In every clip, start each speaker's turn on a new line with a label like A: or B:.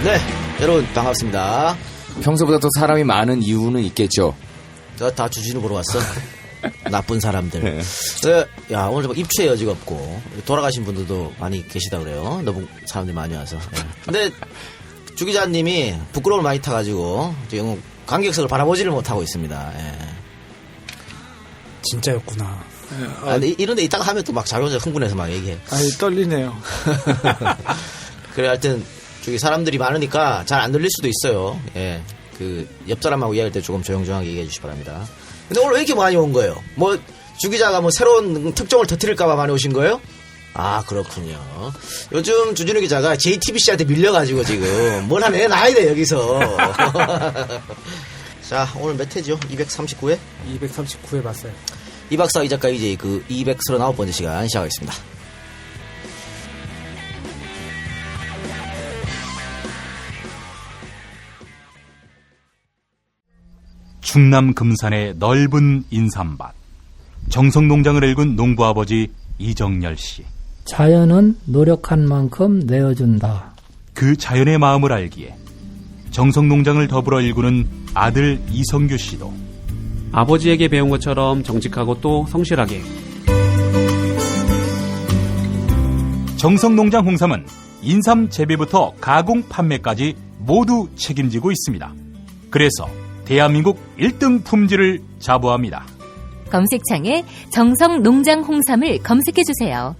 A: 네, 여러분 반갑습니다.
B: 평소보다 더 사람이 많은 이유는 있겠죠.
A: 내가 다 주진우 보러 왔어. 나쁜 사람들.
B: 네.
A: 야, 오늘 좀 입추의 여지가 없고 돌아가신 분들도 많이 계시다 그래요. 너무 사람들이 많이 와서. 네. 근데 주 기자님이 부끄러움을 많이 타가지고 지금 관객석을 바라보지를 못하고 있습니다. 예.
C: 진짜였구나.
A: 근데 이런데 이따가 하면 또 막 자기혼자 흥분해서 막 얘기해.
C: 아니, 떨리네요.
A: 그래, 하여튼 저기 사람들이 많으니까 잘 안 들릴 수도 있어요. 예. 그 옆 사람하고 이야기할 때 조금 조용조용하게 얘기해 주시기 바랍니다. 근데 오늘 왜 이렇게 많이 온 거예요? 뭐 주 기자가 뭐 새로운 특종을 터뜨릴까봐 많이 오신 거예요? 아, 그렇군요. 요즘 주진우 기자가 JTBC한테 밀려가지고 지금 뭘 하나 내놔야 돼 여기서. 자, 오늘 몇 회죠? 239회?
C: 239회 봤어요.
A: 이 박사 이 작가 이제 그 239번째 시간 시작하겠습니다.
D: 충남 금산의 넓은 인삼밭, 정성농장을 일군 농부아버지 이정열 씨.
E: 자연은 노력한 만큼 내어준다.
D: 그 자연의 마음을 알기에 정성농장을 더불어 일구는 아들 이성규 씨도
F: 아버지에게 배운 것처럼 정직하고 또 성실하게.
D: 정성농장 홍삼은 인삼 재배부터 가공 판매까지 모두 책임지고 있습니다. 그래서 대한민국 1등 품질을 자부합니다.
G: 검색창에 정성농장 홍삼을 검색해주세요.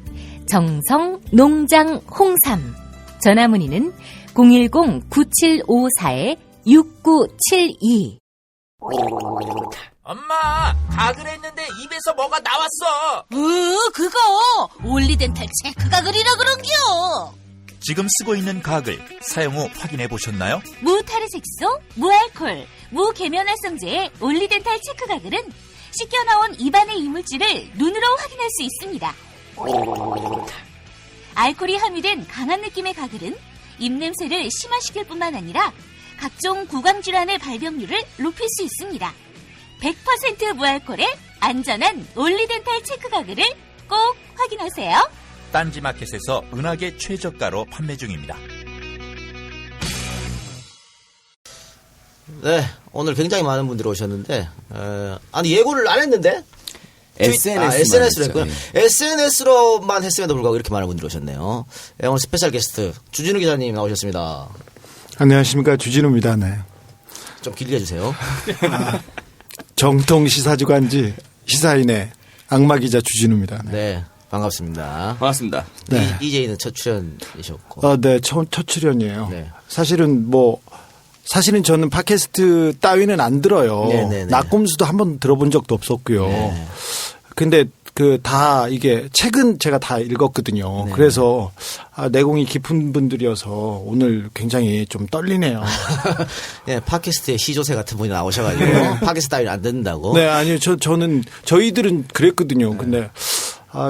G: 정성농장 홍삼. 전화문의는 010-9754-6972.
H: 엄마, 가글 했는데 입에서 뭐가 나왔어.
I: 그거 올리덴탈 체크가글이라 그런겨.
H: 지금 쓰고 있는 가글 사용 후 확인해 보셨나요?
G: 무타르색소, 무알콜, 무계면활성제의 올리덴탈 체크가글은 씻겨나온 입안의 이물질을 눈으로 확인할 수 있습니다. 알코올이 함유된 강한 느낌의 가글은 입냄새를 심화시킬 뿐만 아니라 각종 구강질환의 발병률을 높일 수 있습니다. 100% 무알콜의 안전한 올리덴탈 체크가글을 꼭 확인하세요.
H: 딴지마켓에서 은하계 최저가로 판매 중입니다.
A: 네, 오늘 굉장히 많은 분들이 오셨는데, 아니 예고를 안 했는데 SNS로 했고요. SNS로만 했음에도 불구하고 이렇게 많은 분들이 오셨네요. 네, 오늘 스페셜 게스트 주진우 기자님 나오셨습니다.
C: 안녕하십니까, 주진우입니다. 네.
A: 좀 길게 해주세요.
C: 정통 시사주간지 시사인의 악마 기자 주진우입니다. 네.
A: 네, 반갑습니다.
B: 반갑습니다.
C: 네.
A: 이제는 첫 출연이셨고.
C: 네, 첫 출연이에요.
A: 네.
C: 사실은 저는 팟캐스트 따위는 안 들어요.
A: 네네네.
C: 낙곰수도 한번 들어본 적도 없었고요.
A: 네.
C: 근데 이게 책은 제가 다 읽었거든요.
A: 네네.
C: 그래서 내공이 깊은 분들이어서 오늘 굉장히 좀 떨리네요.
A: 네, 팟캐스트에 시조새 같은 분이 나오셔가지고 팟캐스트 따위를 안 듣는다고.
C: 네, 아니요. 저희들은 그랬거든요. 근데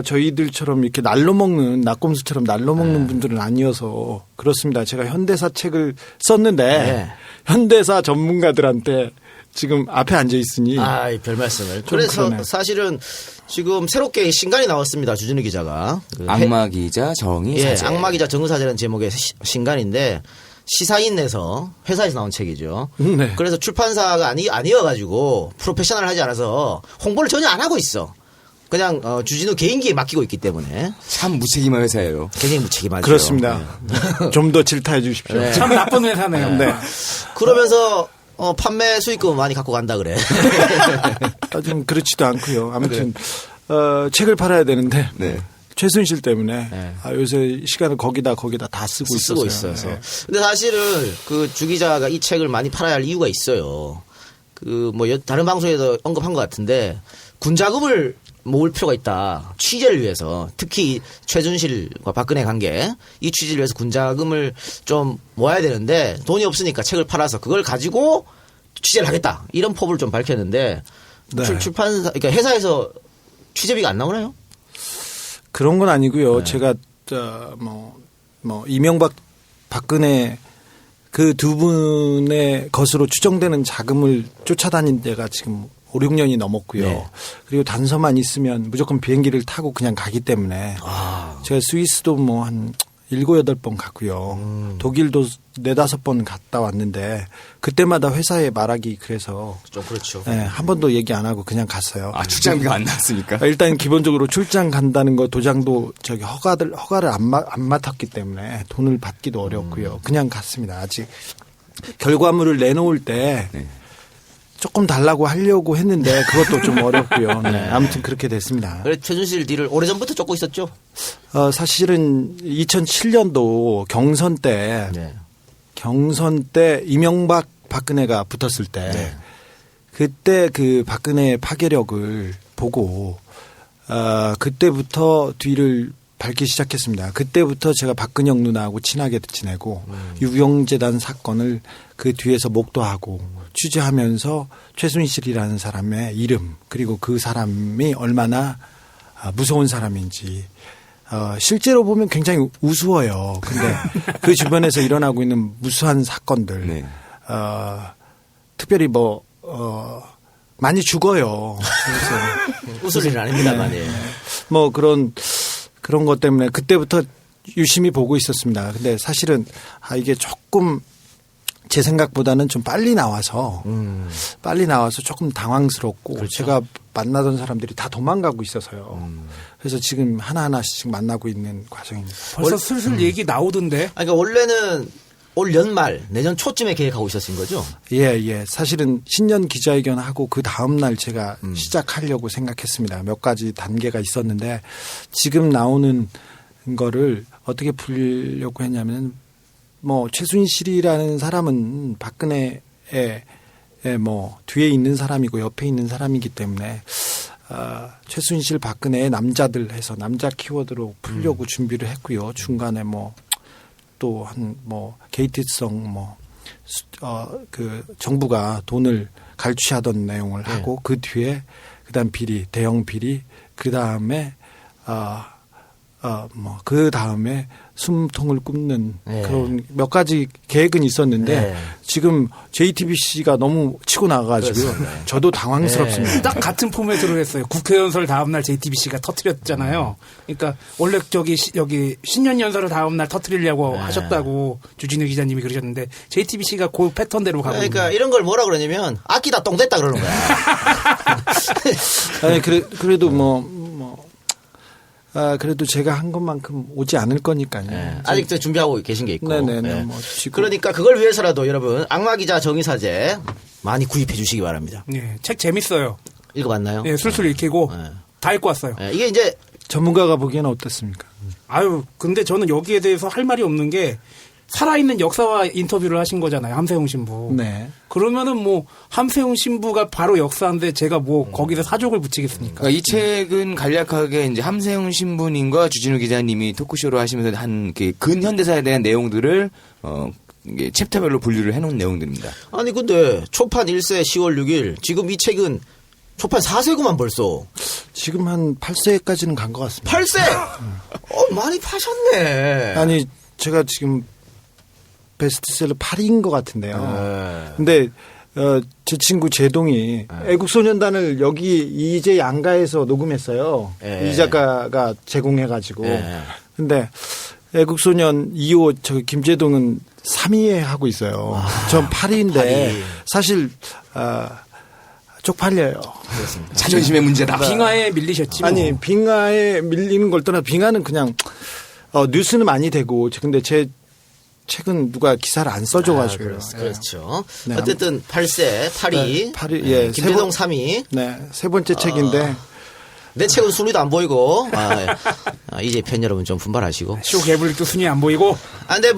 C: 저희들처럼 이렇게 낙곰수처럼 날로 먹는 분들은 아니어서 그렇습니다. 제가 현대사 책을 썼는데
A: 네.
C: 현대사 전문가들한테 지금 앞에 앉아 있으니
A: 별 말씀을. 그래서
C: 그러네.
A: 사실은 지금 새롭게 신간이 나왔습니다. 주진우 기자가.
B: 악마 기자 정의사제.
A: 악마 기자 정의사제라는 제목의 신간인데 시사인에서 회사에서 나온 책이죠.
C: 네.
A: 그래서 출판사가 아니어가지고 프로페셔널하지 않아서 홍보를 전혀 안 하고 있어. 그냥 주진우 개인기에 맡기고 있기 때문에
B: 참 무책임한 회사예요.
A: 굉장히 무책임하죠.
C: 그렇습니다. 좀 더 질타해 주십시오.
A: 네.
C: 참 나쁜 회사네요. 네.
A: 그러면서 판매 수익금 많이 갖고 간다 그래.
C: 좀 그렇지도 않고요. 아무튼 책을 팔아야 되는데
B: 네.
C: 최순실 때문에
A: 네.
C: 요새 시간을 거기다 다 쓰고 있어서.
A: 네. 근데 사실은 그 주 기자가 이 책을 많이 팔아야 할 이유가 있어요. 다른 방송에서 언급한 것 같은데 군자금을 모을 필요가 있다. 취재를 위해서. 특히 최순실과 박근혜 관계. 이 취재를 위해서 군자금을 좀 모아야 되는데 돈이 없으니까 책을 팔아서 그걸 가지고 취재를 하겠다. 이런 포부를 좀 밝혔는데
C: 네.
A: 출판사, 그러니까 회사에서 취재비가 안 나오나요?
C: 그런 건 아니고요.
A: 네.
C: 제가 이명박 박근혜 그 두 분의 것으로 추정되는 자금을 쫓아다닌 데가 지금 5, 6년이 넘었고요.
A: 네.
C: 그리고 단서만 있으면 무조건 비행기를 타고 그냥 가기 때문에 제가 스위스도 한 7, 8번 갔고요. 독일도 4, 5번 갔다 왔는데 그때마다 회사에 말하기 그래서
A: 좀 그렇죠.
C: 네, 한 번도 얘기 안 하고 그냥 갔어요.
B: 아, 출장비가 안 나왔습니까?
C: 일단 기본적으로 출장 간다는 거 도장도 저기 허가를 안 맡았기 때문에 돈을 받기도 어렵고요. 그냥 갔습니다. 아직 결과물을 내놓을 때
B: 네.
C: 조금 달라고 하려고 했는데 그것도 좀 어렵고요. 네, 아무튼 그렇게 됐습니다.
A: 그래 최순실 딜을 오래전부터 쫓고 있었죠.
C: 사실은 2007년도 경선 때 이명박 박근혜가 붙었을 때
A: 네.
C: 그때 그 박근혜의 파괴력을 보고 그때부터 뒤를 밟기 시작했습니다. 그때부터 제가 박근영 누나하고 친하게 지내고 유경재단 사건을 그 뒤에서 목도하고 취재하면서 최순실이라는 사람의 이름 그리고 그 사람이 얼마나 무서운 사람인지 실제로 보면 굉장히 우스워요. 근데 그 주변에서 일어나고 있는 무수한 사건들
B: 네.
C: 특별히 많이 죽어요. 그래서
A: 웃을 일은 아닙니다만. 예.
C: 뭐 그런 것 때문에 그때부터 유심히 보고 있었습니다. 근데 사실은 이게 조금 제 생각보다는 좀 빨리 나와서 조금 당황스럽고
A: 그렇죠.
C: 제가 만나던 사람들이 다 도망가고 있어서요. 그래서 지금 하나하나씩 만나고 있는 과정입니다.
J: 벌써 슬슬 얘기 나오던데.
A: 그러니까 원래는 올 연말 내년 초쯤에 계획하고 있었은 거죠?
C: 예. 사실은 신년 기자회견하고 그 다음 날 제가 시작하려고 생각했습니다. 몇 가지 단계가 있었는데 지금 나오는 거를 어떻게 풀려고 했냐면 최순실이라는 사람은 박근혜의 뒤에 있는 사람이고 옆에 있는 사람이기 때문에 최순실 박근혜의 남자들 해서 남자 키워드로 풀려고 준비를 했고요. 중간에 또 게이트성 그 정부가 돈을 갈취하던 내용을 하고 그 뒤에 그다음 비리 대형 비리 그다음에 그다음에 숨통을 굽는 그런 몇 가지 계획은 있었는데 지금 JTBC가 너무 치고 나가가지고요. 저도 당황스럽습니다.
J: 딱 같은 포맷으로 했어요. 국회연설 다음날 JTBC가 터뜨렸잖아요. 그러니까 원래 여기 신년 연설을 다음날 터뜨리려고 하셨다고 주진우 기자님이 그러셨는데 JTBC가 그 패턴대로 가고
A: 그러니까
J: 있는.
A: 이런 걸 뭐라 그러냐면 아끼다 똥 됐다 그러는 거야.
C: 아니 그래도 그래도 제가 한 것만큼 오지 않을 거니까요.
A: 아직도 준비하고 계신 게 있고.
C: 네네네.
A: 그러니까 그걸 위해서라도 여러분 악마 기자 정의사제 많이 구입해 주시기 바랍니다.
J: 네, 책 재밌어요.
A: 읽어봤나요?
J: 네, 술술 읽히고 다 읽고 왔어요.
A: 이게 이제
C: 전문가가 보기에는 어떻습니까?
J: 근데 저는 여기에 대해서 할 말이 없는 게 살아있는 역사와 인터뷰를 하신 거잖아요. 함세웅 신부.
C: 네.
J: 그러면은 함세웅 신부가 바로 역사인데 제가 거기서 사족을 붙이겠습니까?
B: 그러니까 이 책은 간략하게 이제 함세웅 신부님과 주진우 기자님이 토크쇼를 하시면서 한 근현대사에 대한 내용들을 이게 챕터별로 분류를 해놓은 내용들입니다.
A: 아니 근데 초판 1세 10월 6일 지금 이 책은 초판 4세구만 벌써.
C: 지금 한 8세까지는 간 것 같습니다.
A: 8세? 많이 파셨네.
C: 아니 제가 지금 베스트셀러 8위인 것 같은데요. 근데 제 친구 제동이 애국소년단을 여기 이재 양가에서 녹음했어요. 이 작가가 제공해가지고. 근데 애국소년 2호 저 김제동은 3위에 하고 있어요. 전 8위인데 사실 쪽팔려요.
A: 그렇습니다.
B: 자존심의 문제다.
J: 빙하에 밀리셨지.
C: 아니 빙하에 밀리는 걸 떠나 빙하는 그냥 뉴스는 많이 되고 근데 제 책은 누가 기사를 안 써줘가지고요.
A: 그렇죠.
C: 네.
A: 어쨌든 8세, 8위,
C: 8위,
A: 김대동 3위.
C: 네, 세 번째 책인데
A: 내 책은 순위도 안 보이고 이제 팬 여러분 좀 분발하시고.
J: 쇼 개블릭도 순위 안 보이고.
A: 근데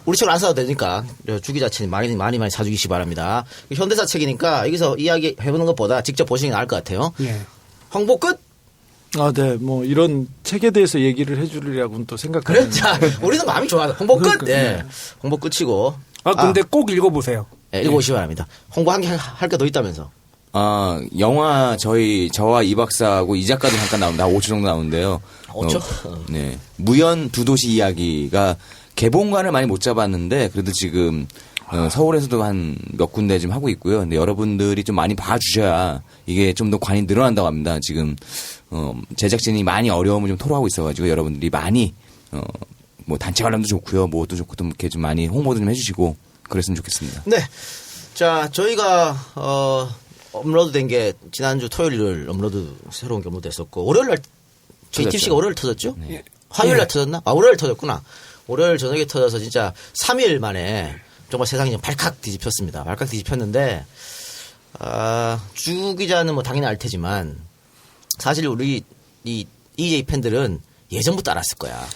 A: 우리 책을 안 사도 되니까 주기자 책 많이 사주시기 바랍니다. 현대사 책이니까 여기서 이야기 해보는 것보다 직접 보시는 게 나을 것 같아요. 홍보 끝.
C: 네, 이런 책에 대해서 얘기를 해주려고는 또 생각하는.
A: 그래, 자, 우리는 마음이 좋아요. 홍보 끝.
C: 네.
A: 홍보 끝이고.
J: 근데 꼭 읽어보세요.
A: 읽어보시기 바랍니다. 홍보 한 개 할 게 더 있다면서.
B: 영화 저와 이 박사하고 이 작가도 잠깐 나옵니다. 5초 정도 나오는데요.
A: 5초?
B: 네. 무연 두 도시 이야기가 개봉관을 많이 못 잡았는데 그래도 지금 서울에서도 한 몇 군데 좀 하고 있고요. 근데 여러분들이 좀 많이 봐주셔야 이게 좀 더 관이 늘어난다고 합니다. 지금 제작진이 많이 어려움을 좀 토로하고 있어가지고 여러분들이 많이 뭐 단체 관람도 좋고요. 뭐도 좋고 좀 이렇게 좀 많이 홍보도 좀 해주시고 그랬으면 좋겠습니다.
A: 네. 자, 저희가, 업로드 된 게 지난주 토요일 새로운 게 업로드 됐었고, 월요일 날, JTBC가 월요일 터졌죠?
B: 네.
A: 화요일 날 터졌나? 월요일 터졌구나. 월요일 저녁에 터져서 진짜 3일 만에 정말 세상이 발칵 뒤집혔습니다. 발칵 뒤집혔는데, 주 기자는 뭐 당연히 알 테지만, 사실 우리 이 EJ 팬들은 예전부터 알았을 거야.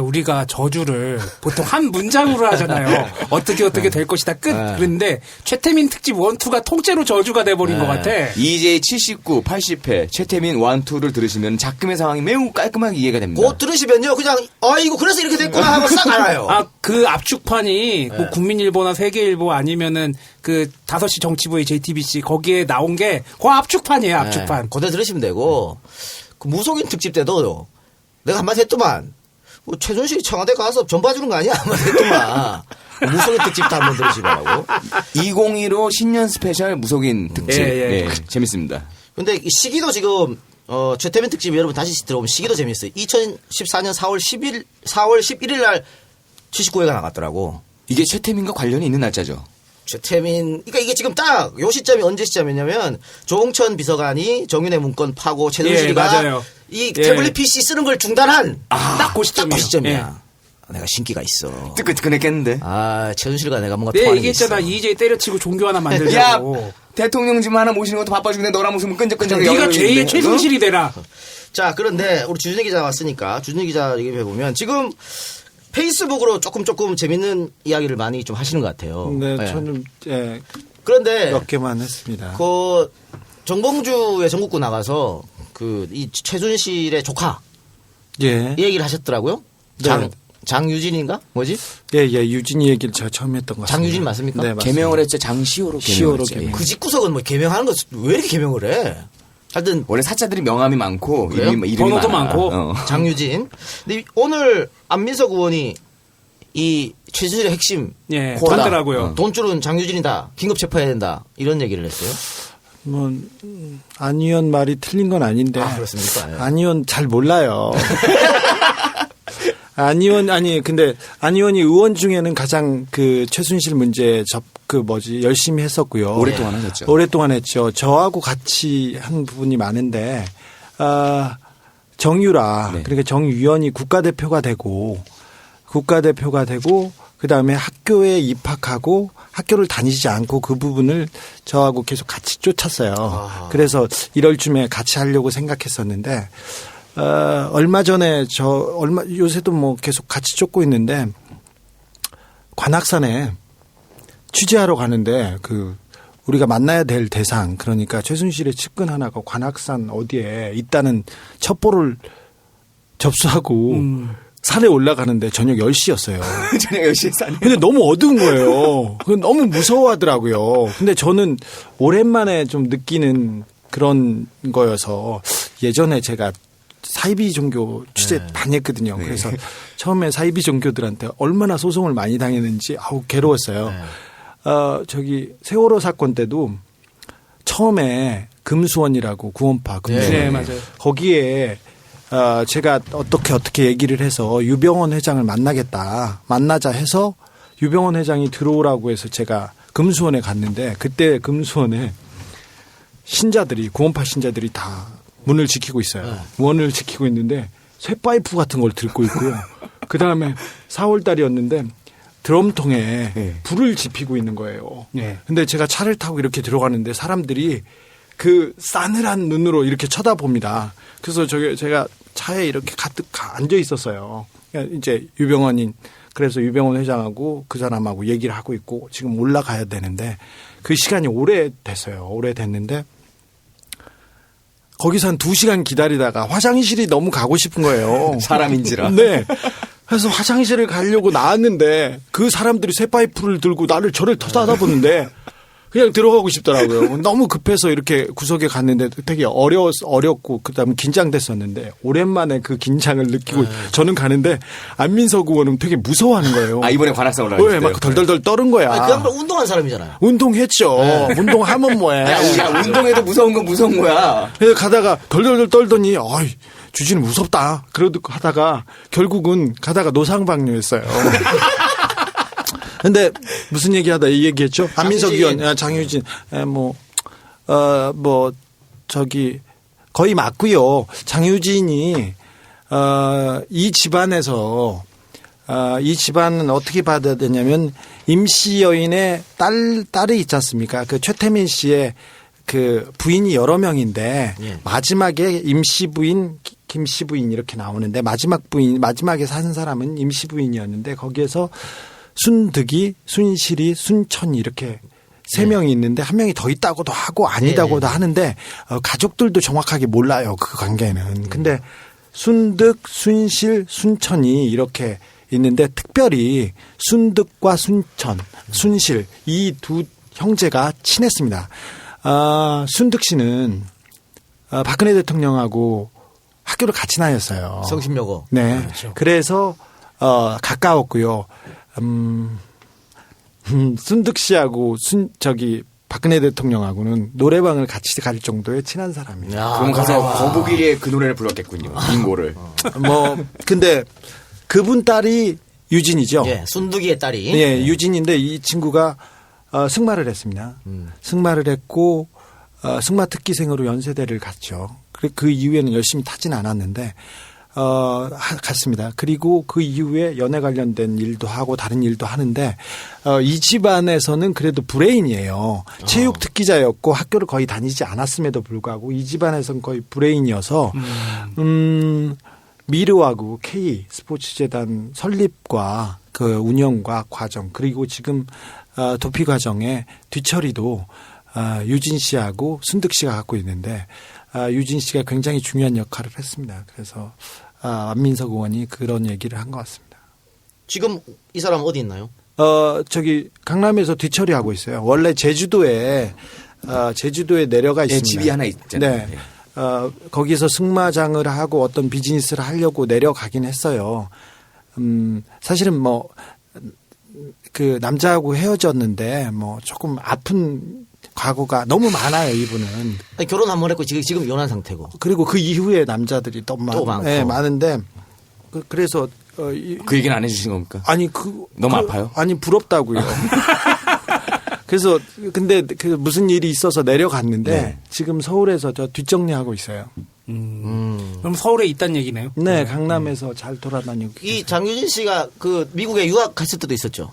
J: 우리가 저주를 보통 한 문장으로 하잖아요. 어떻게 될 것이다 끝. 그런데 최태민 특집 1, 2가 통째로 저주가 돼버린 것 같아.
B: EJ 79, 80회 최태민 1, 2를 들으시면 작금의 상황이 매우 깔끔하게 이해가 됩니다.
A: 그거 들으시면요, 그냥 이거 그래서 이렇게 됐구나 하고 싹 알아요.
J: 그 압축판이 그 국민일보나 세계일보 아니면은 그 5시 정치부의 JTBC 거기에 나온 게 그 압축판이에요. 압축판.
A: 그대 들으시면 되고, 그 무속인 특집 때도 내가 한마디 했더만, 뭐 최순실이 청와대 가서 전 봐주는 거 아니야? 한마디 했더만. 무속인 특집도 한번 들으시라고.
B: 2015 신년 스페셜 무속인 특집. 예, 재밌습니다.
A: 근데 이 시기도 지금, 최태민 특집 여러분 다시 들어보면 시기도 재밌어요. 2014년 4월 11일 날 79회가 나갔더라고.
B: 이게 최태민과 관련이 있는 날짜죠?
A: 그러니까 이게 지금 딱 요 시점이 언제 시점이냐면 조홍천 비서관이 정윤회 문건 파고 최순실이가 이 태블릿 PC 쓰는 걸 중단한 딱 그 시점이야. 내가 신기가 있어.
B: 뜨끈뜨끈했겠는데.
A: 최순실과 내가 뭔가 통하는 게 있어.
J: 얘기했잖아. EJ 때려치고 종교 하나 만들자고.
B: 야, 대통령 집 하나 모시는 것도 바빠 죽는데 너랑 무슨 끈적끈적.
J: 네가 제2의 최순실이 되라.
A: 자, 그런데 우리 주준희 기자 왔으니까 주준희 기자 얘기해보면 지금 페이스북으로 조금 재밌는 이야기를 많이 좀 하시는 것 같아요.
C: 네, 저는
A: 그런데
C: 몇 개만 했습니다.
A: 그 정봉주의 전국구 나가서 그 이 최순실의 조카 이 얘기를 하셨더라고요. 장유진인가 뭐지?
C: 유진이 얘기를 제가 처음 했던 것 같습니다.
A: 장유진 맞습니까?
C: 네,
B: 개명을 했죠. 장시호로 개명을.
A: 그 집구석은 뭐 개명하는 거 왜 이렇게 개명을 해? 하여튼
B: 원래 사자들이 명함이 많고 이름이
J: 번호도
B: 많아.
J: 많고.
A: 장유진. 근데 오늘 안민석 의원이 이 최순실의 핵심
J: 하더라고요.
A: 돈줄은 장유진이다. 긴급 체포해야 된다. 이런 얘기를 했어요.
C: 안 의원 말이 틀린 건 아닌데.
A: 그렇습니까?
C: 안 의원 잘 몰라요. 안 의원이 의원 중에는 가장 그 최순실 문제 열심히 했었고요.
B: 오랫동안 하셨죠.
C: 오랫동안 했죠. 저하고 같이 한 부분이 많은데, 정유라, 그러니까 정유연이 국가대표가 되고, 그 다음에 학교에 입학하고 학교를 다니지 않고 그 부분을 저하고 계속 같이 쫓았어요. 그래서 1월쯤에 같이 하려고 생각했었는데, 얼마 전에 요새도 뭐 계속 같이 쫓고 있는데, 관악산에 취재하러 가는데 우리가 만나야 될 대상, 그러니까 최순실의 측근 하나가 관악산 어디에 있다는 첩보를 접수하고 산에 올라가는데 저녁 10시였어요.
B: 저녁 10시에 산에.
C: 근데 너무 어두운 거예요. 너무 무서워하더라고요. 근데 저는 오랜만에 좀 느끼는 그런 거여서 예전에 제가 사이비 종교 취재 많이 했거든요. 그래서 처음에 사이비 종교들한테 얼마나 소송을 많이 당했는지 괴로웠어요. 세월호 사건 때도 처음에 금수원이라고 구원파 금수원.
J: 맞아요.
C: 거기에 제가 어떻게 얘기를 해서 유병원 회장을 만나자 해서 유병원 회장이 들어오라고 해서 제가 금수원에 갔는데 그때 금수원에 구원파 신자들이 다 문을 지키고 있어요. 문을 지키고 있는데 쇠파이프 같은 걸 들고 있고요. 그 다음에 4월 달이었는데 드럼통에 불을 지피고 있는 거예요. 근데 제가 차를 타고 이렇게 들어가는데 사람들이 그 싸늘한 눈으로 이렇게 쳐다봅니다. 그래서 제가 차에 이렇게 가득 앉아 있었어요. 이제 그래서 유병원 회장하고 그 사람하고 얘기를 하고 있고 지금 올라가야 되는데 그 시간이 오래됐는데 거기서 한 2시간 기다리다가 화장실이 너무 가고 싶은 거예요.
B: 사람인지라.
C: 네. 그래서 화장실을 가려고 나왔는데 그 사람들이 쇠파이프를 들고 저를 쳐다보는데 그냥 들어가고 싶더라고요. 너무 급해서 이렇게 구석에 갔는데 되게 어렵고 그다음에 긴장됐었는데 오랜만에 그 긴장을 느끼고 저는 가는데 안민석 의원은 되게 무서워하는 거예요.
B: 이번에 관악산 올라갔어요.
C: 막 덜덜덜 떠는 거야.
A: 그 양반 운동한 사람이잖아요.
C: 운동했죠. 운동하면 뭐해.
B: 운동해도 무서운 건 무서운 거야.
C: 그래서 가다가 덜덜덜 떨더니 주진우 무섭다. 그러고 하다가 결국은 가다가 노상방뇨했어요. 근데 무슨 얘기하다 이 얘기했죠? 안민석 의원, 장유진, 거의 맞고요. 장유진이 이 집안에서 이 집안은 어떻게 받아야 되냐면 임씨 여인의 딸이 있지 않습니까? 그 최태민 씨의 그 부인이 여러 명인데 마지막에 임씨 부인, 김씨 부인 이렇게 나오는데 마지막에 산 사람은 임씨 부인이었는데 거기에서 순득이, 순실이, 순천이 이렇게 세 명이 있는데 한 명이 더 있다고도 하고 아니다고도 하는데 가족들도 정확하게 몰라요. 그 관계는. 근데 순득, 순실, 순천이 이렇게 있는데 특별히 순득과 순천, 순실 이 두 형제가 친했습니다. 순득 씨는 박근혜 대통령하고 학교를 같이 다녔어요.
A: 성심여고.
C: 네.
A: 그렇죠.
C: 그래서 가까웠고요. 순득 씨하고 박근혜 대통령하고는 노래방을 같이 갈 정도의 친한 사람이에요.
B: 그럼 가서 거북이의 그 노래를 불렀겠군요. 빙고를.
C: 근데 그분 딸이 유진이죠.
A: 예, 순득이의 딸이.
C: 예, 유진인데 이 친구가 승마를 했습니다. 승마를 했고 승마 특기생으로 연세대를 갔죠. 그 이후에는 열심히 타진 않았는데 갔습니다. 그리고 그 이후에 연애 관련된 일도 하고 다른 일도 하는데 이 집안에서는 그래도 브레인이에요. 체육 특기자였고 학교를 거의 다니지 않았음에도 불구하고 이 집안에서는 거의 브레인이어서 미르하고 K 스포츠재단 설립과 그 운영과 과정 그리고 지금 도피 과정의 뒤처리도 유진 씨하고 순득 씨가 갖고 있는데 유진 씨가 굉장히 중요한 역할을 했습니다. 그래서 안민석 의원이 그런 얘기를 한 것 같습니다.
A: 지금 이 사람 어디 있나요?
C: 강남에서 뒤처리하고 있어요. 원래 제주도에 내려가 있습니다.
B: 집이 하나 있잖아요.
C: 네. 거기서 승마장을 하고 어떤 비즈니스를 하려고 내려가긴 했어요. 사실은 그 남자하고 헤어졌는데 조금 아픈 과거가 너무 많아요, 이분은.
A: 아니, 결혼 한 번 했고 지금 이혼한 상태고.
C: 그리고 그 이후에 남자들이 또 많고. 네, 많은데 그래서
B: 그 얘기는 안 해주신 겁니까?
C: 아니
B: 너무 아파요?
C: 아니 부럽다고요. 그래서 근데 무슨 일이 있어서 내려갔는데 지금 서울에서 저 뒷정리하고 있어요.
J: 그럼 서울에 있다는 얘기네요.
C: 네, 강남에서 잘 돌아다니고.
A: 이 장유진 씨가 그 미국에 유학 갔을 때도 있었죠.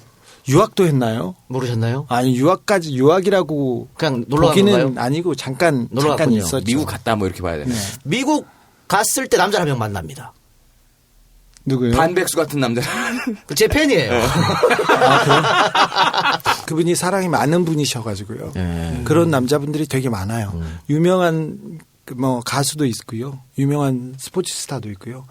C: 유학도 했나요?
A: 모르셨나요?
C: 아니 유학이라고
A: 그냥 놀러 간
C: 보기는
A: 건가요?
C: 아니고 잠깐 있었죠.
B: 미국 갔다 이렇게 봐야 되네.
A: 미국 갔을 때 남자 한 명 만납니다.
C: 누구요?
B: 반백수 같은 남자.
A: 제 팬이에요.
C: 그분이 사랑이 많은 분이셔가지고요. 그런 남자분들이 되게 많아요. 유명한 가수도 있고요. 유명한 스포츠 스타도 있고요.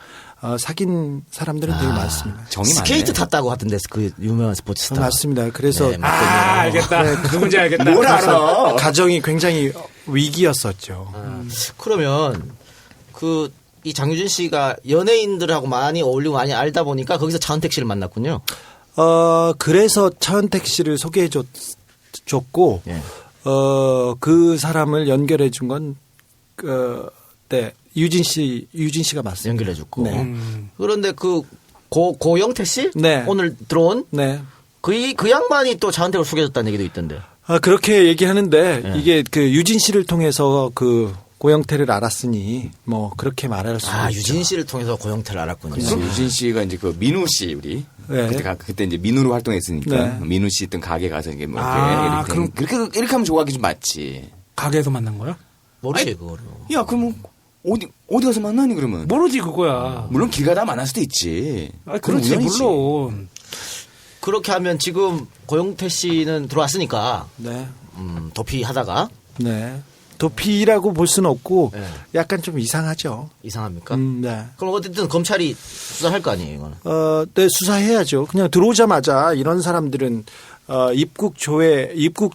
C: 사귄 사람들은 되게 많습니다.
A: 스케이트 탔다고 하던데 그 유명한 스포츠 스타.
C: 맞습니다. 그래서
J: 알겠다. 누군지 알겠다.
B: 뭘 알아?
C: 가정이 굉장히 위기였었죠.
A: 그러면 이 장유진 씨가 연예인들하고 많이 어울리고 많이 알다 보니까 거기서 차은택 씨를 만났군요.
C: 그래서 차은택 씨를 소개해 줬고, 그 사람을 연결해 준 건, 유진 씨가 맞습니다.
A: 연결해 줬고.
C: 네.
A: 그런데 고영태 씨?
C: 네.
A: 오늘 들어온?
C: 네.
A: 그 양반이 또 차은택을 소개해줬다는 얘기도 있던데.
C: 그렇게 얘기하는데, 이게 유진 씨를 통해서 고영태를 알았으니 그렇게 말할 수 있죠.
A: 유진 씨를 통해서 고영태를 알았군요.
B: 유진 씨가 이제 그 민우 씨 우리 그때 이제 민우로 활동했으니까 민우 씨 있던 가게 가서 이게 이렇게 하면 좋아하기 좀 맞지.
J: 가게에서 만난 거야?
A: 모르지 그거를.
B: 야 그러면 어디 가서 만나니 그러면?
J: 모르지 그거야.
B: 물론 길 가다 만날 수도 있지.
J: 그렇지 물론.
A: 그렇게 하면 지금 고영태 씨는 들어왔으니까 도피하다가
C: 도피라고 볼 수는 없고 약간 좀 이상하죠.
A: 이상합니까?
C: 네.
A: 그럼 어쨌든 검찰이 수사할 거 아니에요, 이거는?
C: 네, 수사해야죠. 그냥 들어오자마자 이런 사람들은 입국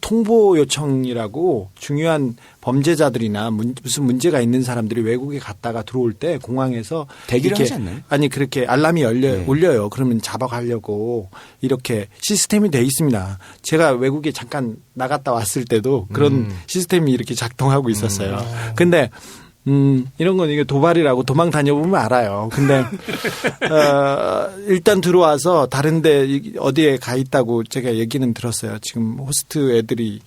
C: 통보 요청이라고 중요한 범죄자들이나 무슨 문제가 있는 사람들이 외국에 갔다가 들어올 때 공항에서
B: 대기를 하지 않나요?
C: 아니 그렇게 알람이 울려요. 그러면 잡아가려고 이렇게 시스템이 돼 있습니다. 제가 외국에 잠깐 나갔다 왔을 때도 그런 시스템이 이렇게 작동하고 있었어요. 근데 이런 건 이게 도발이라고 도망 다녀보면 알아요. 근데, 일단 들어와서 다른데 어디에 가 있다고 제가 얘기는 들었어요. 지금 호스트 애들이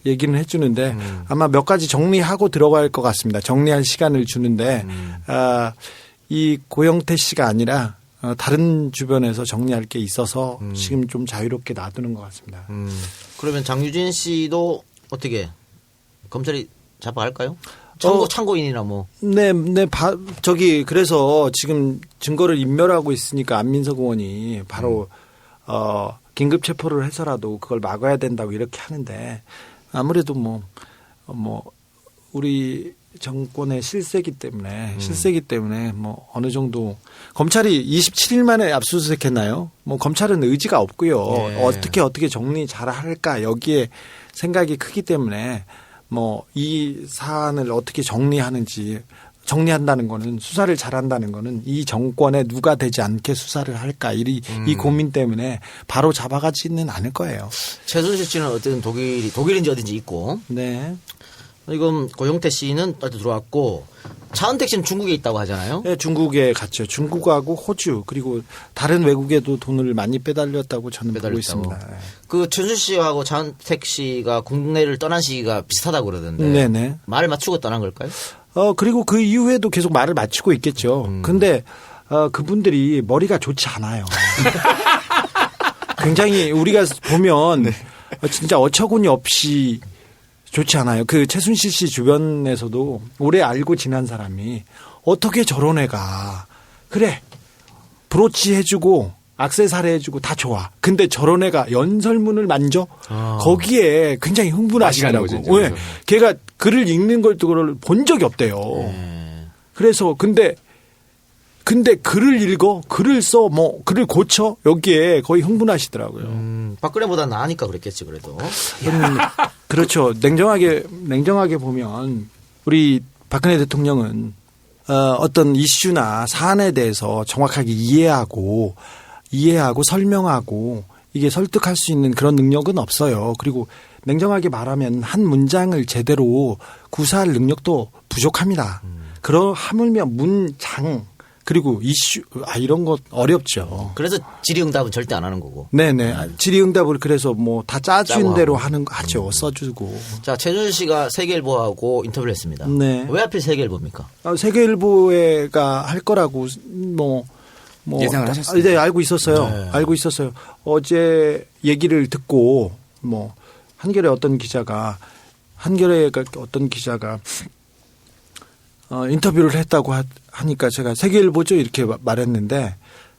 C: 얘기는 해주는데 아마 몇 가지 정리하고 들어갈 것 같습니다. 정리할 시간을 주는데, 이 고영태 씨가 아니라 다른 주변에서 정리할 게 있어서 지금 좀 자유롭게 놔두는 것 같습니다.
A: 그러면 장유진 씨도 어떻게 검찰이 잡아갈까요? 참고인이나 뭐.
C: 네, 그래서 지금 증거를 인멸하고 있으니까 안민석 의원이 바로, 긴급 체포를 해서라도 그걸 막아야 된다고 이렇게 하는데 아무래도 우리 정권의 실세기 때문에 뭐 어느 정도 검찰이 27일 만에 압수수색 했나요? 뭐 검찰은 의지가 없고요.
A: 예.
C: 어떻게 정리 잘 할까 여기에 생각이 크기 때문에 뭐 이 사안을 어떻게 정리한다는 거는 수사를 잘한다는 거는 이 정권에 누가 되지 않게 수사를 할까 이 고민 때문에 바로 잡아가지는 않을 거예요.
A: 최순실 씨는 어쨌든 독일인지 어딘지 있고.
C: 네.
A: 이건 고영태 씨는 어디 들어왔고 차은택 씨는 중국에 있다고 하잖아요.
C: 네, 중국에 갔죠. 중국하고 호주 그리고 다른 외국에도 돈을 많이 빼달렸다고 저는 보고 있습니다.
A: 그 최순실 씨하고 차은택 씨가 국내를 떠난 시기가 비슷하다고 그러던데.
C: 네네.
A: 말을 맞추고 떠난 걸까요?
C: 그리고 그 이후에도 계속 말을 맞추고 있겠죠. 근데 그분들이 머리가 좋지 않아요. 굉장히 우리가 보면 진짜 어처구니 없이 좋지 않아요. 그 최순실 씨 주변에서도 오래 알고 지난 사람이 어떻게 저런 애가 그래 브로치 해주고 액세서리 해주고 다 좋아. 근데 저런 애가 연설문을 만져 거기에 굉장히 흥분하시더라고. 왜? 걔가 글을 읽는 걸 본 적이 없대요. 그래서 근데 글을 읽어, 글을 써, 글을 고쳐 여기에 거의 흥분하시더라고요.
A: 박근혜보다 나으니까 그랬겠지 그래도.
C: 그렇죠. 냉정하게 보면 우리 박근혜 대통령은 어떤 이슈나 사안에 대해서 정확하게 이해하고 설명하고 이게 설득할 수 있는 그런 능력은 없어요. 그리고 냉정하게 말하면 한 문장을 제대로 구사할 능력도 부족합니다. 하물며 문장 그리고 이슈 이런 것 어렵죠.
A: 그래서 질의응답은 절대 안 하는 거고.
C: 네네. 질의응답을 그래서 다 짜준 대로 하죠. 써주고.
A: 자, 최준실 씨가 세계일보하고 인터뷰를 했습니다.
C: 네.
A: 왜 하필 세계일보입니까?
C: 세계일보가 할 거라고
B: 예상을 하셨어요?
C: 네, 알고 있었어요.
A: 네.
C: 알고 있었어요. 어제 얘기를 듣고 한겨레 어떤 기자가 인터뷰를 했다고 하니까 제가 세계일보죠 이렇게 말했는데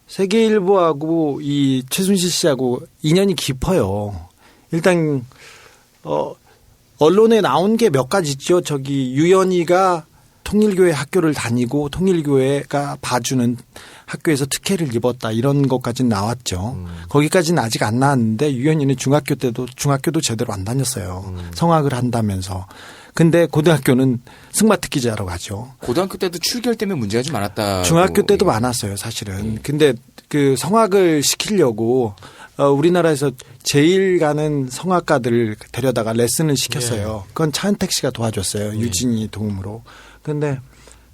C: 세계일보하고 이 최순실 씨하고 인연이 깊어요. 일단 언론에 나온 게 몇 가지 있죠. 유연이가 통일교회 학교를 다니고 통일교회가 봐주는 학교에서 특혜를 입었다 이런 것까지는 나왔죠. 거기까지는 아직 안 나왔는데 유연이는 중학교도 제대로 안 다녔어요. 성악을 한다면서. 근데 고등학교는 승마특기자라고 하죠.
B: 고등학교 때도 출결 때문에 문제가 좀 많았다.
C: 중학교 때도 많았어요, 사실은. 근데 그 성악을 시키려고 우리나라에서 제일 가는 성악가들을 데려다가 레슨을 시켰어요. 그건 차은택 씨가 도와줬어요. 유진이 도움으로. 근데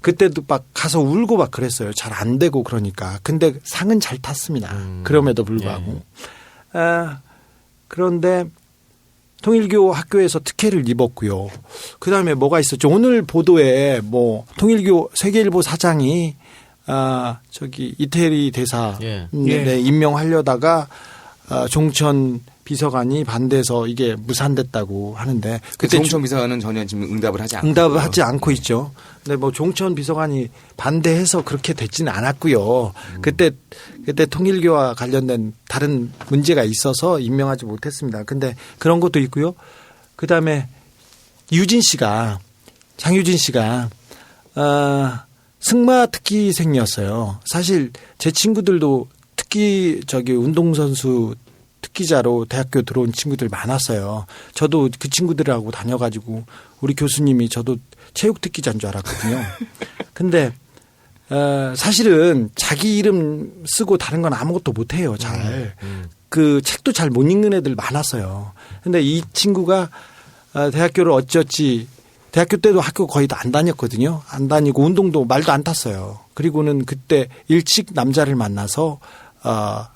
C: 그때도 막 가서 울고 막 그랬어요. 잘 안 되고 그러니까. 근데 상은 잘 탔습니다. 그럼에도 불구하고. 그런데 통일교 학교에서 특혜를 입었고요. 그다음에 뭐가 있었죠? 오늘 보도에 통일교 세계일보 사장이 이태리 대사 임명하려다가 종천 비서관이 반대해서 이게 무산됐다고 하는데
B: 그때 종천 비서관은 전혀 지금 응답을 하지 않고
C: 있죠. 근데 종천 비서관이 반대해서 그렇게 됐지는 않았고요. 그때 통일교와 관련된 다른 문제가 있어서 임명하지 못했습니다. 근데 그런 것도 있고요. 그다음에 장유진 씨가 승마 특기생이었어요. 사실 제 친구들도 운동선수 특기자로 대학교 들어온 친구들 많았어요. 저도 그 친구들하고 다녀가지고 우리 교수님이 저도 체육 특기자인 줄 알았거든요. 근데 사실은 자기 이름 쓰고 다른 건 아무것도 못해요. 그 책도 잘 못 읽는 애들 많았어요. 근데 이 친구가 대학교를 어찌어찌 대학교 때도 학교 거의 다 안 다녔거든요. 안 다니고 운동도 말도 안 탔어요. 그리고는 그때 일찍 남자를 만나서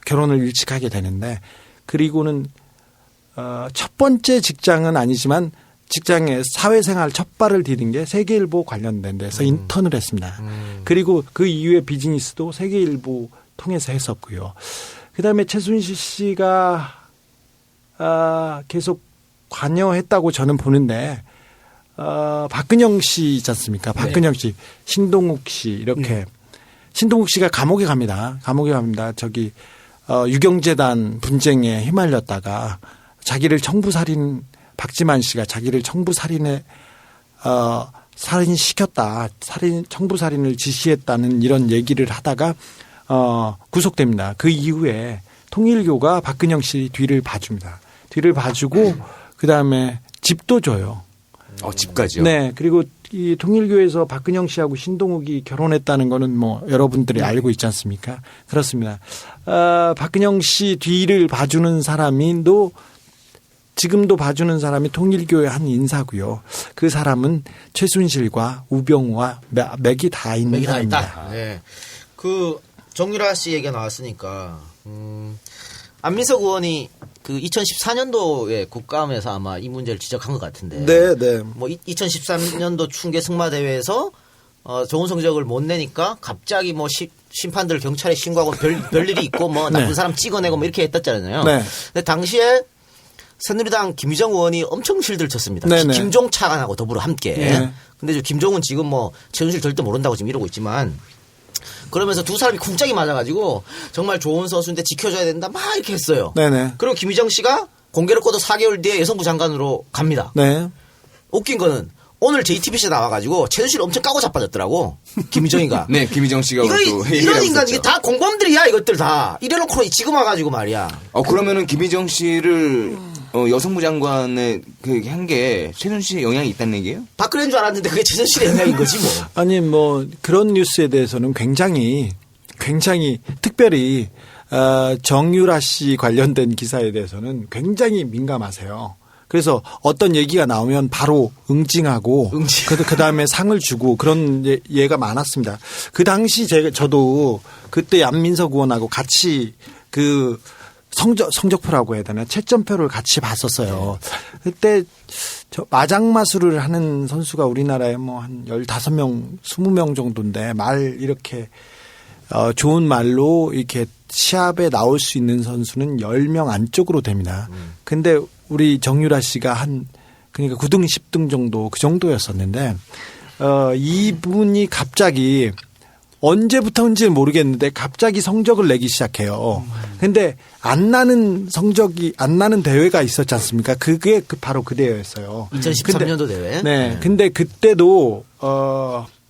C: 결혼을 일찍 하게 되는데 그리고는 첫 번째 직장은 아니지만 직장에 사회생활 첫 발을 디딘 게 세계일보 관련된 데서 인턴을 했습니다. 그리고 그 이후에 비즈니스도 세계일보 통해서 했었고요. 그다음에 최순실 씨가 계속 관여했다고 저는 보는데 박근영 씨 있지 않습니까? 박근영 씨, 신동욱 씨 이렇게 신동욱 씨가 감옥에 갑니다. 저기 유경재단 분쟁에 휘말렸다가 자기를 청부살인 박지만 씨가 자기를 청부살인에 살인시켰다. 청부살인을 지시했다는 이런 얘기를 하다가 구속됩니다. 그 이후에 통일교가 박근영 씨 뒤를 봐줍니다. 뒤를 봐주고 그다음에 집도 줘요.
B: 집까지요?
C: 네. 그리고 이 통일교에서 박근영 씨하고 신동욱이 결혼했다는 거는 뭐 여러분들이 알고 있지 않습니까? 그렇습니다. 박근영 씨 뒤를 봐주는 사람도 지금도 봐주는 사람이 통일교의 한 인사고요. 그 사람은 최순실과 우병우와 맥이 다 있는 사람입니다.
A: 네. 그 정유라 씨 얘기가 나왔으니까 안민석 의원이 그 2014년도에 국감에서 아마 이 문제를 지적한 것 같은데.
C: 네.
A: 뭐 2013년도 충계 승마 대회에서 좋은 성적을 못 내니까 갑자기 뭐 심판들 경찰에 신고하고 별일이 있고 뭐 나쁜 사람 찍어내고 뭐 이렇게 했었잖아요.
C: 네.
A: 근데 당시에 새누리당 김희정 의원이 엄청 실드를 쳤습니다. 김종 차관하고 더불어 함께.
C: 네.
A: 근데 김종은 지금 뭐 최순실 절대 모른다고 지금 이러고 있지만 그러면서 두 사람이 쿵짝이 맞아가지고 정말 좋은 선수인데 지켜줘야 된다 막 이렇게 했어요.
C: 네네.
A: 그리고 김희정 씨가 공개를 꺼도 4개월 뒤에 여성부 장관으로 갑니다.
C: 네.
A: 웃긴 거는 오늘 JTBC에 나와가지고 최순실 엄청 까고 자빠졌더라고. 김희정이가.
B: 네, 김희정 씨가 또
A: 이런 인간 이게 다 공범들이야 이것들 다. 이래놓고 지금 와가지고 말이야.
B: 그러면은 김희정 씨를 여성부 장관에 한 게 최순실의 영향이 있다는 얘기예요?
A: 박근혜인 줄 알았는데 그게 최순실의 영향인 거지 뭐.
C: 아니 뭐 그런 뉴스에 대해서는 굉장히 특별히 정유라 씨 관련된 기사에 대해서는 굉장히 민감하세요. 그래서 어떤 얘기가 나오면 바로 응징하고 그다음에 상을 주고 그런 예가 많았습니다. 그 당시 저도 그때 안민석 의원하고 같이 그 성적표라고 해야 되나 채점표를 같이 봤었어요. 그때 마장마술을 하는 선수가 우리나라에 뭐 한 15명, 20명 정도인데 말 좋은 말로 이렇게 시합에 나올 수 있는 선수는 10명 안쪽으로 됩니다. 근데 우리 정유라 씨가 그러니까 9등, 10등 정도 그 정도였었는데 이분이 갑자기 언제부터인지는 모르겠는데 갑자기 성적을 내기 시작해요. 근데 안 나는 대회가 있었지 않습니까? 그게 바로 그 대회였어요.
A: 2013년도 대회.
C: 네. 근데 그때도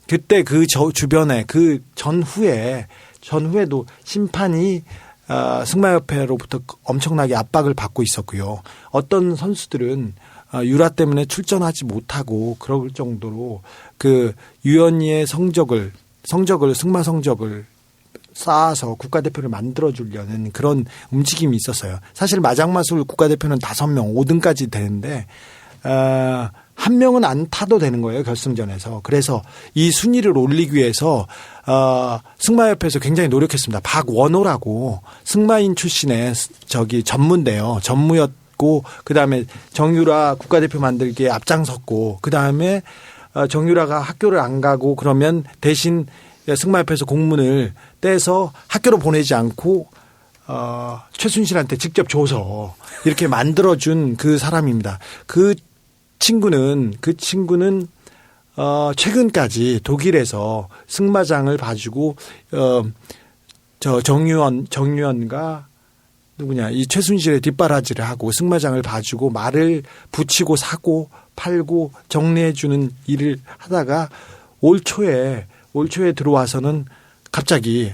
C: 그때 그 주변에 그 전후에도 심판이 승마협회로부터 엄청나게 압박을 받고 있었고요. 어떤 선수들은 유라 때문에 출전하지 못하고 그럴 정도로 그 유연이의 승마 성적을 쌓아서 국가대표를 만들어주려는 그런 움직임이 있었어요. 사실 마장마술 국가대표는 5명, 5등까지 되는데 한 명은 안 타도 되는 거예요, 결승전에서. 그래서 이 순위를 올리기 위해서 승마협회에서 굉장히 노력했습니다. 박원호라고 승마인 출신의 전무인데요. 전무였고 그다음에 정유라 국가대표 만들기에 앞장섰고 그다음에 정유라가 학교를 안 가고 그러면 대신 승마협회에서 공문을 떼서 학교로 보내지 않고 최순실한테 직접 줘서 이렇게 만들어준 그 사람입니다. 그 친구는 최근까지 독일에서 승마장을 봐주고 정유원과 누구냐 이 최순실의 뒷바라지를 하고 승마장을 봐주고 말을 붙이고 사고 팔고 정리해주는 일을 하다가 올 초에 들어와서는 갑자기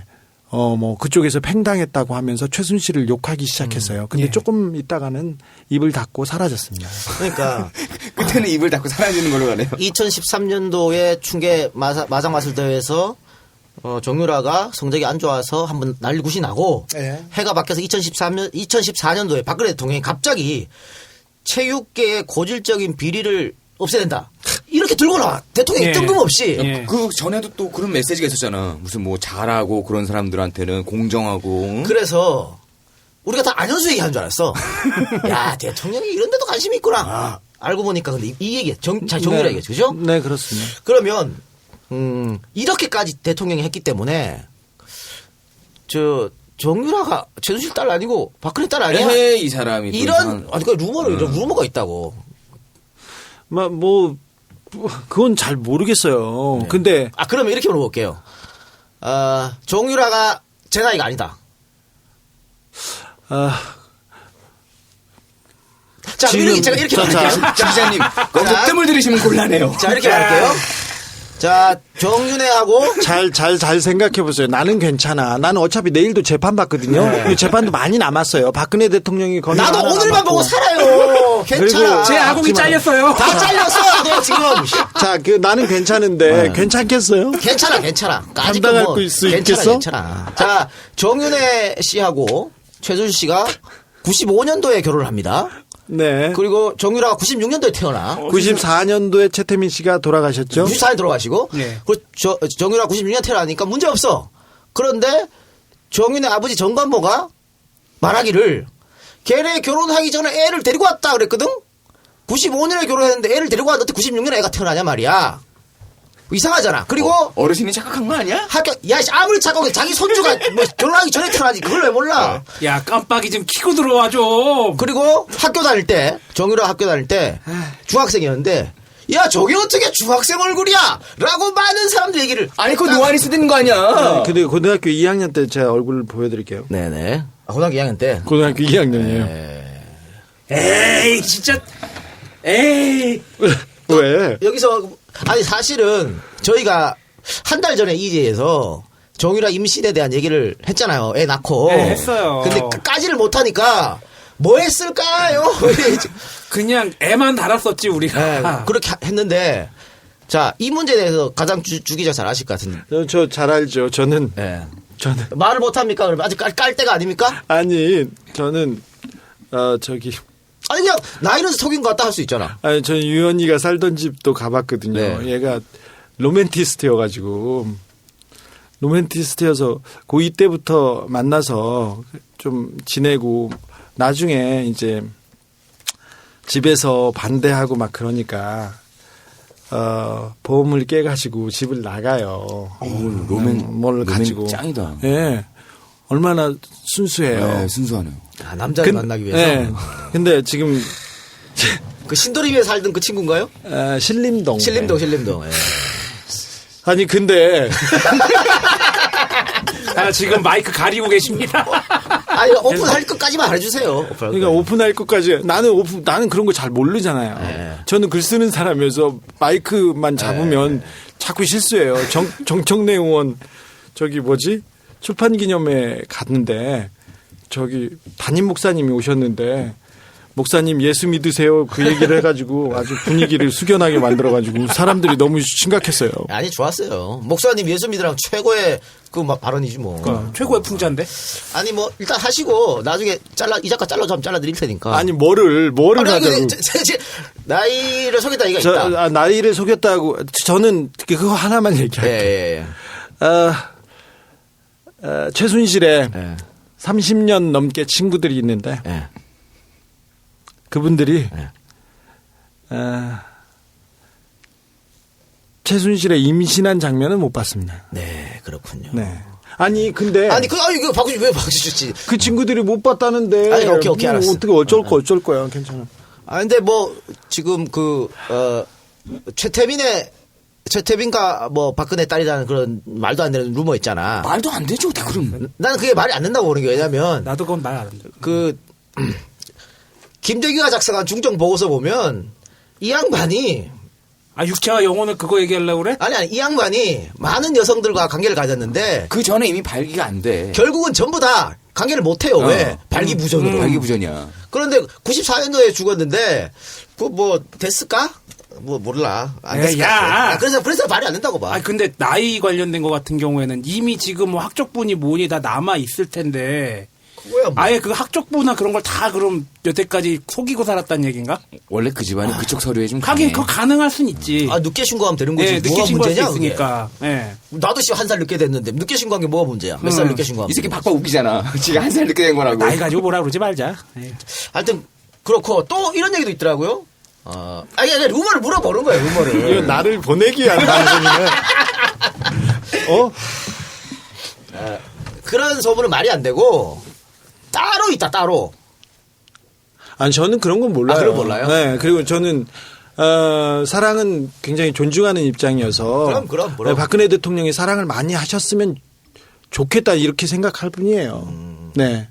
C: 그쪽에서 팽당했다고 하면서 최순실을 욕하기 시작했어요. 근데 조금 있다가는 입을 닫고 사라졌습니다.
A: 그러니까
B: 끝에는 입을 닫고 사라지는 걸로 가네요.
A: 2013년도에 충계 마장마술 대회에서 정유라가 성적이 안 좋아서 한번 날굿이 나고 해가 바뀌어서 2014년도에 박근혜 대통령이 갑자기 체육계의 고질적인 비리를 없애야 된다. 이렇게 들고 나와. 대통령이
J: 예.
A: 뜬금없이.
J: 예.
B: 그 전에도 또 그런 메시지가 있었잖아. 무슨 뭐 잘하고 그런 사람들한테는 공정하고. 응?
A: 그래서 우리가 다 안현수 얘기하는 줄 알았어. 야, 대통령이 이런 데도 관심이 있구나. 알고 보니까 근데 이 얘기 정유라 얘기죠. 그죠?
C: 네, 그렇습니다.
A: 그러면 이렇게까지 대통령이 했기 때문에 정유라가 최순실 딸 아니고 박근혜 딸 아니야?
B: 에헤이, 이 사람이. 또
A: 이런
B: 이상한-
A: 이런 루머가 있다고.
C: 뭐 그건 잘 모르겠어요. 근데
A: 그러면 이렇게 물어볼게요. 정유라가 제 나이가 아니다. 자,
C: 지금-
A: 제가 이렇게
C: 자,
A: 말할게요.
B: 주 기자님, 거기서 뜸을 들이시면 곤란해요.
A: 자, 이렇게 말할게요. 자, 정윤회하고
C: 잘 생각해 보세요. 나는 괜찮아. 나는 어차피 내일도 재판 받거든요. 이 재판도 많이 남았어요. 박근혜 대통령이 거기
A: 나도
C: 하나
A: 오늘만
C: 남았고.
A: 보고 살아요. 괜찮아.
C: 그리고
J: 제 아공이 잘렸어요.
A: 다 잘렸어, 나도 지금.
C: 자, 나는 괜찮은데 괜찮겠어요?
A: 괜찮아. 아직도
C: 감당할 수 있겠어?
A: 괜찮아. 자, 정윤회 씨하고 최순실 씨가 95년도에 결혼을 합니다.
C: 네.
A: 그리고 정유라가 96년도에 태어나.
C: 94년도에 최태민 씨가 돌아가셨죠?
A: 94년 돌아가시고.
J: 네.
A: 그리고 정유라 96년 태어나니까 문제 없어. 그런데 정윤의 아버지 정관모가 말하기를 걔네 결혼하기 전에 애를 데리고 왔다 그랬거든? 95년에 결혼했는데 애를 데리고 왔는데 96년에 애가 태어나냐 말이야. 이상하잖아. 그리고
B: 어르신이 착각한 거 아니야?
A: 아무리 착각해 자기 손주가 뭐 결혼하기 전에 태어나지 그걸 왜 몰라?
J: 야, 깜빡이 좀 켜고 들어와 좀.
A: 그리고 학교 다닐 때 정유라 학교 다닐 때 중학생이었는데 야 저게 어떻게 중학생 얼굴이야? 라고 많은 사람들 얘기를
B: 아니, 그거 노안이 쓰는 거 아니야?
C: 근데 고등학교 2학년 때 제 얼굴을 보여드릴게요.
A: 네네. 고등학교 2학년 때.
C: 고등학교 2학년이에요.
J: 에이, 진짜. 에이.
C: 왜?
A: 여기서 아니 사실은 저희가 한 달 전에 이제에서 정유라 임신에 대한 얘기를 했잖아요. 애 낳고.
J: 네, 했어요.
A: 근데 까지를 못하니까 뭐 했을까요?
J: 그냥 애만 달았었지, 우리가.
A: 네, 그렇게 했는데 자, 이 문제에 대해서 가장 주 기자 잘 아실 것 같은데.
C: 저 잘 알죠. 저는
A: 말을 못합니까? 그러면 아직 깔 때가 아닙니까?
C: 아니 저는
A: 아니 그냥 나이는 속인 것 같다 할 수 있잖아.
C: 아니 저는 유연이가 살던 집도 가봤거든요.
A: 네.
C: 얘가 로맨티스트여가지고 로맨티스트여서 고2 때부터 만나서 좀 지내고 나중에 이제 집에서 반대하고 막 그러니까 보험을 깨가지고 집을 나가요. 뭘 가지고
B: 짱이다.
C: 예, 얼마나 순수해요.
B: 네, 순수하네요.
A: 남자를 만나기 위해서.
C: 예. 근데 지금
A: 그 신도림에 살던 그 친구인가요?
C: 신림동.
A: 신림동. 예.
C: 아니 근데
J: 지금 마이크 가리고 계십니다.
A: 아니 오픈할 것까지만 말해주세요.
C: 그러니까 오픈할 것까지 나는 그런 거 잘 모르잖아요. 저는 글 쓰는 사람이어서 마이크만 잡으면 자꾸 실수해요. 정청래 의원 출판 기념회 갔는데 담임 목사님이 오셨는데 목사님 예수 믿으세요 그 얘기를 해가지고 아주 분위기를 숙연하게 만들어가지고 사람들이 너무 심각했어요.
A: 아니 좋았어요. 목사님 예수 믿으랑 최고의 그 발언이지 뭐.
J: 최고의 풍자인데.
A: 아니 뭐 일단 하시고 나중에 이 작가 잘라줘 하면 잘라드릴 테니까.
C: 아니 뭐를 하자고.
A: 나이를 속였다 이가 있다.
C: 나이를 속였다고 저는 그거 하나만 얘기할게요. 최순실에 30년 넘게 친구들이 있는데 그분들이 최순실의 임신한 장면은 못 봤습니다.
A: 네, 그렇군요.
C: 네. 아니 근데
A: 이거 바꾸지 왜 바꾸셨지?
C: 그 친구들이 못 봤다는데.
A: 아니 오케이 알았어.
C: 어떻게 어쩔 거야 괜찮아.
A: 근데 뭐 지금 최태민가 뭐 박근혜 딸이라는 그런 말도 안 되는 루머 있잖아.
B: 말도 안 되죠, 어떻게 그럼?
A: 나는 그게 말이 안 된다고 보는 게 왜냐면
J: 나도 그건 말 안 돼.
A: 김대기가 작성한 중정 보고서 보면 이 양반이
J: 육체와 영혼을 그거 얘기하려고 그래?
A: 아니 이 양반이 많은 여성들과 관계를 가졌는데
B: 그 전에 이미 발기가 안 돼.
A: 결국은 전부 다 관계를 못 해요. 왜? 발기부전으로.
B: 발기부전이야.
A: 그런데 94년도에 죽었는데 뭐 됐을까? 뭐 몰라. 안 됐을 야. 그래서 말이 안 된다고 봐.
J: 근데 나이 관련된 거 같은 경우에는 이미 지금 뭐 학적분이 뭐니 다 남아 있을 텐데.
A: 그거야 뭐.
J: 아예 그 학적부나 그런 걸 다 그럼 여태까지 속이고 살았다는 얘기인가?
B: 원래 그 집안이 그쪽 서류에 좀 강해.
J: 하긴 그거 가능할 순 있지.
A: 아 늦게 신고하면 되는 거지.
J: 예, 늦게
A: 뭐가
J: 신고할 수
A: 문제냐,
J: 있으니까. 예.
A: 그게. 나도 한 살 늦게 됐는데 늦게 신고한 게 뭐가 문제야? 몇 살 늦게 신고하면.
B: 이 새끼 바꿔 웃기잖아. 지가 한 살 늦게 된 거라고.
J: 나이 가지고 뭐라 그러지 말자. 예.
A: 하여튼 그렇고 또 이런 얘기도 있더라고요. 아니 루머를 물어보는 거예요. 루머를.
C: 이거 나를 보내기 위한 방송이네.
A: 그런 소문은 말이 안 되고 따로 있다 따로.
C: 아니 저는 그런 건 몰라요.
A: 그런 건 몰라요?
C: 네, 그리고 저는 사랑은 굉장히 존중하는 입장이어서
A: 그럼.
C: 박근혜 대통령이 사랑을 많이 하셨으면 좋겠다 이렇게 생각할 뿐이에요. 네.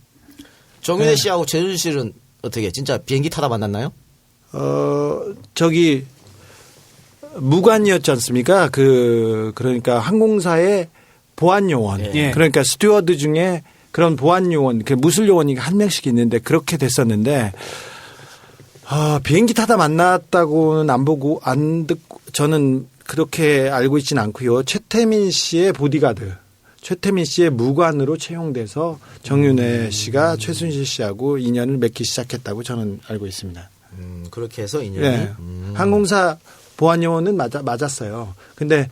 A: 정윤혜 씨하고 최순실 씨는 어떻게 진짜 비행기 타다 만났나요?
C: 저기 무관이었지 않습니까? 그러니까 항공사의 보안 요원.
J: 예.
C: 그러니까 스튜어드 중에 그런 보안 요원, 그 무술 요원이 한 명씩 있는데 그렇게 됐었는데 비행기 타다 만났다고는 안 보고 안 듣고 저는 그렇게 알고 있지는 않고요. 최태민 씨의 보디가드, 최태민 씨의 무관으로 채용돼서 정윤회 씨가 최순실 씨하고 인연을 맺기 시작했다고 저는 알고 있습니다.
A: 그렇게 해서 인연이.
C: 네. 항공사 보안 요원은 맞았어요. 근데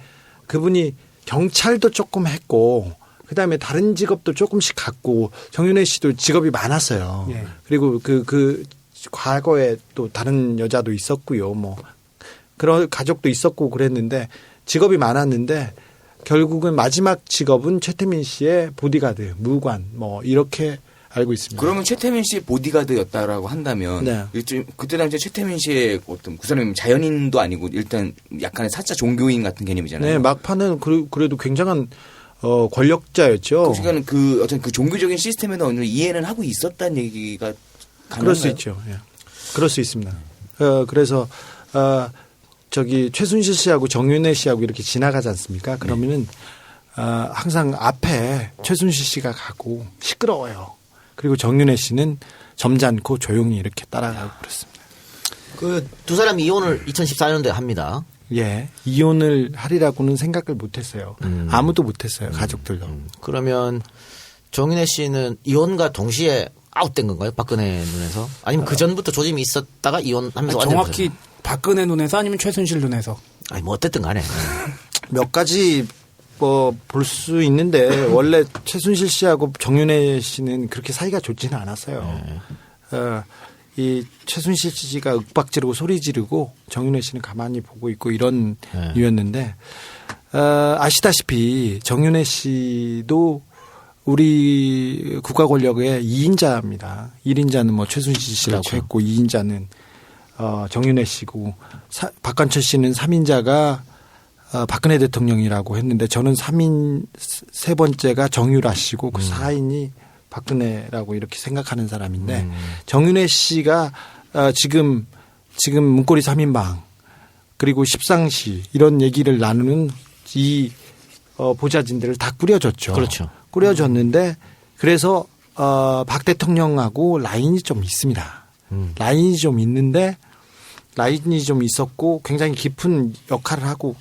C: 그분이 경찰도 조금 했고 그다음에 다른 직업도 조금씩 갖고 정윤회 씨도 직업이 많았어요.
J: 예.
C: 그리고 그 과거에 또 다른 여자도 있었고요. 뭐 그런 가족도 있었고 그랬는데 직업이 많았는데 결국은 마지막 직업은 최태민 씨의 보디가드, 무관 뭐 이렇게 알고 있습니다.
B: 그러면 최태민 씨의 보디가드였다라고 한다면
C: 네.
B: 그때 당시에 최태민 씨의 어떤 그 사람이 자연인도 아니고 일단 약간의 사자 종교인 같은 개념이잖아요.
C: 네, 막판은 그래도 굉장한 권력자였죠.
B: 그러니까 어떤 그 종교적인 시스템에는 어느 정도 이해는 하고 있었다는 얘기가 가능한가요?
C: 그럴 수 있죠. 예. 그럴 수 있습니다. 그래서 저기 최순실 씨하고 정윤회 씨하고 이렇게 지나가지 않습니까? 그러면은 항상 앞에 최순실 씨가 가고 시끄러워요. 그리고 정윤회 씨는 점잖고 조용히 이렇게 따라가고 그렇습니다.
A: 그 두 사람이 이혼을 2014년도에 합니다.
C: 예, 이혼을 하리라고는 생각을 못했어요. 아무도 못했어요. 가족들도.
A: 그러면 정윤회 씨는 이혼과 동시에 아웃된 건가요? 박근혜 눈에서? 아니면 그 전부터 조짐이 있었다가 이혼하면서
J: 정확히 박근혜 눈에서 아니면 최순실 눈에서?
A: 아니 뭐 어쨌든 간에
C: 몇 가지 볼 수 있는데 원래 최순실 씨하고 정윤회 씨는 그렇게 사이가 좋지는 않았어요. 이 최순실 씨가 윽박 지르고 소리 지르고 정윤회 씨는 가만히 보고 있고 이런 이유였는데 아시다시피 정윤회 씨도 우리 국가 권력의 2인자입니다. 1인자는 뭐 최순실 씨라고
A: 그렇죠.
C: 했고 2인자는 정윤회 씨고 박관철 씨는 3인자가 박근혜 대통령이라고 했는데 저는 3인 세 번째가 정유라 씨고 그 4인이 박근혜라고 이렇게 생각하는 사람인데 정윤회 씨가 지금 문고리 3인방 그리고 십상시 이런 얘기를 나누는 이 보좌진들을 다 꾸려줬죠.
A: 그렇죠.
C: 꾸려줬는데 그래서 박 대통령하고 라인이 좀 있습니다. 라인이 좀 있는데 라인이 좀 있었고 굉장히 깊은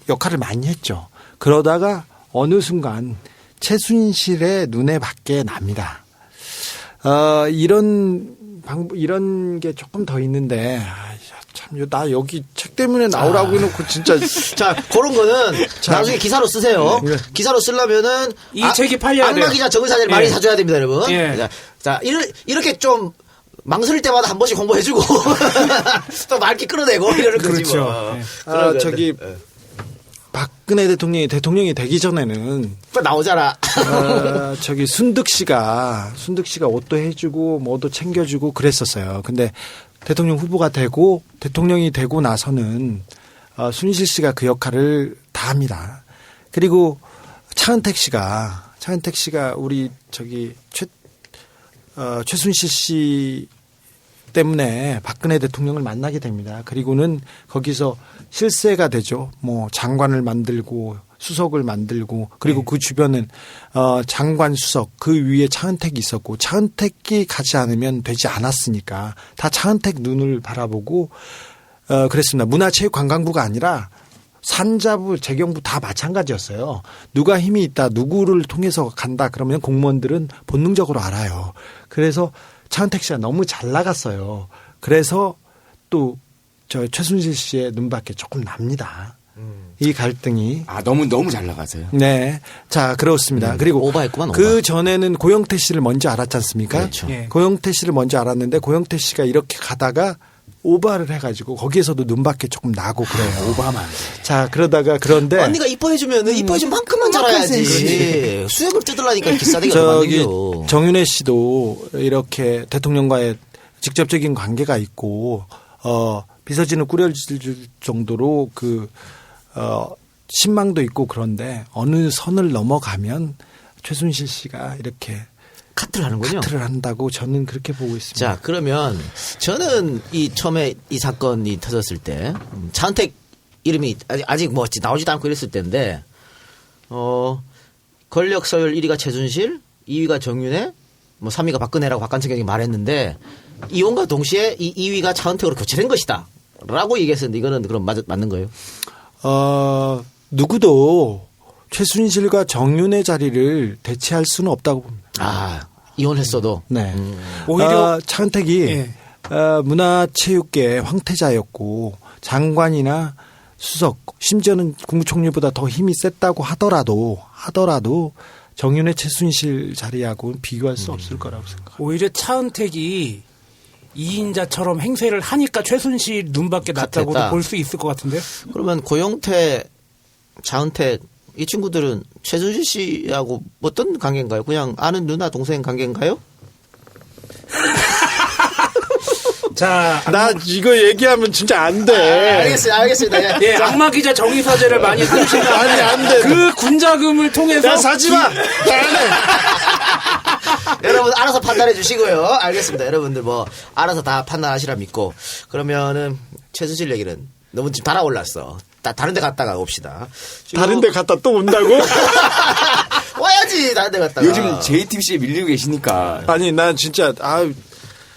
C: 역할을 많이 했죠. 그러다가 어느 순간 최순실의 눈에 밖에 납니다. 이런 게 조금 더 있는데 참 나 여기 책 때문에 나오라고 해놓고 진짜
A: 자 그런 거는 나중에 기사로 쓰세요. 기사로 쓰려면은
J: 이 책이 팔려야 돼요.
A: 악마 기자 정의사를
J: 예.
A: 많이 사줘야 됩니다, 여러분.
J: 예.
A: 자 이렇게 좀 망설일 때마다 한 번씩 홍보해주고 또 말기 끌어내고 이러는 거지
J: 그렇죠.
A: 뭐.
J: 예.
C: 저기 박근혜 대통령이 되기 전에는
A: 또 나오잖아.
C: 저기 순득 씨가 옷도 해주고 뭐도 챙겨주고 그랬었어요. 근데 대통령 후보가 되고 대통령이 되고 나서는 순실 씨가 그 역할을 다 합니다. 그리고 차은택 씨가 우리 저기 최순실 씨 때문에 박근혜 대통령을 만나게 됩니다. 그리고는 거기서 실세가 되죠. 뭐 장관을 만들고 수석을 만들고 그리고 그 주변은 장관 수석 그 위에 차은택이 있었고 차은택이 가지 않으면 되지 않았으니까 다 차은택 눈을 바라보고 그랬습니다. 문화체육관광부가 아니라 산자부, 재경부 다 마찬가지였어요. 누가 힘이 있다, 누구를 통해서 간다 그러면 공무원들은 본능적으로 알아요. 그래서 차은택 씨가 너무 잘 나갔어요. 그래서 또 저 최순실 씨의 눈밖에 조금 납니다. 이 갈등이.
B: 너무 잘 나가세요.
C: 네. 자, 그렇습니다. 그리고
A: 오버했구만, 오버.
C: 그 전에는 고영태 씨를 먼저 알았지 않습니까?
A: 그렇죠.
J: 예.
C: 고영태 씨를 먼저 알았는데 고영태 씨가 이렇게 가다가 오버를 해가지고 거기에서도 눈밖에 조금 나고 그래요.
B: 오버하면 안 돼.
C: 자, 그런데
A: 언니가 이뻐해주면은 이뻐해준 만큼만 잘해야지. 수염을 뜯으려니까 기싸대기가 더
C: 저기
A: 만들죠.
C: 정윤회 씨도 이렇게 대통령과의 직접적인 관계가 있고 비서진을 꾸려질 정도로 신망도 있고 그런데 어느 선을 넘어가면 최순실 씨가 이렇게
A: 카트를 하는군요.
C: 카트를 한다고 저는 그렇게 보고 있습니다.
A: 자, 그러면 저는 처음에 이 사건이 터졌을 때 차은택 이름이 아직 뭐 나오지도 않고 이랬을 때인데 권력 서열 1위가 최순실, 2위가 정윤회, 뭐 3위가 박근혜라고 박관철 말했는데 이혼과 동시에 이 2위가 차은택으로 교체된 것이다. 라고 얘기했었는데 이거는 그럼 맞는 거예요?
C: 누구도 최순실과 정윤의 자리를 대체할 수는 없다고 봅니다.
A: 이혼했어도?
C: 네.
J: 오히려
C: 차은택이
J: 예.
C: 문화체육계 황태자였고 장관이나 수석 심지어는 국무총리보다 더 힘이 셌다고 하더라도 정윤의 최순실 자리하고는 비교할 수 없을 거라고 생각합니다.
J: 오히려 차은택이 2인자처럼 행세를 하니까 최순실 눈밖에 났다고도
A: 같았다.
J: 볼 수 있을 것 같은데요.
A: 그러면 고영태, 차은택 이 친구들은 최순실 씨하고 어떤 관계인가요? 그냥 아는 누나 동생 관계인가요?
J: 자,
C: 나 이거 얘기하면 진짜 안 돼.
A: 알겠습니다.
J: 예, 악마 기자 정의사제를 많이 쓰시는
C: 아니, 안 돼.
J: 그 군자금을 통해서
C: 나 사지 마.
A: 여러분 알아서 판단해 주시고요. 알겠습니다. 여러분들 뭐 알아서 다 판단하시라 믿고 그러면은 최순실 얘기는 너무 지금 달아올랐어. 다른 데 갔다가 옵시다.
C: 다른 데 갔다 또 온다고?
A: 와야지 다른 데 갔다가.
B: 요즘 JTBC에 밀리고 계시니까.
C: 아니, 나 진짜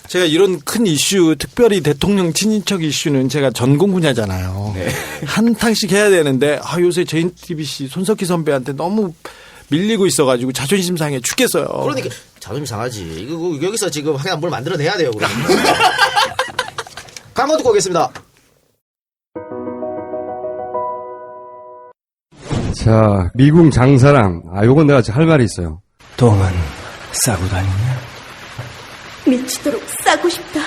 C: 제가 이런 큰 이슈, 특별히 대통령 친인척 이슈는 제가 전공 분야잖아요.
B: 네.
C: 한탕씩 해야 되는데 요새 JTBC 손석희 선배한테 너무 밀리고 있어가지고 자존심 상해 죽겠어요.
A: 그러니까 자존심 상하지. 이거 여기서 지금 하여간 뭘 만들어내야 돼요. 광고 듣고 오겠습니다.
K: 자, 미궁 장사랑. 요건 내가 할 말이 있어요.
L: 똥은 싸고 다니냐?
M: 미치도록 싸고 싶다.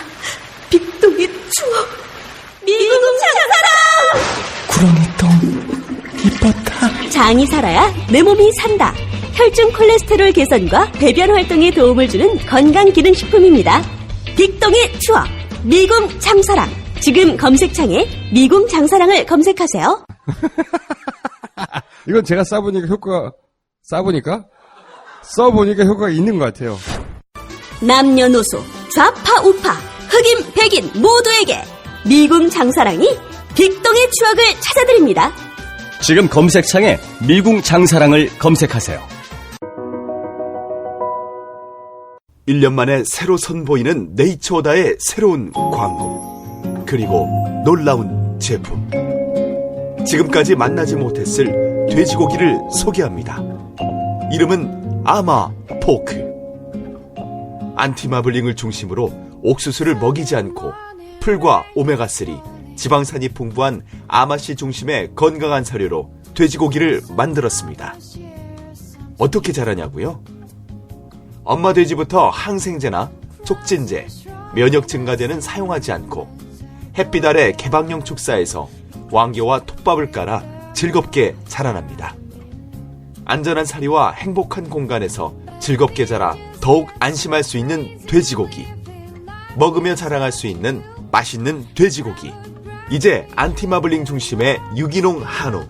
M: 빅동의 추억. 미궁 장사랑!
L: 구렁이 똥 이뻤다.
M: 장이 살아야 내 몸이 산다. 혈중 콜레스테롤 개선과 배변 활동에 도움을 주는 건강기능식품입니다. 빅동의 추억. 미궁 장사랑. 지금 검색창에 미궁 장사랑을 검색하세요.
K: 이건 제가 써보니까 효과가 있는 것 같아요.
M: 남녀노소, 좌파, 우파, 흑인, 백인 모두에게 미궁 장사랑이 빅동의 추억을 찾아드립니다.
L: 지금 검색창에 미궁 장사랑을 검색하세요.
N: 1년 만에 새로 선보이는 네이처오다의 새로운 광고. 그리고 놀라운 제품. 지금까지 만나지 못했을 돼지고기를 소개합니다. 이름은 아마 포크. 안티마블링을 중심으로 옥수수를 먹이지 않고 풀과 오메가3, 지방산이 풍부한 아마씨 중심의 건강한 사료로 돼지고기를 만들었습니다. 어떻게 자라냐고요? 엄마 돼지부터 항생제나 촉진제, 면역 증가제는 사용하지 않고 햇빛 아래 개방형 축사에서 왕겨와 톱밥을 깔아 즐겁게 자라납니다. 안전한 사료와 행복한 공간에서 즐겁게 자라 더욱 안심할 수 있는 돼지고기. 먹으며 자랑할 수 있는 맛있는 돼지고기. 이제 안티마블링 중심의 유기농 한우,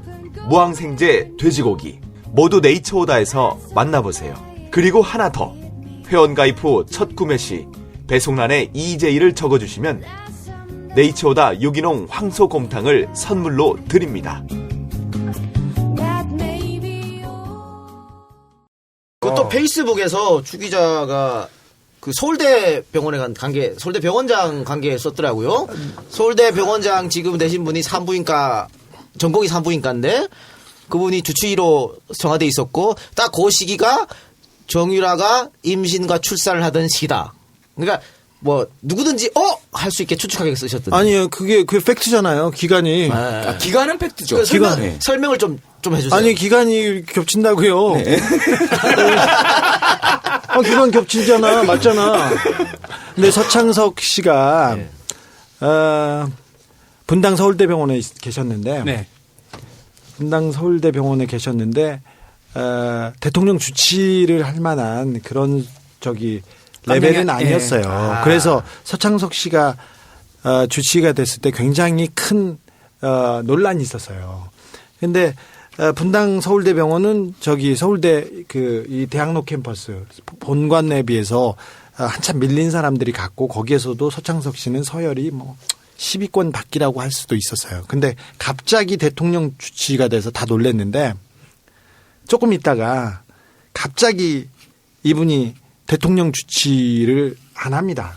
N: 무항생제 돼지고기 모두 네이처오다에서 만나보세요. 그리고 하나 더. 회원가입 후 첫 구매 시 배송란에 EJ를 적어주시면 네이처오다 유기농 황소곰탕을 선물로 드립니다.
A: 또 페이스북에서 주 기자가 그 서울대 병원에 간 관계, 서울대 병원장 관계 썼더라고요. 서울대 병원장 지금 되신 분이 산부인과 전공이 산부인과인데 그분이 주치의로 청와대에 있었고 딱 그 시기가 정유라가 임신과 출산을 하던 시기다. 그러니까 뭐 누구든지 할 수 있게 추측하게 쓰셨던데.
C: 아니요, 그게 팩트잖아요. 기간이.
B: 기간은 팩트죠.
A: 설명을 좀 해주세요.
C: 아니 기간이 겹친다고요.
B: 네.
C: 기간 겹치잖아, 맞잖아. 근데 서창석 씨가 분당 서울대병원에 계셨는데,
J: 네.
C: 분당 서울대병원에 계셨는데 대통령 주치를 할 만한 그런 레벨은 아니었어요. 그래서 서창석 씨가 주치의가 됐을 때 굉장히 큰 논란이 있었어요. 근데 분당 서울대병원은 서울대 이 대학로 캠퍼스 본관에 비해서 한참 밀린 사람들이 갔고 거기에서도 서창석 씨는 서열이 10위권 밖이라고 할 수도 있었어요. 근데 갑자기 대통령 주치의가 돼서 다 놀랬는데 조금 있다가 갑자기 이분이 대통령 주치를 안 합니다.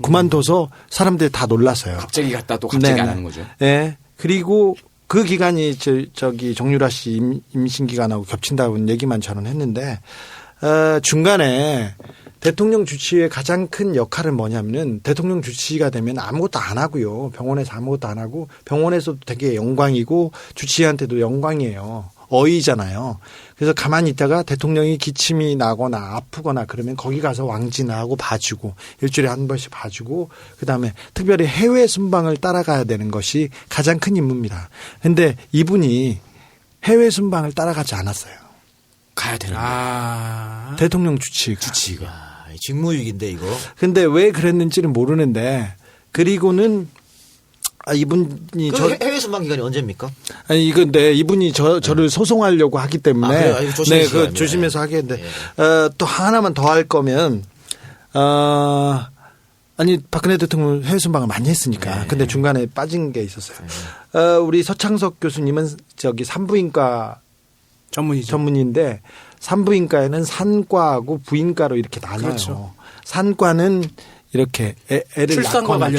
C: 그만둬서 사람들이 다 놀랐어요.
B: 갑자기 갔다 또 갑자기 안 하는 거죠.
C: 네. 그리고 그 기간이 정유라 씨 임신 기간하고 겹친다는 얘기만 저는 했는데 중간에 대통령 주치의 가장 큰 역할은 뭐냐면은 대통령 주치의가 되면 아무것도 안 하고요. 병원에서 아무것도 안 하고 병원에서도 되게 영광이고 주치의한테도 영광이에요. 어이잖아요. 그래서 가만히 있다가 대통령이 기침이 나거나 아프거나 그러면 거기 가서 왕진하고 봐주고 일주일에 한 번씩 봐주고 그다음에 특별히 해외 순방을 따라가야 되는 것이 가장 큰 임무입니다. 그런데 이분이 해외 순방을 따라가지 않았어요.
B: 가야 되는
C: 대통령 주치의가.
A: 직무유기인데 이거.
C: 근데 왜 그랬는지는 모르는데 그리고는 이분이
A: 해외 순방 기간이 언제입니까?
C: 아니 이건데 이분이 저를 소송하려고 하기 때문에
A: 조심해서
C: 조심해서 하겠는데 또 하나만 더 할 거면 아니 박근혜 대통령 해외 순방을 많이 했으니까 근데 중간에 빠진 게 있었어요. 우리 서창석 교수님은 산부인과 전문인데 산부인과에는 산과하고 부인과로 이렇게 나눠요.
J: 그렇죠.
C: 산과는 이렇게 애를 낳거나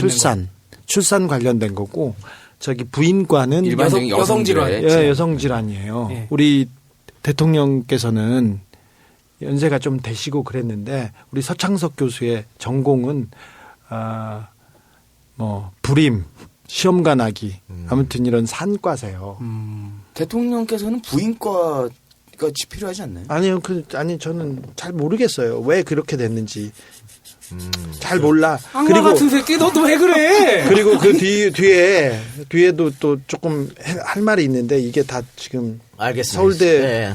C: 출산 관련된 거고 부인과는
B: 일반적인 여성 질환.
C: 여성 질환이에요.
J: 예.
C: 우리 대통령께서는 연세가 좀 되시고 그랬는데 우리 서창석 교수의 전공은 불임, 시험관하기 아무튼 이런 산과세요.
B: 대통령께서는 부인과가 필요하지 않나요?
C: 아니요, 저는 잘 모르겠어요. 왜 그렇게 됐는지. 잘 몰라.
J: 악마 같은 새끼, 너도 왜 그래?
C: 그리고 그 뒤에도 또 조금 할 말이 있는데 이게 다 지금
A: 알겠습니다.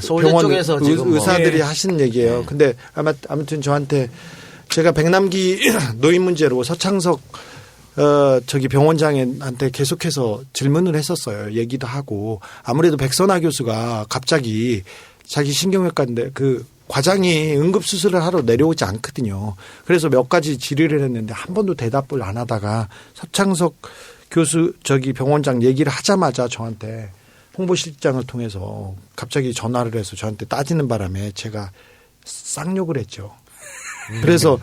C: 서울대 병원
A: 쪽에서 지금
C: 의사들이 하시는 얘기예요. 근데 아무튼 저한테 제가 백남기 노인 문제로 서창석 병원장한테 계속해서 질문을 했었어요. 얘기도 하고 아무래도 백선아 교수가 갑자기 자기 신경외과인데 과장이 응급수술을 하러 내려오지 않거든요. 그래서 몇 가지 질의를 했는데 한 번도 대답을 안 하다가 서창석 교수 병원장 얘기를 하자마자 저한테 홍보실장을 통해서 갑자기 전화를 해서 저한테 따지는 바람에 제가 쌍욕을 했죠. 그래서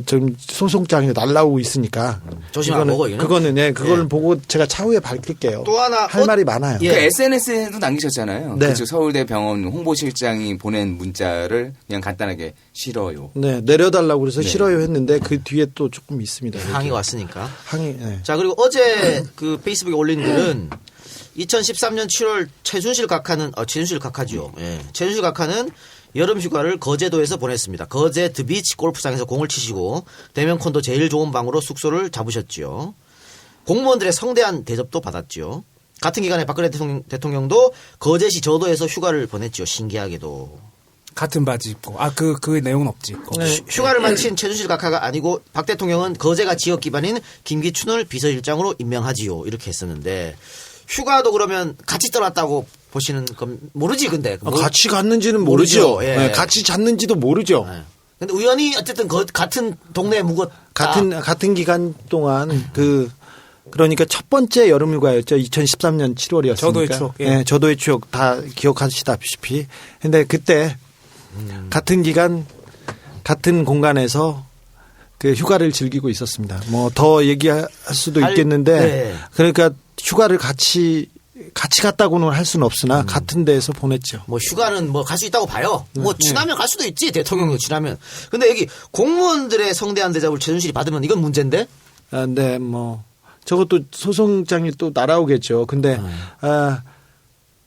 C: 지금 소송장이 날라오고 있으니까
A: 조심하고
C: 그거는 보고 제가 차후에 밝힐게요.
A: 또 하나
C: 할 말이 많아요.
B: SNS에도 남기셨잖아요.
C: 네.
B: 서울대 병원 홍보실장이 보낸 문자를 그냥 간단하게 싫어요.
C: 네, 내려달라고 그래서 싫어요 했는데 그 뒤에 또 조금 있습니다.
A: 항의가 왔으니까.
C: 네.
A: 자, 그리고 어제 페이스북에 올린 글은 2013년 7월 최순실 각하죠. 최순실 각하는 여름 휴가를 거제도에서 보냈습니다. 거제 드비치 골프장에서 공을 치시고 대면 콘도 제일 좋은 방으로 숙소를 잡으셨죠. 공무원들의 성대한 대접도 받았죠. 같은 기간에 박근혜 대통령도 거제시 저도에서 휴가를 보냈죠. 신기하게도.
J: 같은 바지 입고. 그 내용은 없지.
A: 휴가를 마친 최순실 각하가 아니고 박 대통령은 거제가 지역 기반인 김기춘을 비서실장으로 임명하지요. 이렇게 했었는데 휴가도 그러면 같이 떠났다고 보시는 건 모르지 근데
C: 같이 갔는지는 모르죠. 네, 같이 잤는지도 모르죠.
A: 근데 우연히 어쨌든 같은 동네에 묵었다.
C: 같은 기간 동안 그러니까 첫 번째 여름휴가였죠. 2013년 7월이었으니까.
J: 저도의 추억.
C: 네, 저도의 추억 다 기억하시다시피. 근데 그때 같은 기간 같은 공간에서 휴가를 즐기고 있었습니다. 더 얘기할 수도 있겠는데 그러니까 휴가를 같이 같이 갔다고는 할 수는 없으나 같은 데에서 보냈죠.
A: 뭐 휴가는 뭐 갈 수 있다고 봐요. 뭐 친하면 갈 수도 있지. 대통령도 친하면. 근데 여기 공무원들의 성대한 대접을 최순실이 받으면 이건 문제인데?
C: 네, 뭐 저것도 소송장이 또 날아오겠죠. 근데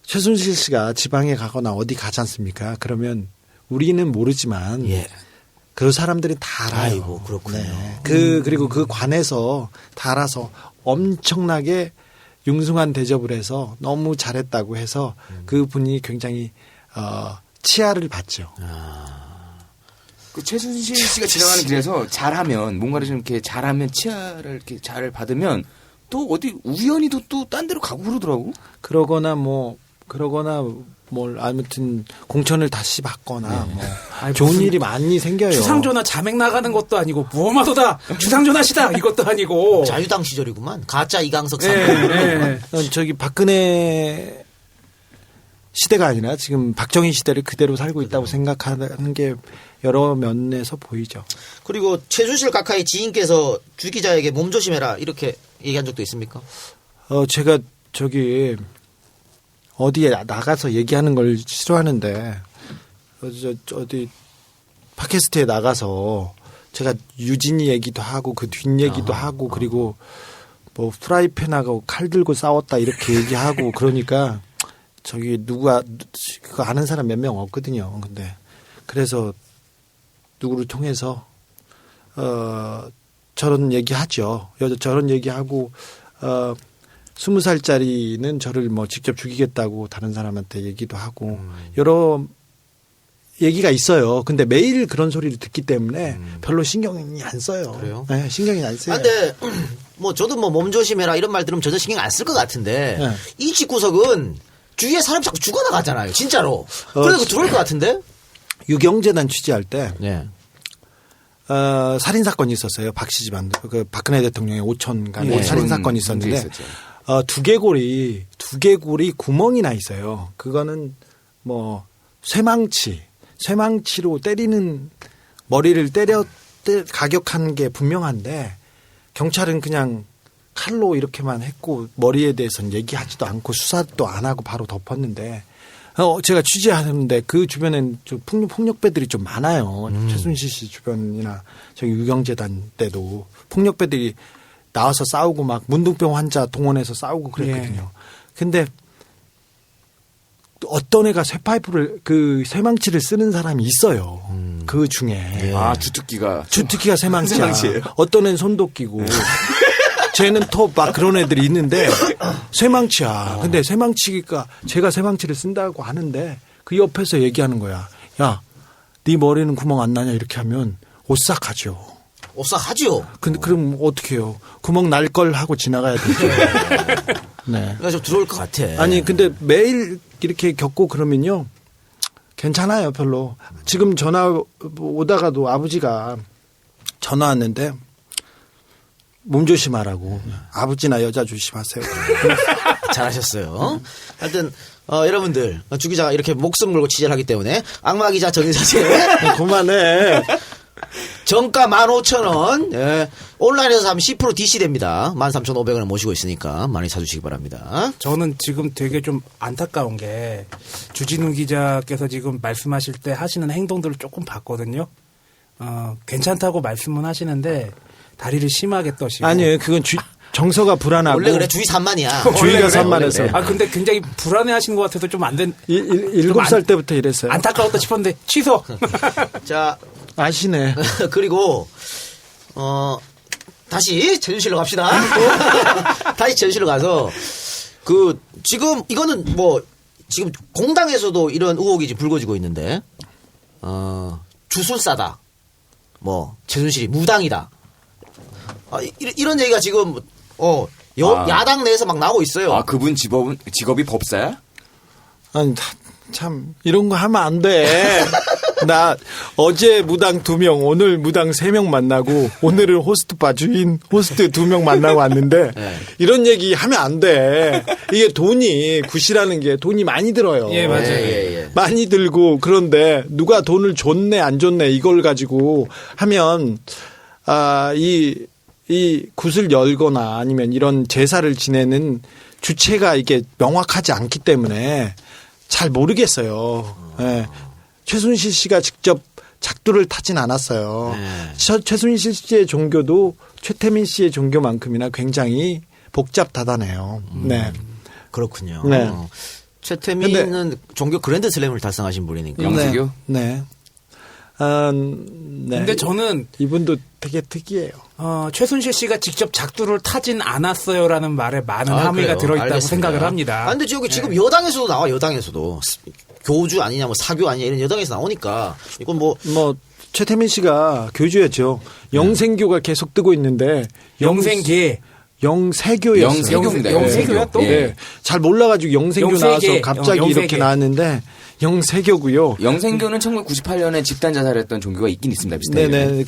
C: 최순실 씨가 지방에 가거나 어디 가지 않습니까? 그러면 우리는 모르지만 그 사람들이 다 알아요.
A: 아이고, 그렇군요.
C: 네. 그리고 그 관에서 다 알아서 엄청나게 융숭한 대접을 해서 너무 잘했다고 해서 그 분이 굉장히 치아를 받죠.
B: 그 최순실 씨가 지나가는 길에서 잘하면 뭔가를 좀 이렇게 잘하면 치아를 이렇게 잘 받으면 또 어디 우연히도 또 딴 데로 가고 그러더라고.
C: 그러거나 뭘 아무튼 공천을 다시 받거나 뭐 좋은 일이 많이 생겨요.
J: 주상전화 자맥 나가는 것도 아니고 무엄하도다 주상전화시다 이것도 아니고
A: 자유당 시절이구만. 가짜 이강석 상.
C: 저기 박근혜 시대가 아니라 지금 박정희 시대를 그대로 살고 있다고 생각하는 게 여러 면에서 보이죠.
A: 그리고 최순실 각하의 지인께서 주 기자에게 몸조심해라 이렇게 얘기한 적도 있습니까?
C: 제가 저기 어디에 나가서 얘기하는 걸 싫어하는데 어디 팟캐스트에 나가서 제가 유진이 얘기도 하고 그 뒷얘기도 하고 그리고 뭐 프라이팬하고 칼 들고 싸웠다 이렇게 얘기하고 그러니까 저기 누가 그거 아는 사람 몇 명 없거든요. 근데 그래서 누구를 통해서 저런 얘기하죠. 저런 얘기하고 20살짜리는 저를 뭐 직접 죽이겠다고 다른 사람한테 얘기도 하고 여러 얘기가 있어요. 근데 매일 그런 소리를 듣기 때문에 별로 신경이 안 써요.
A: 그래요?
C: 네, 신경이 안 써요.
A: 근데 뭐 저도 뭐 몸조심해라 이런 말 들으면 전혀 신경 안 쓸 것 같은데 이 집구석은 주위에 사람 자꾸 죽어나가잖아요. 진짜로. 그래서 들어올 것 같은데?
C: 유경재단 취재할 때 살인 사건이 있었어요. 박씨 집안 그 박근혜 대통령의 오촌간에 살인 사건이 있었는데 두개골이 구멍이 나 있어요. 그거는 뭐 쇠망치로 때리는 머리를 가격한 게 분명한데 경찰은 그냥 칼로 이렇게만 했고 머리에 대해서는 얘기하지도 않고 수사도 안 하고 바로 덮었는데 제가 취재하는데 그 주변엔 좀 폭력배들이 좀 많아요. 최순실 씨 주변이나 저기 유경재단 때도 폭력배들이 나와서 싸우고 막 문둥병 환자 동원해서 싸우고 그랬거든요. 근데 어떤 애가 쇠파이프를 그 쇠망치를 쓰는 사람이 있어요. 그 중에
B: 주특기가
C: 쇠망치야. 어떤 애는 손도 끼고 쟤는 톱 막 그런 애들이 있는데 쇠망치야. 근데 쇠망치가 제가 쇠망치를 쓴다고 하는데 그 옆에서 얘기하는 거야. 야, 네 머리는 구멍 안 나냐 이렇게 하면 오싹하죠.
A: 오싹하죠.
C: 근데 그럼 어떻게 해요? 구멍 날 걸 하고 지나가야 되죠. 네.
A: 그러니까 좀 들어올 것 같아.
C: 아니 근데 매일 이렇게 겪고 그러면요 괜찮아요 별로. 지금 전화 오다가도 아버지가 전화 왔는데 몸 조심하라고. 아버지나 여자 조심하세요.
A: 잘하셨어요. 하여튼 여러분들 주 기자가 이렇게 목숨 걸고 취재를 하기 때문에 악마 기자 정인사 씨
C: 그만해.
A: 정가 15,000원. 예. 온라인에서 사면 10% DC 됩니다. 13,500원을 모시고 있으니까 많이 사주시기 바랍니다.
J: 저는 지금 되게 좀 안타까운 게 주진우 기자께서 지금 말씀하실 때 하시는 행동들을 조금 봤거든요. 괜찮다고 말씀은 하시는데 다리를 심하게 떠시고.
C: 아니에요. 그건 정서가 불안하고.
A: 원래 그래 주의 산만이야.
C: 주의가 산만해서.
J: 그래. 근데 굉장히 불안해 하시는 것 같아서 좀 안 된.
C: 7살 때부터 이랬어요.
J: 안타까웠다 싶었는데 취소.
A: 자.
C: 아시네.
A: 그리고 다시 제주실로 갑시다. 다시 제주실로 가서 지금 이거는 뭐 지금 공당에서도 이런 의혹이 지금 불거지고 있는데 주술사다. 뭐 최순실이 무당이다. 이런 얘기가 지금 야당 내에서 막 나오고 있어요.
B: 그분 직업이 법사야?
C: 아니 참 이런 거 하면 안 돼. 나 어제 무당 2명, 오늘 무당 3명 만나고 오늘은 호스트바 주인 호스트 2명 만나고 왔는데 이런 얘기 하면 안 돼. 이게 돈이 굿이라는 게 돈이 많이 들어요.
J: 예, 맞아요.
C: 많이 들고 그런데 누가 돈을 줬네 안 줬네 이걸 가지고 하면 이 이 굿을 열거나 아니면 이런 제사를 지내는 주체가 이게 명확하지 않기 때문에 잘 모르겠어요. 네. 최순실 씨가 직접 작두를 타진 않았어요. 최순실 씨의 종교도 최태민 씨의 종교만큼이나 굉장히 복잡다단해요. 네.
A: 그렇군요.
C: 네.
A: 최태민은 종교 그랜드 슬램을 달성하신 분이니까.
B: 영세교?
C: 네. 네.
J: 근데 저는
C: 이분도 되게 특이해요.
J: 최순실 씨가 직접 작두를 타진 않았어요라는 말에 많은 함의가 들어있다고
A: 알겠습니다.
J: 생각을 합니다.
A: 근데 여기 지금 여당에서도 나와, 여당에서도. 교주 아니냐, 뭐 사교 아니냐, 이런 여당에서 나오니까. 이건 뭐.
C: 최태민 씨가 교주였죠. 영생교가 계속 뜨고 있는데.
J: 영생계.
C: 영세교였어요.
B: 영세교입니다.
J: 영세교야 또?
C: 네. 잘 몰라가지고 영생교
J: 영세계.
C: 나와서 갑자기
J: 영세계.
C: 이렇게 나왔는데 영세교고요.
B: 영생교는 1998년에 집단 자살했던 종교가 있긴 있습니다. 비슷하게.
C: 네네.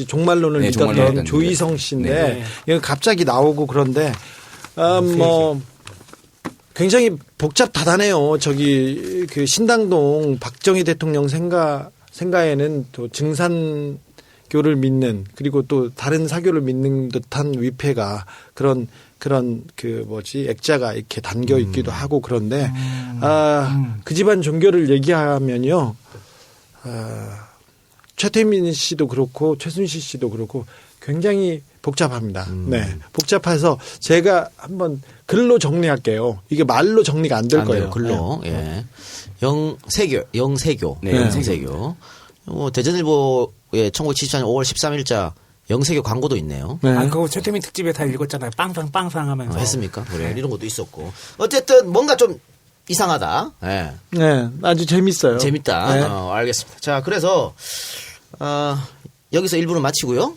C: 종말론을
B: 네,
C: 믿었던
B: 종말론
C: 조희성 씨인데
B: 네.
C: 이거 갑자기 나오고 그런데 굉장히 복잡다단해요. 그 신당동 박정희 대통령 생가에는 또 증산교를 믿는 그리고 또 다른 사교를 믿는 듯한 위패가 그런 액자가 이렇게 담겨 있기도 하고 그런데 그 집안 종교를 얘기하면요. 최태민 씨도 그렇고 최순실 씨도 그렇고 굉장히 복잡합니다. 네. 복잡해서 제가 한번 글로 정리할게요. 이게 말로 정리가 안 될 거예요.
A: 글로.
C: 네.
A: 예. 영세교.
B: 네.
A: 영세교. 대전일보의 1974년 5월 13일자 영세교 광고도 있네요.
C: 네.
J: 그거 최태민 특집에 다 읽었잖아요. 빵상 하면서.
A: 했습니까? 그래. 이런 것도 있었고. 어쨌든 뭔가 좀 이상하다. 네.
C: 네. 아주 재밌어요.
A: 재밌다.
C: 네.
A: 알겠습니다. 자, 그래서 여기서 1부는 마치고요.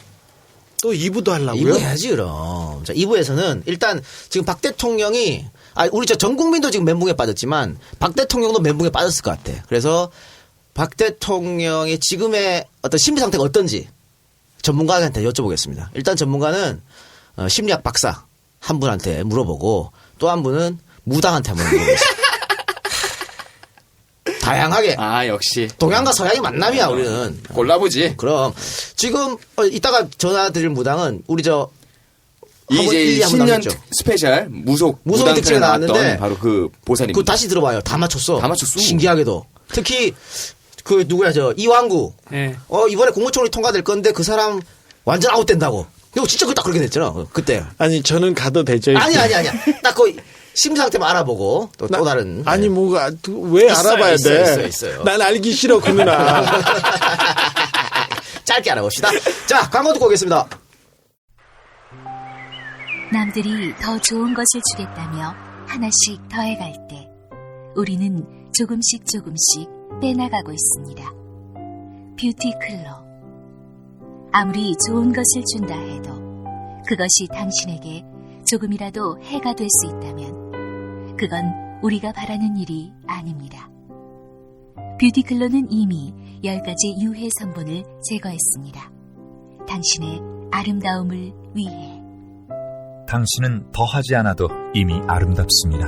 C: 또 2부도 하려고요?
A: 2부 해야지, 그럼. 자, 2부에서는 일단 지금 박 대통령이, 우리 전 국민도 지금 멘붕에 빠졌지만 박 대통령도 멘붕에 빠졌을 것 같아. 그래서 박 대통령의 지금의 어떤 심리 상태가 어떤지 전문가한테 여쭤보겠습니다. 일단 전문가는 심리학 박사 한 분한테 물어보고 또 한 분은 무당한테 한번 물어보겠습니다. 다양하게.
B: 역시.
A: 동양과 서양의 만남이야, 우리는.
B: 골라보지.
A: 그럼. 지금, 이따가 전화 드릴 무당은, 우리
B: 이제 신년 스페셜 무속
A: 특집에 나왔는데.
B: 바로 그 보살입니다.
A: 그거 다시 들어봐요. 다 맞췄어.
B: 다 맞췄어.
A: 신기하게도. 특히, 이완구.
J: 네.
A: 이번에 국무총리 통과될 건데 그 사람 완전 아웃된다고. 이거 진짜 딱 그렇게 됐잖아. 그때.
C: 아니, 저는 가도 되죠.
A: 아니야. 딱 심리 상태만 알아보고 또 다른.
C: 아니 왜 알아봐야 돼?
A: 있어요.
C: 난 알기 싫어 그 누나.
A: 짧게 알아봅시다. 자, 광고 듣고 오겠습니다.
G: 남들이 더 좋은 것을 주겠다며 하나씩 더해갈 때 우리는 조금씩 빼나가고 있습니다. 뷰티 클러. 아무리 좋은 것을 준다 해도 그것이 당신에게 조금이라도 해가 될 수 있다면 그건 우리가 바라는 일이 아닙니다. 뷰티클로는 이미 10가지 유해 성분을 제거했습니다. 당신의 아름다움을 위해.
H: 당신은 더하지 않아도 이미 아름답습니다.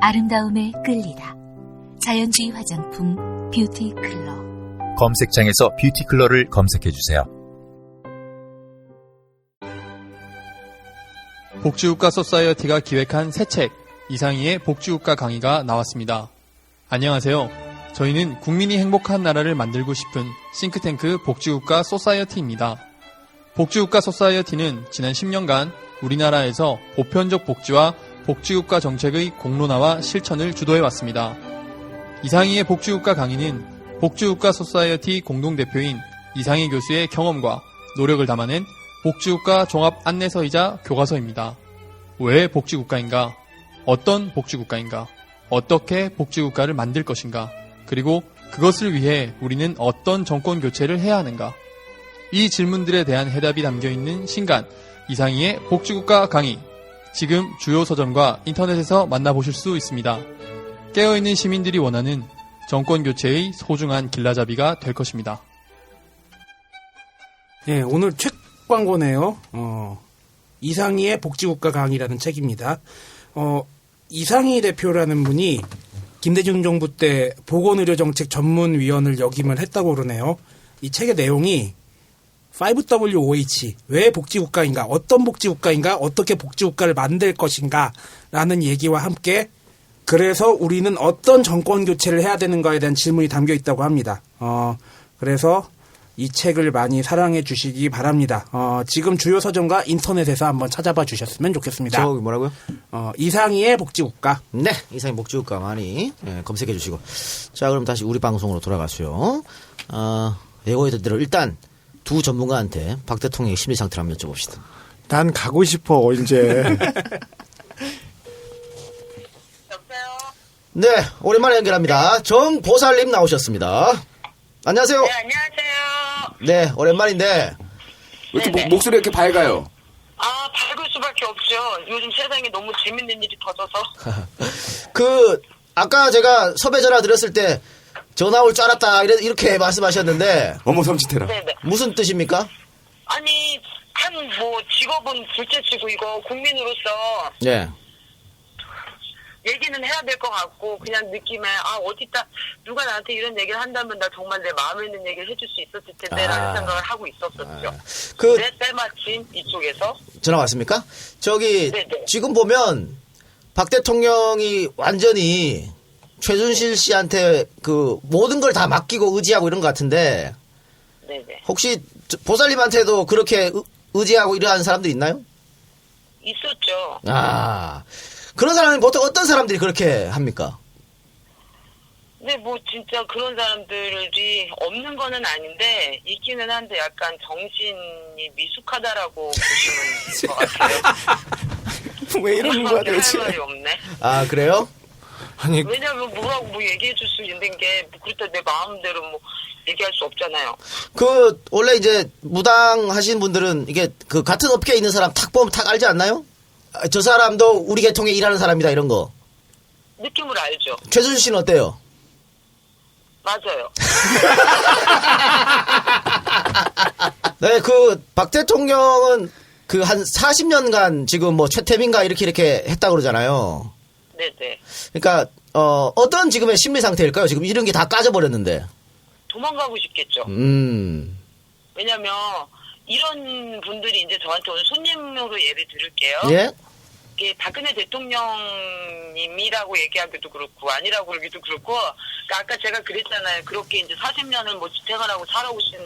G: 아름다움에 끌리다. 자연주의 화장품 뷰티클로.
H: 검색창에서 뷰티클러를 검색해주세요.
O: 복지국가 소사이어티가 기획한 새 책 이상희의 복지국가 강의가 나왔습니다. 안녕하세요. 저희는 국민이 행복한 나라를 만들고 싶은 싱크탱크 복지국가 소사이어티입니다. 복지국가 소사이어티는 지난 10년간 우리나라에서 보편적 복지와 복지국가 정책의 공론화와 실천을 주도해왔습니다. 이상희의 복지국가 강의는 복지국가 소사이어티 공동대표인 이상희 교수의 경험과 노력을 담아낸 복지국가 종합 안내서이자 교과서입니다. 왜 복지국가인가? 어떤 복지국가인가? 어떻게 복지국가를 만들 것인가? 그리고 그것을 위해 우리는 어떤 정권 교체를 해야 하는가? 이 질문들에 대한 해답이 담겨있는 신간 이상희의 복지국가 강의. 지금 주요 서점과 인터넷에서 만나보실 수 있습니다. 깨어있는 시민들이 원하는 정권 교체의 소중한 길라잡이가 될 것입니다.
J: 네, 오늘 책 광고네요. 이상희의 복지국가 강의라는 책입니다. 이상희 대표라는 분이 김대중 정부 때 보건의료정책 전문위원을 역임을 했다고 그러네요. 이 책의 내용이 5WOH 왜 복지국가인가, 어떤 복지국가인가, 어떻게 복지국가를 만들 것인가 라는 얘기와 함께 그래서 우리는 어떤 정권 교체를 해야 되는가에 대한 질문이 담겨 있다고 합니다. 그래서 이 책을 많이 사랑해 주시기 바랍니다. 지금 주요 서점과 인터넷에서 한번 찾아봐 주셨으면 좋겠습니다.
A: 저기 뭐라고요?
J: 이상희의 복지국가.
A: 네, 이상희 복지국가 많이 검색해 주시고. 자, 그럼 다시 우리 방송으로 돌아가서요. 예고했던 대로 일단 두 전문가한테 박 대통령의 심리 상태를 한번 여쭤봅시다.
C: 난 가고 싶어 이제.
A: 네, 오랜만에 연결합니다. 정보살님 나오셨습니다. 안녕하세요.
P: 네, 안녕하세요.
A: 네, 오랜만인데.
B: 왜 이렇게 목소리가 이렇게 밝아요?
P: 밝을 수밖에 없죠. 요즘 세상에 너무 재밌는 일이 터져서.
A: 아까 제가 섭외 전화 드렸을 때 전화 올 줄 알았다 이렇게 말씀하셨는데.
B: 어머 섬찟해라.
P: 네네.
A: 무슨 뜻입니까?
P: 아니, 직업은 둘째치고 이거 국민으로서.
A: 네.
P: 얘기는 해야 될 것 같고, 그냥 느낌에, 어디다, 누가 나한테 이런 얘기를 한다면 나 정말 내 마음에 있는 얘기를 해줄 수 있었을 텐데, 라는 생각을 하고 있었었죠. 때마침 이쪽에서.
A: 전화 왔습니까?
P: 네네.
A: 지금 보면, 박 대통령이 완전히 최순실 씨한테 모든 걸 다 맡기고 의지하고 이런 것 같은데,
P: 네네.
A: 혹시 보살님한테도 그렇게 의지하고 이러한 사람들 있나요?
P: 있었죠.
A: 그런 사람이 보통 어떤 사람들이 그렇게 합니까?
P: 네, 진짜 그런 사람들이 없는 거는 아닌데, 있기는 한데 약간 정신이 미숙하다라고 보시면 것 같아요.
B: 왜 이러는 거야, 도대체?
P: 할 말이 없네.
A: 그래요?
C: 아니.
P: 왜냐면 뭐라고 얘기해 줄 수 있는 게, 그렇다 내 마음대로 얘기할 수 없잖아요.
A: 원래 이제 무당 하신 분들은 이게 같은 업계에 있는 사람 탁 보면 탁 알지 않나요? 저 사람도 우리 계통에 일하는 사람이다 이런 거.
P: 느낌을 알죠.
A: 최순실 씨는 어때요?
P: 맞아요.
A: 네, 박 대통령은 한 40년간 지금 최태민가 이렇게 했다고 그러잖아요.
P: 네네.
A: 그러니까, 어떤 지금의 심리 상태일까요? 지금 이런 게 다 까져버렸는데.
P: 도망가고 싶겠죠. 왜냐면, 이런 분들이 이제 저한테 오늘 손님으로 예를 들을게요.
A: 예?
P: 이게 박근혜 대통령님이라고 얘기하기도 그렇고 아니라고 그러기도 그렇고, 그러니까 아까 제가 그랬잖아요. 그렇게 이제 40년을 생활하고 살아오신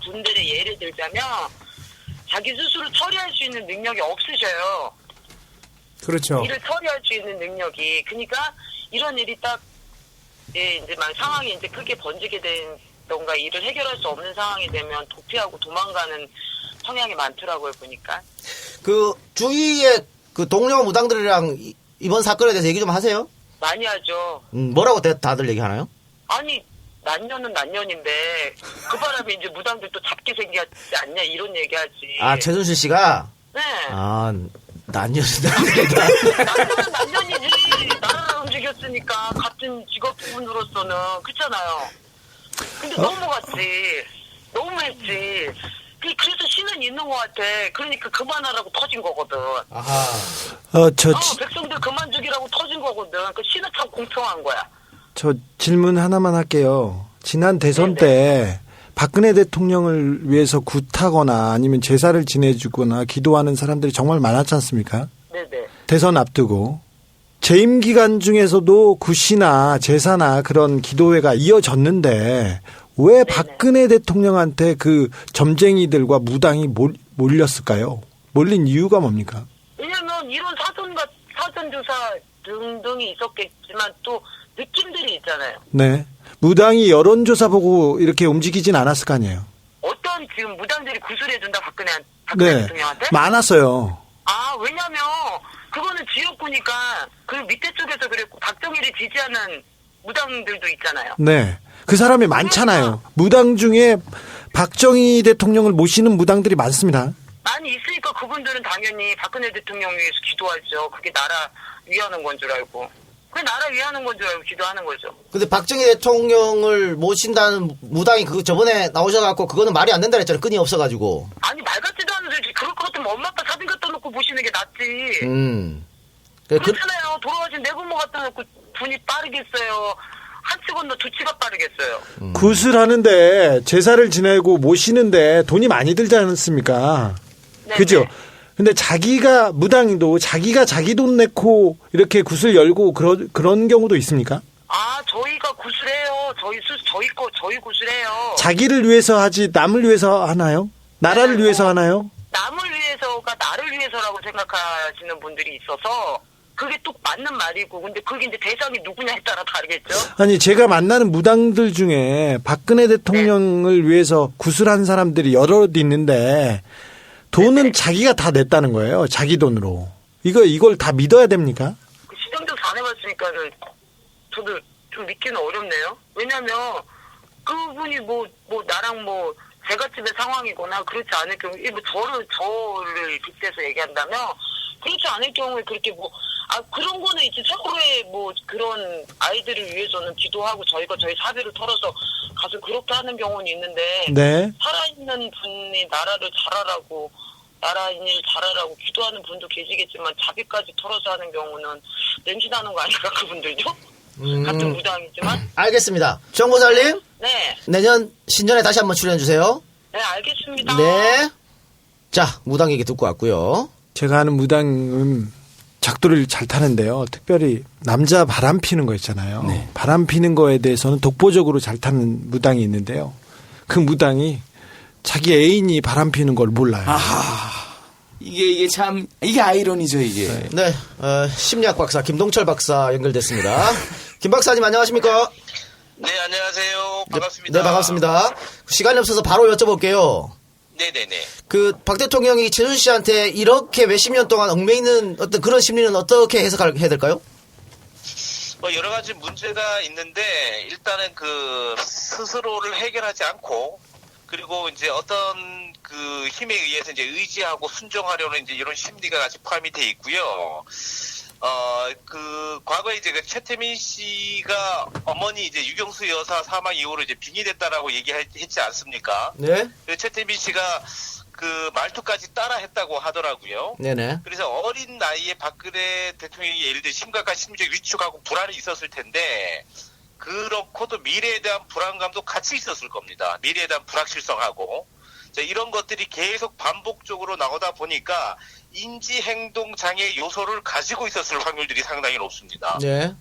P: 분들의 예를 들자면 자기 스스로 처리할 수 있는 능력이 없으셔요.
J: 그렇죠.
P: 일을 처리할 수 있는 능력이. 그러니까 이런 일이 딱 이제 상황이 이제 크게 번지게 된던가 일을 해결할 수 없는 상황이 되면 도피하고 도망가는 성향이 많더라고요, 보니까.
A: 주위에 동료 무당들이랑 이번 사건에 대해서 얘기 좀 하세요?
P: 많이 하죠.
A: 뭐라고 다들 얘기하나요?
P: 아니, 난년은 난년인데, 그 바람에 이제 무당들도 잡게 생겼지 않냐, 이런 얘기 하지.
A: 최순실 씨가?
P: 네.
A: 난년은
P: 난년이지. 나라를 움직였으니까, 같은 직업분으로서는. 그렇잖아요. 근데 넘어갔지. 너무했지. 그래서 신은 있는 것 같아. 그러니까 그만하라고 터진 거거든. 백성들 그만 죽이라고 터진 거거든. 그 신은 참 공평한 거야.
C: 저 질문 하나만 할게요. 지난 대선 때 박근혜 대통령을 위해서 굿하거나 아니면 제사를 지내주거나 기도하는 사람들이 정말 많았지 않습니까?
P: 네네.
C: 대선 앞두고. 재임 기간 중에서도 굿이나 제사나 그런 기도회가 이어졌는데 왜 박근혜 대통령한테 점쟁이들과 무당이 몰렸을까요? 몰린 이유가 뭡니까?
P: 왜냐면 이런 사전조사 등등이 있었겠지만 또 느낌들이 있잖아요.
C: 네. 무당이 여론조사 보고 이렇게 움직이진 않았을 거 아니에요?
P: 어떤 지금 무당들이 구술해준다 박근혜
C: 네.
P: 대통령한테?
C: 많았어요.
P: 왜냐면 그거는 지역구니까 그 밑에 쪽에서 그랬고 박정희를 지지하는 무당들도 있잖아요.
C: 네. 그 사람이 많잖아요. 무당 중에 박정희 대통령을 모시는 무당들이 많습니다.
P: 많이 있으니까 그분들은 당연히 박근혜 대통령 위해서 기도하죠. 그게 나라 위하는 건 줄 알고. 그게 나라 위하는 건 줄 알고 기도하는 거죠.
A: 근데 박정희 대통령을 모신다는 무당이 저번에 나오셔갖고 그거는 말이 안 된다 그랬잖아요. 끈이 없어가지고.
P: 아니 말 같지도 않은 소리. 그럴 것 같으면 엄마 아빠 사진 갖다 놓고 모시는 게 낫지.
A: 음.
P: 그렇잖아요. 돌아가신 내 부모 갖다 놓고 분이 빠르겠어요. 한 치 건너 두 치가 빠르겠어요.
C: 구슬하는데 제사를 지내고 모시는데 돈이 많이 들지 않습니까?
P: 네네.
C: 그죠? 근데 자기가 무당도 자기가 자기 돈 내고 이렇게 구슬 열고 그런 경우도 있습니까?
P: 아, 저희가 구슬해요. 저희 구슬해요.
C: 자기를 위해서 하지 남을 위해서 하나요? 나라를 위해서 하나요?
P: 남을 위해서가 나를 위해서라고 생각하시는 분들이 있어서 그게 또 맞는 말이고, 근데 그게 이제 대상이 누구냐에 따라 다르겠죠?
C: 아니, 제가 만나는 무당들 중에 박근혜 대통령을 위해서 구슬한 사람들이 여럿 있는데 돈은 자기가 다 냈다는 거예요. 자기 돈으로. 이걸 다 믿어야 됩니까?
P: 시정조사 안 해봤으니까는 저도 좀 믿기는 어렵네요. 왜냐면 그분이 나랑 제갓집의 상황이거나 그렇지 않을 경우, 저를 빗대서 얘기한다면 그렇지 않을 경우에 그렇게 그런 거는 이제 서로의 그런 아이들을 위해서는 기도하고 저희가 저희 사비를 털어서 가서 그렇게 하는 경우는 있는데,
C: 네.
P: 살아있는 분이 나라를 잘하라고, 나라 일 잘하라고 기도하는 분도 계시겠지만 자비까지 털어서 하는 경우는 냉신하는 거 아닐까, 그분들도? 같은 무당이지만.
A: 알겠습니다. 정보살님.
P: 네.
A: 내년 신년에 다시 한번 출연해주세요.
P: 네, 알겠습니다.
A: 네. 자, 무당 얘기 듣고 왔고요.
C: 제가 아는 무당은 작두를 잘 타는데요. 특별히 남자 바람 피는 거 있잖아요.
B: 네.
C: 바람 피는 거에 대해서는 독보적으로 잘 타는 무당이 있는데요. 그 무당이 자기 애인이 바람 피는 걸 몰라요.
B: 이게 아이러니죠, 이게.
A: 네, 심리학 박사 김동철 박사 연결됐습니다. 김 박사님 안녕하십니까?
Q: 네, 안녕하세요. 반갑습니다.
A: 네, 반갑습니다. 시간이 없어서 바로 여쭤볼게요.
Q: 네네네.
A: 박 대통령이 최순실 씨한테 이렇게 몇십 년 동안 얽매이는 어떤 그런 심리는 어떻게 해석해야 될까요?
Q: 여러 가지 문제가 있는데, 일단은 스스로를 해결하지 않고, 그리고 이제 어떤 힘에 의해서 이제 의지하고 순종하려는 이제 이런 심리가 같이 포함이 돼 있고요. 과거에 이제 최태민 씨가 어머니 이제 유경수 여사 사망 이후로 이제 빙의됐다라고 얘기했지 않습니까?
A: 네.
Q: 최태민 씨가 말투까지 따라 했다고 하더라고요.
A: 네네.
Q: 그래서 어린 나이에 박근혜 대통령이 예를 들어 심각한 심리적 위축하고 불안이 있었을 텐데, 그렇고도 미래에 대한 불안감도 같이 있었을 겁니다. 미래에 대한 불확실성하고. 이런 것들이 계속 반복적으로 나오다 보니까 인지행동장애 요소를 가지고 있었을 확률들이 상당히 높습니다.
A: 네.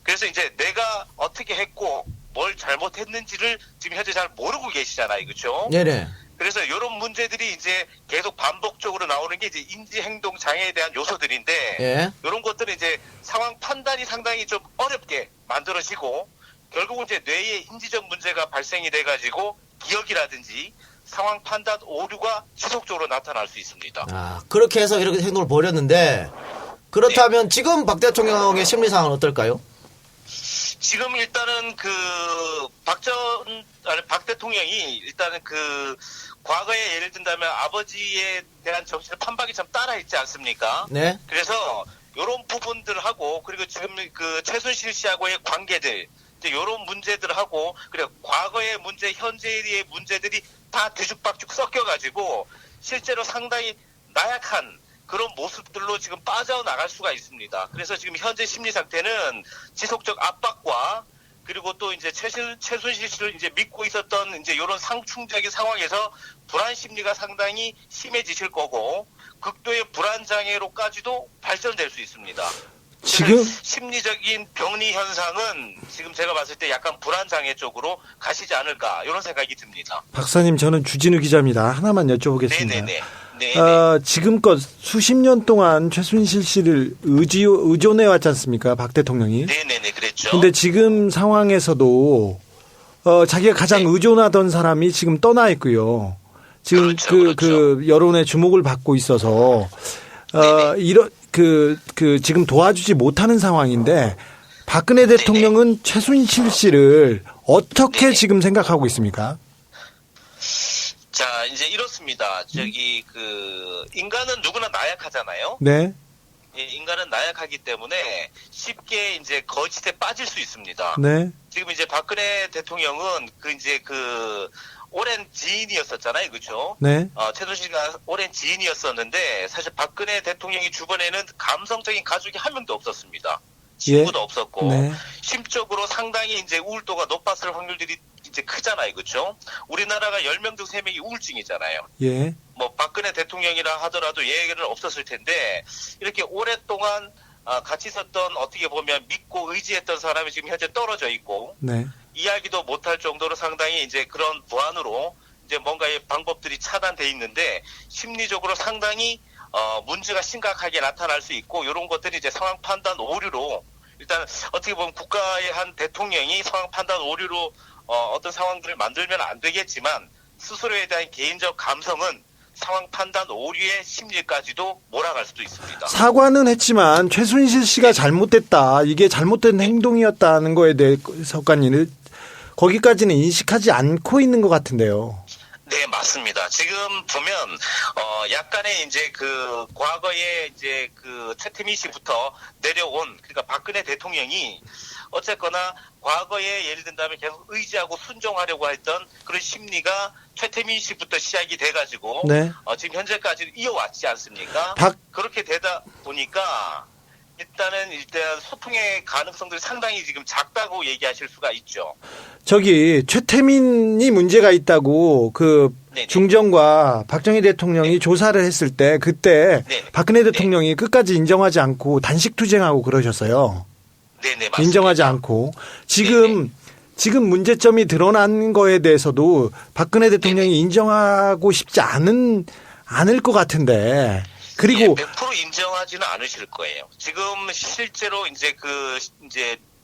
Q: 그래서 이제 내가 어떻게 했고 뭘 잘못했는지를 지금 현재 잘 모르고 계시잖아요. 그렇죠?
A: 네네.
Q: 그래서 이런 문제들이 이제 계속 반복적으로 나오는 게 이제 인지행동장애에 대한 요소들인데,
A: 예.
Q: 이런 것들은 이제 상황 판단이 상당히 좀 어렵게 만들어지고, 결국은 이제 뇌에 인지적 문제가 발생이 돼가지고 기억이라든지 상황 판단 오류가 지속적으로 나타날 수 있습니다.
A: 그렇게 해서 이렇게 행동을 벌였는데, 그렇다면 지금 박 대통령의 심리 상황은 어떨까요?
Q: 지금 일단은 박 대통령이 일단은 과거에 예를 든다면 아버지에 대한 정신을 판박이 참 따라했지 않습니까?
A: 네.
Q: 그래서 이런 부분들하고, 그리고 지금 최순실 씨하고의 관계들, 이런 문제들하고, 그리고 과거의 문제, 현재의 문제들이 다 뒤죽박죽 섞여가지고 실제로 상당히 나약한 그런 모습들로 지금 빠져나갈 수가 있습니다. 그래서 지금 현재 심리 상태는 지속적 압박과, 그리고 또 이제 최순실 씨를 이제 믿고 있었던 이제 이런 상충적인 상황에서 불안 심리가 상당히 심해지실 거고, 극도의 불안 장애로까지도 발전될 수 있습니다.
C: 지금
Q: 심리적인 병리 현상은 지금 제가 봤을 때 약간 불안 장애 쪽으로 가시지 않을까, 이런 생각이 듭니다.
C: 박사님, 저는 주진우 기자입니다. 하나만 여쭤보겠습니다.
Q: 네네네.
C: 지금껏 수십 년 동안 최순실 씨를 의존해 왔지 않습니까? 박 대통령이.
Q: 네네네, 그랬죠.
C: 근데 지금 상황에서도 자기가 가장 의존하던 사람이 지금 떠나 있고요. 지금 그렇죠. 여론의 주목을 받고 있어서 지금 도와주지 못하는 상황인데, 박근혜 대통령은 최순실 씨를 어떻게 지금 생각하고 있습니까?
Q: 자, 이제 이렇습니다. 인간은 누구나 나약하잖아요.
C: 네.
Q: 인간은 나약하기 때문에 쉽게 이제 거짓에 빠질 수 있습니다.
C: 네.
Q: 지금 이제 박근혜 대통령은 오랜 지인이었었잖아요. 그렇죠?
C: 네.
Q: 최순실과 오랜 지인이었었는데, 사실 박근혜 대통령이 주변에는 감성적인 가족이 한 명도 없었습니다. 친구도 없었고
C: 네.
Q: 심적으로 상당히 이제 우울도가 높았을 확률들이 이제 크잖아요, 그렇죠? 우리나라가 10명 중 3명이 우울증이잖아요.
C: 예.
Q: 뭐 박근혜 대통령이라 하더라도 얘기는 없었을 텐데 이렇게 오랫동안 같이 있었던 어떻게 보면 믿고 의지했던 사람이 지금 현재 떨어져 있고
C: 네.
Q: 이야기도 못할 정도로 상당히 이제 그런 불안으로 이제 뭔가의 방법들이 차단돼 있는데 심리적으로 상당히 문제가 심각하게 나타날 수 있고 이런 것들이 이제 상황 판단 오류로 일단 어떻게 보면 국가의 한 대통령이 상황 판단 오류로 어떤 상황들을 만들면 안 되겠지만 스스로에 대한 개인적 감성은 상황 판단 오류의 심리까지도 몰아갈 수도 있습니다.
C: 사과는 했지만 최순실 씨가 잘못됐다. 이게 잘못된 행동이었다는 거에 대해서까지는 거기까지는 인식하지 않고 있는 것 같은데요.
Q: 네, 맞습니다. 지금 보면 약간의 이제 그 과거에 이제 그 최태민 씨부터 내려온 그러니까 박근혜 대통령이 어쨌거나 과거에 예를 든다면 계속 의지하고 순종하려고 했던 그런 심리가 최태민 씨부터 시작이 돼가지고
C: 네.
Q: 지금 현재까지 이어왔지 않습니까? 그렇게 되다 보니까 일단 소통의 가능성들이 상당히 지금 작다고 얘기하실 수가 있죠.
C: 저기 최태민이 문제가 있다고 그
Q: 네네.
C: 중정과 박정희 대통령이 조사를 했을 때 그때 박근혜 대통령이 끝까지 인정하지 않고 단식 투쟁하고 그러셨어요.
Q: 네네, 맞습니다.
C: 인정하지 않고 지금 문제점이 드러난 거에 대해서도 박근혜 대통령이 인정하고 싶지 않을 것 같은데 그리고
Q: 100% 인정하지는 않으실 거예요. 지금 실제로 이제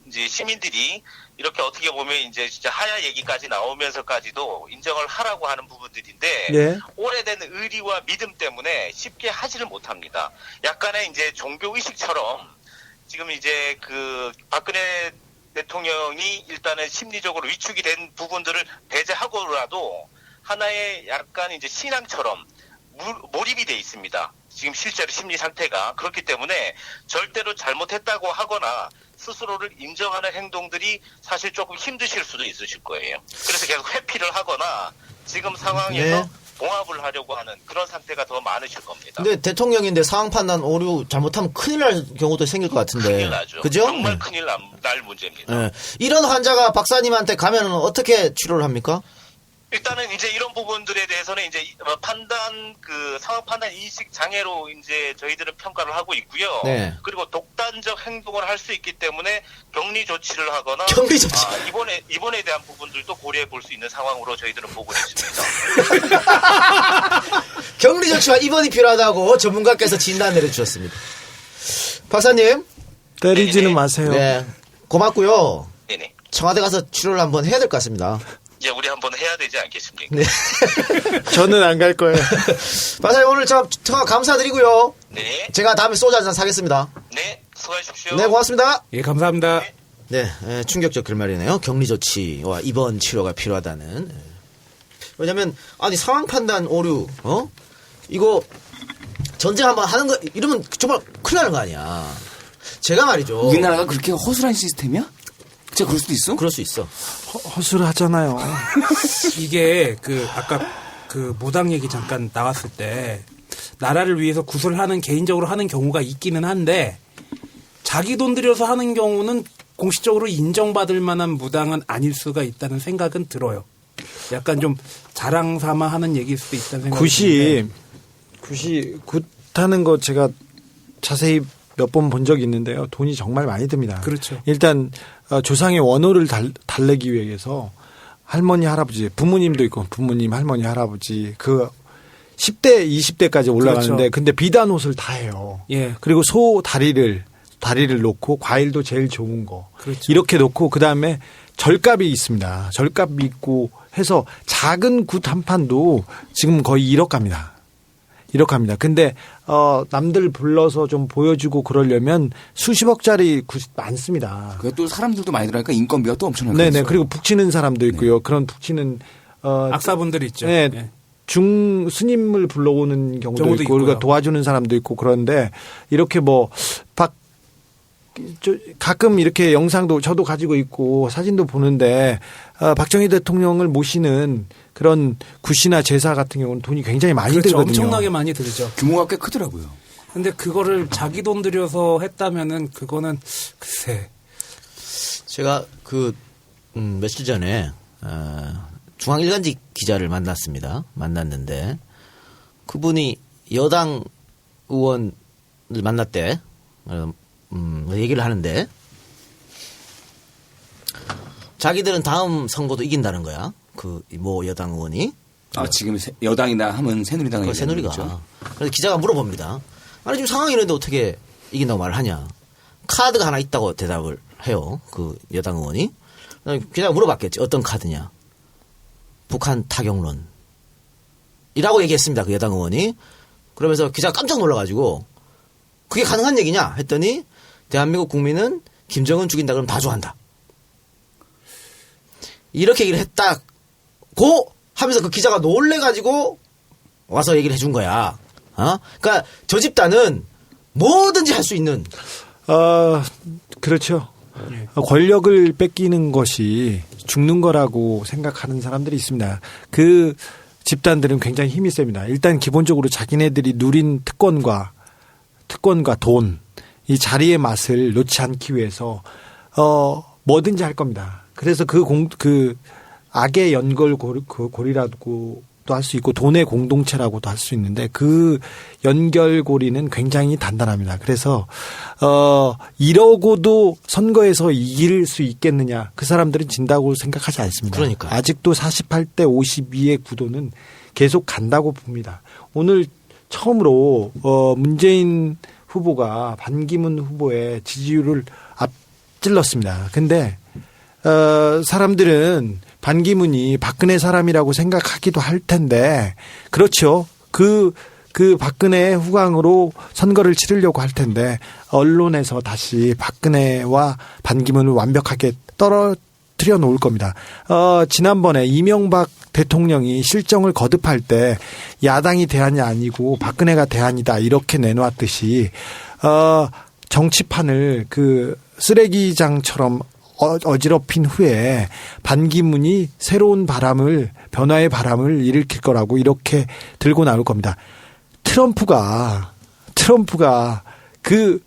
Q: 이제 시민들이 이렇게 어떻게 보면 이제 진짜 하야 얘기까지 나오면서까지도 인정을 하라고 하는 부분들인데
C: 예.
Q: 오래된 의리와 믿음 때문에 쉽게 하지를 못합니다. 약간의 이제 종교 의식처럼 지금 이제 그 박근혜 대통령이 일단은 심리적으로 위축이 된 부분들을 배제하고라도 하나의 약간 이제 신앙처럼 몰입이 돼 있습니다. 지금 실제로 심리 상태가 그렇기 때문에 절대로 잘못했다고 하거나 스스로를 인정하는 행동들이 사실 조금 힘드실 수도 있으실 거예요. 그래서 계속 회피를 하거나 지금 상황에서 봉합을 하려고 하는 그런 상태가 더 많으실 겁니다.
A: 근데 대통령인데 상황 판단 오류 잘못하면 큰일 날 경우도 생길 것 같은데.
Q: 큰일 나죠.
A: 그죠?
Q: 정말 큰일 날 문제입니다.
A: 네. 이런 환자가 박사님한테 가면 어떻게 치료를 합니까?
Q: 일단은 이제 이런 부분들에 대해서는 이제 상황 판단 인식 장애로 이제 저희들은 평가를 하고 있고요.
A: 네.
Q: 그리고 독단적 행동을 할 수 있기 때문에 격리 조치를 하거나
A: 격리 조치.
Q: 입원에 대한 부분들도 고려해 볼 수 있는 상황으로 저희들은 보고 있습니다.
A: 격리 조치와 입원이 필요하다고 전문가께서 진단 내려주셨습니다. 박사님.
C: 때리지는 마세요.
A: 네. 고맙고요.
Q: 네네.
A: 청와대 가서 치료를 한번 해야 될 것 같습니다.
Q: 이제 우리 한번 해야 되지 않겠습니까?
A: 네.
C: 저는 안 갈 거예요.
A: 박사님 오늘 전화 감사드리고요.
Q: 네.
A: 제가 다음에 소주 한잔 사겠습니다.
Q: 네. 수고하십시오.
A: 네, 고맙습니다.
J: 예, 감사합니다.
A: 네, 충격적 결말이네요. 격리 조치와 입원 치료가 필요하다는. 왜냐면 아니 상황 판단 오류, 이거 전쟁 한번 하는 거 이러면 정말 큰일 나는 거 아니야. 제가 말이죠.
B: 우리나라가 그렇게 허술한 시스템이야? 진짜 그럴 수도 있어?
A: 그럴 수 있어.
C: 허술하잖아요.
J: 이게 아까 무당 얘기 잠깐 나왔을 때 나라를 위해서 구슬하는 개인적으로 하는 경우가 있기는 한데 자기 돈 들여서 하는 경우는 공식적으로 인정받을 만한 무당은 아닐 수가 있다는 생각은 들어요. 약간 좀 자랑 삼아 하는 얘기일 수도 있다는 생각이 드는데.
C: 굿하는 거 제가 자세히 몇 번 본 적이 있는데요. 돈이 정말 많이 듭니다.
J: 그렇죠.
C: 일단 조상의 원호를 달래기 위해서 할머니, 할아버지, 부모님도 있고 부모님, 할머니, 할아버지 10대, 20대까지 올라가는데
J: 그렇죠.
C: 근데 비단 옷을 다 해요.
J: 예.
C: 그리고 소 다리를 놓고 과일도 제일 좋은 거
J: 그렇죠.
C: 이렇게 놓고 그다음에 절갑이 있습니다. 절갑이 있고 해서 작은 굿 한 판도 지금 거의 1억 갑니다. 1억 갑니다. 근데 남들 불러서 좀 보여주고 그러려면 수십억짜리 굿 많습니다.
B: 그것도 사람들도 많이 들어가니까 인건비가 또 엄청나게
C: 네네. 그리고 북치는 사람도 있고요.
B: 네.
C: 그런 북치는
J: 악사분들 있죠.
C: 네.
J: 네.
C: 중 스님을 불러오는 경우도 있고
J: 있고요.
C: 우리가 도와주는 사람도 있고 그런데 이렇게 가끔 이렇게 영상도 저도 가지고 있고 사진도 보는데 박정희 대통령을 모시는 그런 굿이나 제사 같은 경우는 돈이 굉장히 많이
J: 그렇죠.
C: 들거든요.
J: 엄청나게 많이 들죠.
B: 규모가 꽤 크더라고요.
J: 근데 그거를 자기 돈 들여서 했다면은 그거는 글쎄.
A: 제가 며칠 전에 중앙일간지 기자를 만났는데 그분이 여당 의원을 만났대. 얘기를 하는데 자기들은 다음 선거도 이긴다는 거야. 여당 의원이.
B: 지금 여당이나 하면 새누리당이.
A: 새누리가. 그래서 기자가 물어봅니다. 아니 지금 상황이 이런데 어떻게 이긴다고 말을 하냐. 카드가 하나 있다고 대답을 해요. 그 여당 의원이. 기자가 물어봤겠지. 어떤 카드냐. 북한 타격론. 이라고 얘기했습니다. 그 여당 의원이. 그러면서 기자가 깜짝 놀라가지고 그게 가능한 얘기냐 했더니 대한민국 국민은 김정은 죽인다 그러면 다 좋아한다. 이렇게 얘기를 했다고 하면서 그 기자가 놀래가지고 와서 얘기를 해준 거야. 그러니까 저 집단은 뭐든지 할 수 있는.
C: 그렇죠. 권력을 뺏기는 것이 죽는 거라고 생각하는 사람들이 있습니다. 그 집단들은 굉장히 힘이 셉니다. 일단 기본적으로 자기네들이 누린 특권과 돈, 이 자리의 맛을 놓지 않기 위해서 뭐든지 할 겁니다. 그래서 그 악의 연결고리라고도 할 수 있고 돈의 공동체라고도 할 수 있는데 그 연결고리는 굉장히 단단합니다. 그래서 이러고도 선거에서 이길 수 있겠느냐? 그 사람들은 진다고 생각하지 않습니다.
A: 그러니까
C: 아직도 48대 52의 구도는 계속 간다고 봅니다. 오늘 처음으로 문재인 후보가 반기문 후보의 지지율을 앞질렀습니다. 근데 사람들은 반기문이 박근혜 사람이라고 생각하기도 할 텐데, 그렇죠. 그 박근혜의 후광으로 선거를 치르려고 할 텐데, 언론에서 다시 박근혜와 반기문을 완벽하게 떨어뜨려 놓을 겁니다. 지난번에 이명박 대통령이 실정을 거듭할 때 야당이 대안이 아니고 박근혜가 대안이다 이렇게 내놓았듯이, 정치판을 쓰레기장처럼 어지럽힌 후에 반기문이 새로운 변화의 바람을 일으킬 거라고 이렇게 들고 나올 겁니다. 트럼프가 그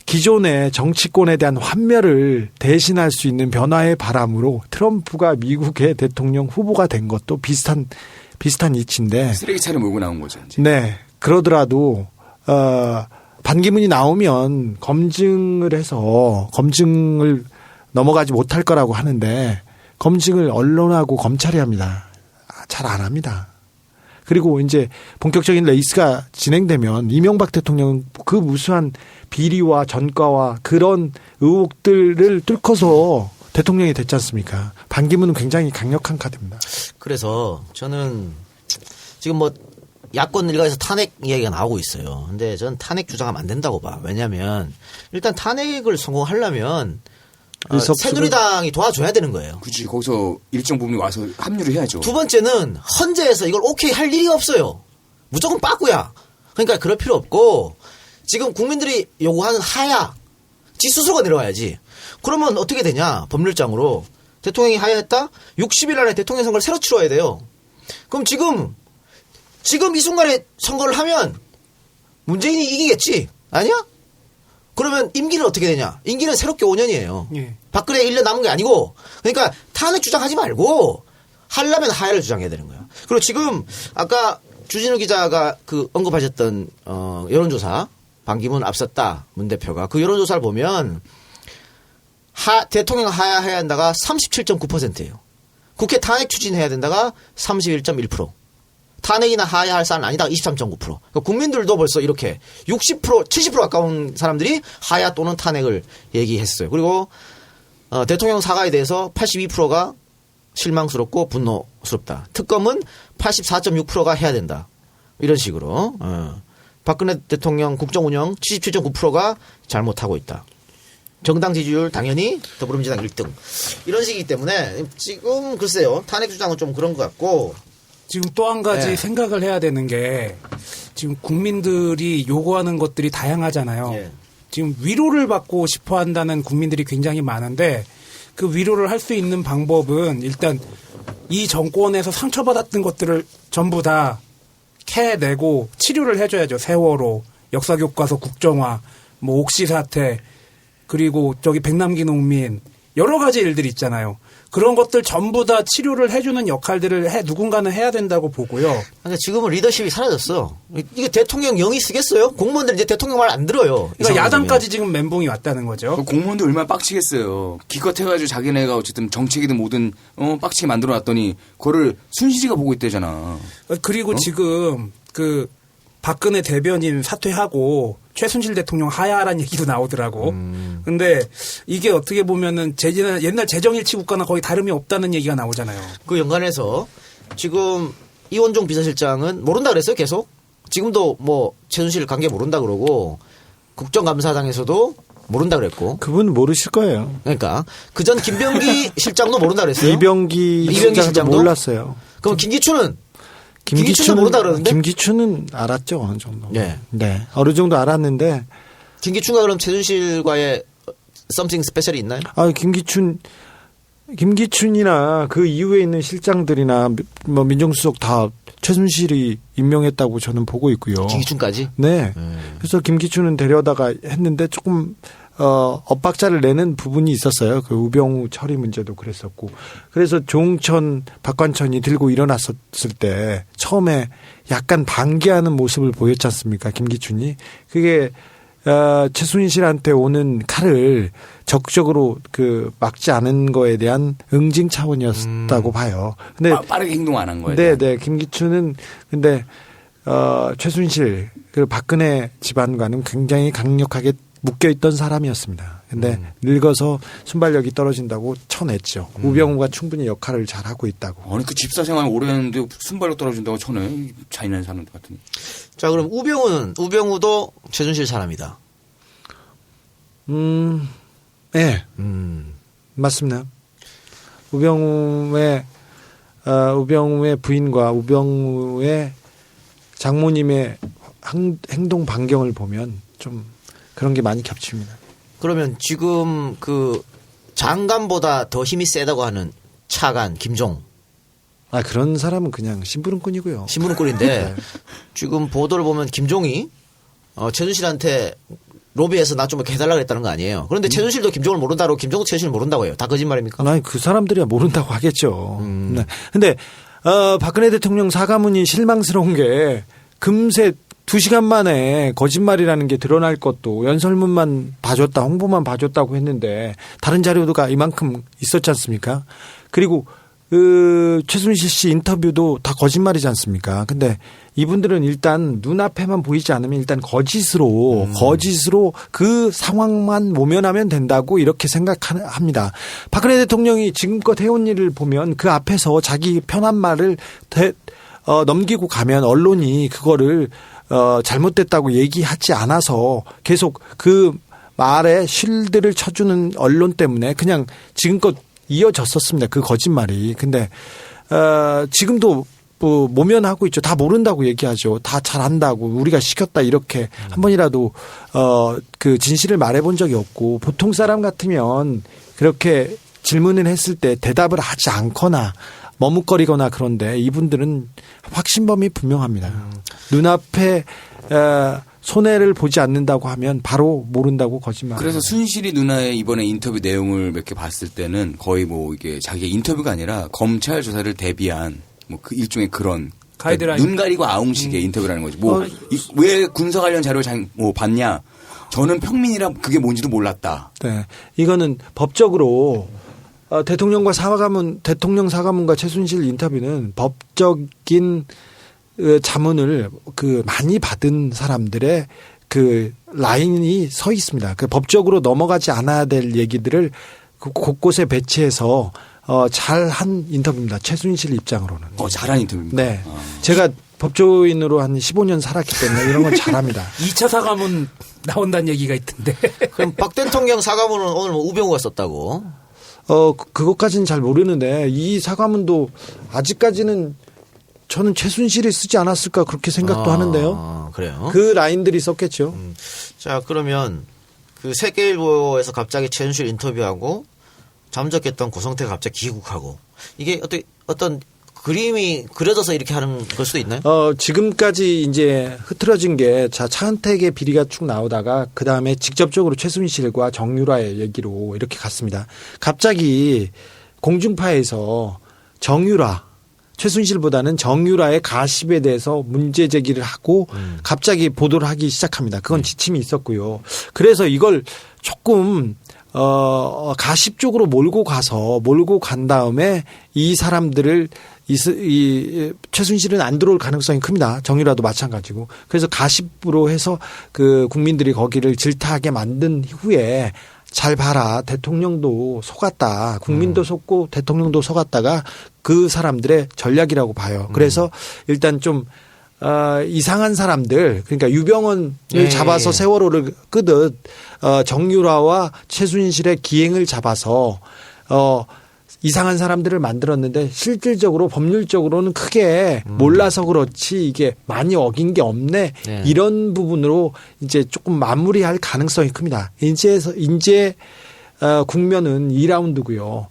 C: 기존의 정치권에 대한 환멸을 대신할 수 있는 변화의 바람으로 트럼프가 미국의 대통령 후보가 된 것도 비슷한 이치인데.
B: 쓰레기차를 몰고 나온 거죠. 이제.
C: 네. 그러더라도, 반기문이 나오면 검증을 넘어가지 못할 거라고 하는데 검증을 언론하고 검찰이 합니다. 잘 안 합니다. 그리고 이제 본격적인 레이스가 진행되면 이명박 대통령은 그 무수한 비리와 전과와 그런 의혹들을 뚫고서 대통령이 됐지 않습니까? 반기문은 굉장히 강력한 카드입니다.
A: 그래서 저는 지금 야권 일각에서 탄핵 이야기가 나오고 있어요. 근데 저는 탄핵 주장하면 안 된다고 봐. 왜냐하면 일단 탄핵을 성공하려면 새누리당이 도와줘야 되는 거예요.
B: 그렇지. 거기서 일정 부분이 와서 합류를 해야죠.
A: 두 번째는 헌재에서 이걸 오케이 할 일이 없어요. 무조건 빠꾸야. 그러니까 그럴 필요 없고 지금 국민들이 요구하는 하야 지수수가 내려와야지. 그러면 어떻게 되냐. 법률장으로 대통령이 하야했다. 60일 안에 대통령 선거를 새로 치러야 돼요. 그럼 지금 이 순간에 선거를 하면 문재인이 이기겠지. 아니야? 그러면 임기는 어떻게 되냐? 임기는 새롭게 5년이에요.
J: 예.
A: 박근혜 1년 남은 게 아니고, 그러니까 탄핵 주장하지 말고 하려면 하야를 주장해야 되는 거예요. 그리고 지금 아까 주진우 기자가 언급하셨던 여론조사 반기문 앞섰다 문 대표가 그 여론조사를 보면 대통령 하야해야 한다가 37.9%예요. 국회 탄핵 추진해야 된다가 31.1%. 탄핵이나 하야할 사안은 아니다 23.9%. 그러니까 국민들도 벌써 이렇게 60%, 70% 가까운 사람들이 하야 또는 탄핵을 얘기했어요. 그리고 대통령 사과에 대해서 82%가 실망스럽고 분노스럽다. 특검은 84.6%가 해야 된다. 이런 식으로. 박근혜 대통령 국정운영 77.9%가 잘못하고 있다. 정당 지지율 당연히 더불어민주당 1등. 이런 식이기 때문에 지금 글쎄요. 탄핵 주장은 좀 그런 것 같고.
J: 지금 또 한 가지 생각을 해야 되는 게 지금 국민들이 요구하는 것들이 다양하잖아요. 지금 위로를 받고 싶어 한다는 국민들이 굉장히 많은데 그 위로를 할 수 있는 방법은 일단 이 정권에서 상처받았던 것들을 전부 다 캐내고 치료를 해줘야죠. 세월호, 역사교과서 국정화, 뭐 옥시 사태, 그리고 저기 백남기 농민 여러 가지 일들이 있잖아요. 그런 것들 전부 다 치료를 해주는 역할들을 누군가는 해야 된다고 보고요.
A: 그러니까 지금은 리더십이 사라졌어. 이게 대통령 영이 쓰겠어요? 공무원들 이제 대통령 말 안 들어요.
J: 그러니까 야당까지 지금 멘붕이 왔다는 거죠.
B: 공무원들 얼마나 빡치겠어요. 기껏 해가지고 자기네가 어쨌든 정책이든 뭐든 빡치게 만들어놨더니 그거를 순실이가 보고 있대잖아.
J: 그리고 지금 그 박근혜 대변인 사퇴하고 최순실 대통령 하야라는 얘기도 나오더라고. 근데 이게 어떻게 보면은 옛날 재정일치 국가나 거의 다름이 없다는 얘기가 나오잖아요.
A: 그 연관해서 지금 이원종 비서실장은 모른다 그랬어요, 계속. 지금도 뭐 최순실 관계 모른다 그러고 국정감사장에서도 모른다 그랬고.
C: 그분 모르실 거예요.
A: 그러니까 그전 김병기 실장도 모른다 그랬어요.
C: 이병기 실장도 몰랐어요.
A: 그럼 김기춘은 모른다 그러는데?
C: 김기춘은 알았죠, 어느 정도.
A: 네.
C: 네. 어느 정도 알았는데.
A: 김기춘과 그럼 최순실과의 something 스페셜이 있나요?
C: 김기춘이나 그 이후에 있는 실장들이나 뭐 민정수석 다 최순실이 임명했다고 저는 보고 있고요.
A: 김기춘까지?
C: 네. 그래서 김기춘은 데려다가 했는데 조금 엇박자를 내는 부분이 있었어요. 그 우병우 처리 문제도 그랬었고. 그래서 조응천, 박관천이 들고 일어났었을 때 처음에 약간 반기하는 모습을 보였지 않습니까? 김기춘이. 그게 최순실한테 오는 칼을 적극적으로 막지 않은 거에 대한 응징 차원이었다고 봐요. 근데
B: 빠르게 행동 안 한 거예요.
C: 네. 김기춘은 근데 최순실 그 박근혜 집안과는 굉장히 강력하게 묶여있던 사람이었습니다. 근데 늙어서 순발력이 떨어진다고 쳐냈죠. 우병우가 충분히 역할을 잘하고 있다고.
B: 아니 그 집사 생활 오래 했는데 순발력 떨어진다고 쳐내. 잔인한 사람 같은.
A: 자, 그럼 우병우도 최순실 사람이다.
C: 네. 맞습니다. 우병우의 부인과 우병우의 장모님의 행동 반경을 보면 좀 그런 게 많이 겹칩니다.
A: 그러면 지금 그 장관보다 더 힘이 세다고 하는 차관 김종.
C: 그런 사람은 그냥 심부름꾼이고요.
A: 심부름꾼인데
C: 네.
A: 지금 보도를 보면 김종이 최순실한테 로비해서 나 좀 해달라고 했다는 거 아니에요. 그런데 최순실도 김종을 모른다고 김종도 최순실 모른다고 해요. 다 거짓말입니까?
C: 아니 그 사람들이야 모른다고 하겠죠. 네. 근데 박근혜 대통령 사과문이 실망스러운 게 금세 2시간 만에 거짓말이라는 게 드러날 것도 연설문만 봐줬다, 홍보만 봐줬다고 했는데 다른 자료가 이만큼 있었지 않습니까? 그리고 최순실 씨 인터뷰도 다 거짓말이지 않습니까? 근데 이분들은 일단 눈앞에만 보이지 않으면 일단 거짓으로 그 상황만 모면하면 된다고 이렇게 생각합니다. 박근혜 대통령이 지금껏 해온 일을 보면 그 앞에서 자기 편한 말을 넘기고 가면 언론이 그거를 잘못됐다고 얘기하지 않아서 계속 그 말에 쉴드를 쳐주는 언론 때문에 그냥 지금껏 이어졌었습니다. 그 거짓말이. 근데 지금도 뭐 모면하고 있죠. 다 모른다고 얘기하죠. 다 잘한다고 우리가 시켰다 이렇게 한 번이라도 그 진실을 말해본 적이 없고 보통 사람 같으면 그렇게 질문을 했을 때 대답을 하지 않거나 머뭇거리거나 그런데 이분들은 확신범위 분명합니다. 눈앞에 손해를 보지 않는다고 하면 바로 모른다고 거짓말.
B: 그래서 순실이 누나의 이번에 인터뷰 내용을 몇 개 봤을 때는 거의 뭐 이게 자기의 인터뷰가 아니라 검찰 조사를 대비한 뭐 그 일종의 그런
J: 가이드라인.
B: 눈 가리고 아웅식의 인터뷰라는 거지. 뭐 왜 군사 관련 자료 뭐 봤냐? 저는 평민이라 그게 뭔지도 몰랐다.
C: 네, 이거는 법적으로 대통령 사과문과 최순실 인터뷰는 법적인 자문을 많이 받은 사람들의 그 라인이 서 있습니다. 그 법적으로 넘어가지 않아야 될 얘기들을 곳곳에 배치해서 잘한 인터뷰입니다. 최순실 입장으로는.
B: 잘한 인터뷰입니다.
C: 네. 제가 법조인으로 한 15년 살았기 때문에 이런 건 잘합니다.
J: 2차 사과문 나온다는 얘기가 있던데.
A: 그럼 박 대통령 사과문은 오늘 뭐 우병우가 썼다고?
C: 그것까지는 잘 모르는데 이 사과문도 아직까지는 저는 최순실이 쓰지 않았을까 그렇게 생각도 하는데요.
A: 그래요?
C: 그 라인들이 썼겠죠.
A: 자, 그러면 그 세계일보에서 갑자기 최순실 인터뷰하고 잠적했던 고성태가 갑자기 귀국하고 이게 어떤 그림이 그려져서 이렇게 하는 걸 수도 있나요?
C: 지금까지 이제 흐트러진 게 차은택의 비리가 쭉 나오다가 그 다음에 직접적으로 최순실과 정유라의 얘기로 이렇게 갔습니다. 갑자기 공중파에서 정유라, 최순실보다는 정유라의 가십에 대해서 문제 제기를 하고 갑자기 보도를 하기 시작합니다. 그건 지침이 있었고요. 그래서 이걸 조금 가십 쪽으로 몰고 간 다음에 이 사람들을 최순실은 안 들어올 가능성이 큽니다. 정유라도 마찬가지고. 그래서 가십으로 해서 그 국민들이 거기를 질타하게 만든 후에 잘 봐라. 대통령도 속았다. 국민도 속고 대통령도 속았다가 그 사람들의 전략이라고 봐요. 그래서 일단 좀 이상한 사람들, 그러니까 유병헌을 잡아서 세월호를 끄듯 정유라와 최순실의 기행을 잡아서 이상한 사람들을 만들었는데 실질적으로 법률적으로는 크게 몰라서 그렇지 이게 많이 어긴 게 없네.
A: 네.
C: 이런 부분으로 이제 조금 마무리할 가능성이 큽니다. 이제 국면은 2라운드고요.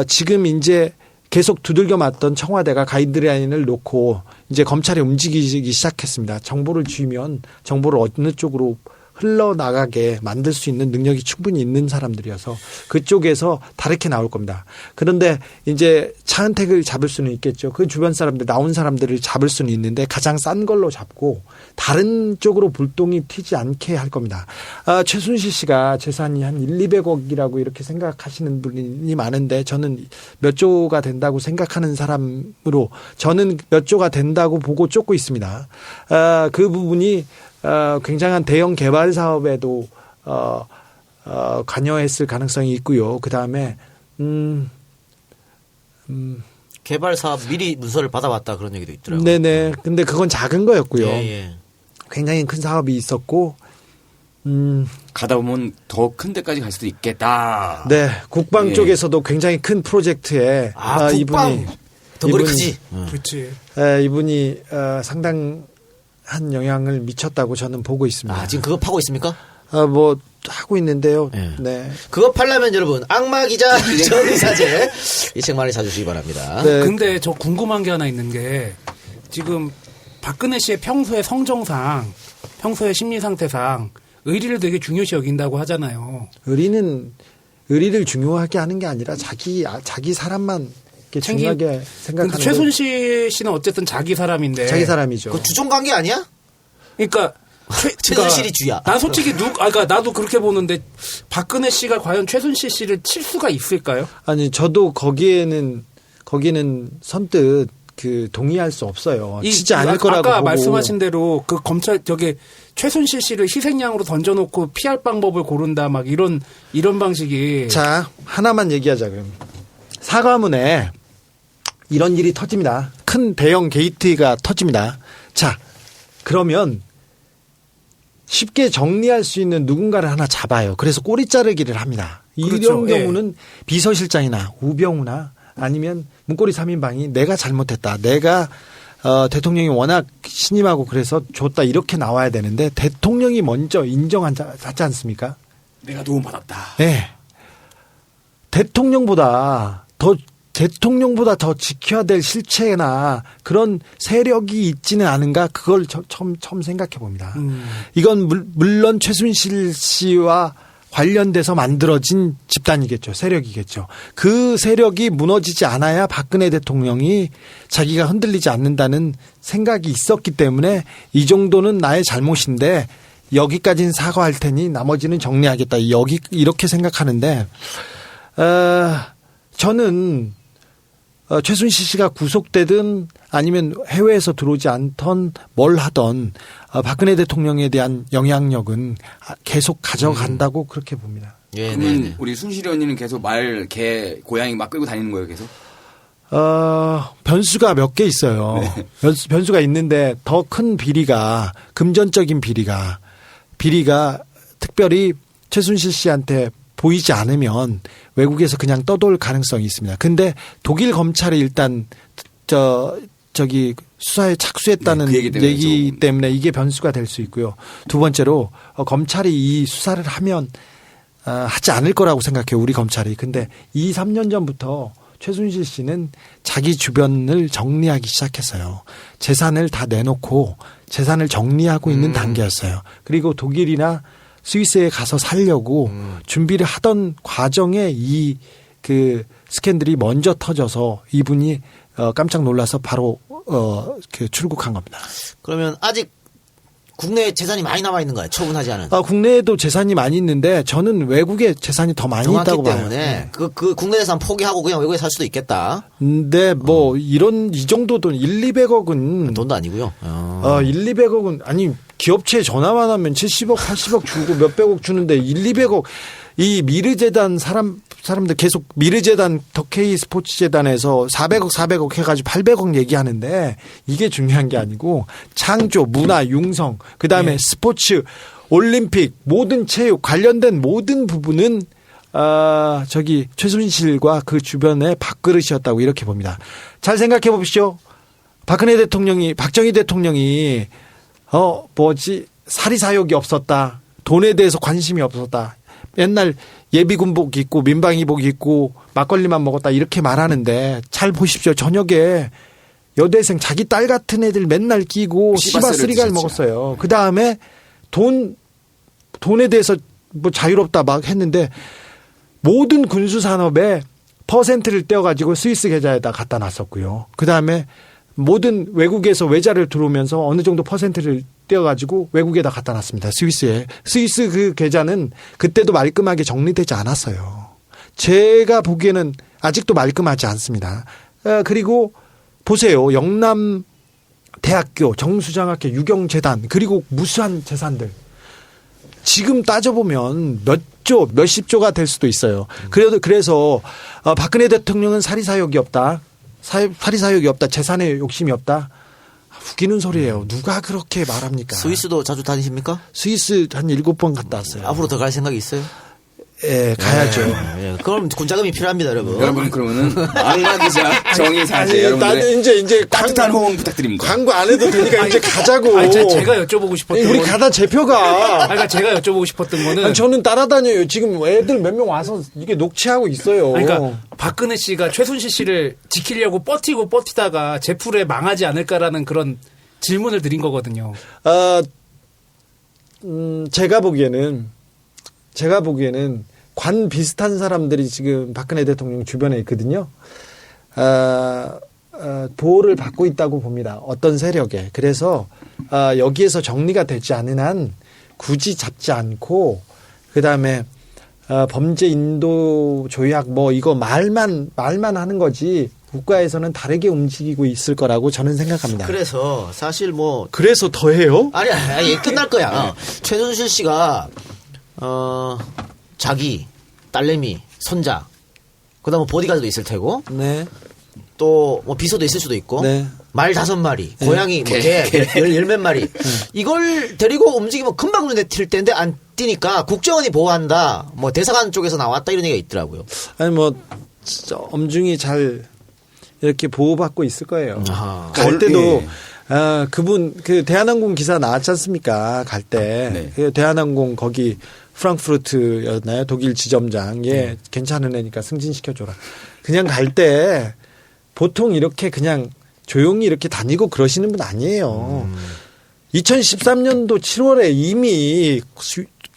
C: 지금 이제 계속 두들겨 맞던 청와대가 가이드라인을 놓고 이제 검찰이 움직이기 시작했습니다. 정보를 주면 정보를 어느 쪽으로 흘러나가게 만들 수 있는 능력이 충분히 있는 사람들이어서 그쪽에서 다르게 나올 겁니다. 그런데 이제 차은택을 잡을 수는 있겠죠. 그 주변 사람들, 나온 사람들을 잡을 수는 있는데 가장 싼 걸로 잡고 다른 쪽으로 불똥이 튀지 않게 할 겁니다. 최순실 씨가 재산이 한 200억이라고 이렇게 생각하시는 분이 많은데 저는 몇 조가 된다고 생각하는 사람으로 저는 몇 조가 된다고 보고 쫓고 있습니다. 그 부분이 굉장한 대형 개발 사업에도 관여했을 가능성이 있고요. 그 다음에
A: 개발 사업 미리 문서를 받아왔다 그런 얘기도 있더라고요.
C: 네네. 근데 그건 작은 거였고요.
A: 예.
C: 굉장히 큰 사업이 있었고,
B: 가다 보면 더 큰 데까지 갈 수도 있겠다.
C: 네. 국방 쪽에서도 굉장히 큰 프로젝트에
A: 국방 덩그리 크지.
J: 그렇지.
C: 이분이 상당한 영향을 미쳤다고 저는 보고 있습니다.
A: 지금 그거 파고 있습니까?
C: 뭐 하고 있는데요. 네.
A: 그거 팔려면 여러분 악마 기자 정의사제 이 책 많이 사주시기 바랍니다.
J: 네. 근데 저 궁금한 게 하나 있는 게 지금 박근혜 씨의 평소의 성정상, 평소의 심리 상태상 의리를 되게 중요시 여긴다고 하잖아요.
C: 의리를 중요하게 하는 게 아니라 자기 사람만 중요하게 생각하는.
J: 최순실 씨는 어쨌든 자기 사람인데.
C: 자기 사람이죠.
A: 그 주종 관계 아니야?
J: 그러니까
A: 최순실이 주야.
J: 난 솔직히 그러니까 나도 그렇게 보는데 박근혜 씨가 과연 최순실 씨를 칠 수가 있을까요?
C: 아니 저도 거기는 선뜻 동의할 수 없어요. 치지 않을 거라고
J: 아까
C: 보고.
J: 말씀하신 대로 그 검찰 최순실 씨를 희생양으로 던져놓고 피할 방법을 고른다 막 이런 방식이.
C: 자 하나만 얘기하자 그럼. 사과문에 이런 일이 터집니다. 큰 대형 게이트가 터집니다. 자 그러면 쉽게 정리할 수 있는 누군가를 하나 잡아요. 그래서 꼬리 자르기를 합니다.
J: 그렇죠.
C: 이런 경우는 비서실장이나 우병우나 아니면 문고리 3인방이 내가 잘못했다. 내가 대통령이 워낙 신임하고 그래서 줬다 이렇게 나와야 되는데 대통령이 먼저 인정하지 않습니까?
B: 내가 도움받았다.
C: 네. 대통령보다 더 지켜야 될 실체나 그런 세력이 있지는 않은가 그걸 처음 생각해 봅니다. 이건 물론 최순실 씨와 관련돼서 만들어진 집단이겠죠. 세력이겠죠. 그 세력이 무너지지 않아야 박근혜 대통령이 자기가 흔들리지 않는다는 생각이 있었기 때문에 이 정도는 나의 잘못인데 여기까지는 사과할 테니 나머지는 정리하겠다. 이렇게 생각하는데 저는 최순실 씨가 구속되든 아니면 해외에서 들어오지 않던 뭘 하던 박근혜 대통령에 대한 영향력은 계속 가져간다고 그렇게 봅니다.
B: 그러면 우리 순실이 언니는 계속 개, 고양이 막 끌고 다니는 거예요, 계속?
C: 변수가 몇 개 있어요.
B: 네.
C: 변수가 있는데 더 큰 비리가 금전적인 비리가 특별히 최순실 씨한테 보이지 않으면 외국에서 그냥 떠돌 가능성이 있습니다. 근데 독일 검찰이 일단 저기 수사에 착수했다는 얘기 때문에 이게 변수가 될 수 있고요. 두 번째로 검찰이 이 수사를 하면 하지 않을 거라고 생각해요. 우리 검찰이. 근데 2, 3년 전부터 최순실 씨는 자기 주변을 정리하기 시작했어요. 재산을 다 내놓고 재산을 정리하고 있는 단계였어요. 그리고 독일이나 스위스에 가서 살려고 준비를 하던 과정에 이 그 스캔들이 먼저 터져서 이분이 깜짝 놀라서 바로 그 출국한 겁니다.
A: 그러면 아직 국내에 재산이 많이 남아 있는 거예요. 처분하지 않은.
C: 국내에도 재산이 많이 있는데 저는 외국에 재산이 더 많이 있다고 봐요.
A: 때문에
C: 네.
A: 그 국내 재산 포기하고 그냥 외국에 살 수도 있겠다.
C: 근데 뭐 이 정도 돈 1, 200억은
A: 돈도 아니고요.
C: 1, 200억은 아니 기업체에 전화만 하면 70억, 80억 주고 몇백억 주는데 1, 200억 이 미르재단 사람들 계속 미르재단 덕케이 스포츠재단에서 400억 해가지고 800억 얘기하는데 이게 중요한 게 아니고 창조, 문화, 융성, 그 다음에 스포츠, 올림픽, 모든 체육 관련된 모든 부분은 저기 최순실과 그 주변의 밥그릇이었다고 이렇게 봅니다. 잘 생각해 보십시오. 박정희 대통령이 사리사욕이 없었다. 돈에 대해서 관심이 없었다. 맨날 예비군복 입고 민방위복 입고 막걸리만 먹었다 이렇게 말하는데 잘 보십시오. 저녁에 여대생 자기 딸 같은 애들 맨날 끼고 시바스리갈 먹었어요. 그 다음에 돈에 대해서 뭐 자유롭다 막 했는데 모든 군수 산업에 퍼센트를 떼어가지고 스위스 계좌에다 갖다 놨었고요. 그 다음에 모든 외국에서 외자를 들어오면서 어느 정도 퍼센트를 떼어가지고 외국에다 갖다 놨습니다. 스위스에. 스위스 그 계좌는 그때도 말끔하게 정리되지 않았어요. 제가 보기에는 아직도 말끔하지 않습니다. 그리고 보세요. 영남대학교, 정수장학회, 유경재단 그리고 무수한 재산들. 지금 따져보면 몇십 조가 될 수도 있어요. 그래서 박근혜 대통령은 사리사욕이 없다. 사리사욕이 없다. 재산에 욕심이 없다. 웃기는 소리예요. 누가 그렇게 말합니까?
A: 스위스도 자주 다니십니까?
C: 스위스 한 7번 갔다 왔어요.
A: 앞으로 더 갈 생각이 있어요?
C: 예, 가야죠.
A: 예. 그럼 군자금이 필요합니다, 여러분.
B: 여러분 그러면은 망라 기자 정의사제 여러분들
C: 나는 이제
B: 따뜻한 호응 부탁드립니다.
C: 광고 안 해도 되니까 이제 가자고.
J: 제가 여쭤보고 싶었던
C: 우리 가다 재표가.
J: 그러니까 제가 여쭤보고 싶었던 거는
C: 저는 따라다녀요. 지금 애들 몇 명 와서 이게 녹취하고 있어요.
J: 그러니까 박근혜 씨가 최순실 씨를 지키려고 버티다가 제풀에 망하지 않을까라는 그런 질문을 드린 거거든요.
C: 제가 보기에는 관 비슷한 사람들이 지금 박근혜 대통령 주변에 있거든요. 보호를 받고 있다고 봅니다. 어떤 세력에. 그래서 여기에서 정리가 되지 않은 한 굳이 잡지 않고 그다음에 범죄 인도 조약 뭐 이거 말만 하는 거지 국가에서는 다르게 움직이고 있을 거라고 저는 생각합니다.
A: 그래서 사실
C: 그래서 더 해요?
A: 아니 끝날 거야. 최순실 씨가 자기 딸내미, 손자, 그다음에 보디가드도 있을 테고,
C: 네.
A: 또 뭐 비서도 있을 수도 있고,
C: 네.
A: 말 5마리,
C: 네.
A: 고양이, 뭐 개, 열 마리, 이걸 데리고 움직이면 금방 눈에 띌 텐데 안 띄니까 국정원이 보호한다. 뭐 대사관 쪽에서 나왔다 이런 얘기가 있더라고요.
C: 아니 진짜 엄중히 잘 이렇게 보호받고 있을 거예요. 갈 때도. 그분 대한항공 기사 나왔지 않습니까? 갈 때. 네. 대한항공 거기 프랑크푸르트였나요? 독일 지점장. 괜찮은 애니까 승진시켜줘라. 그냥 갈 때 보통 이렇게 그냥 조용히 이렇게 다니고 그러시는 분 아니에요. 2013년도 7월에 이미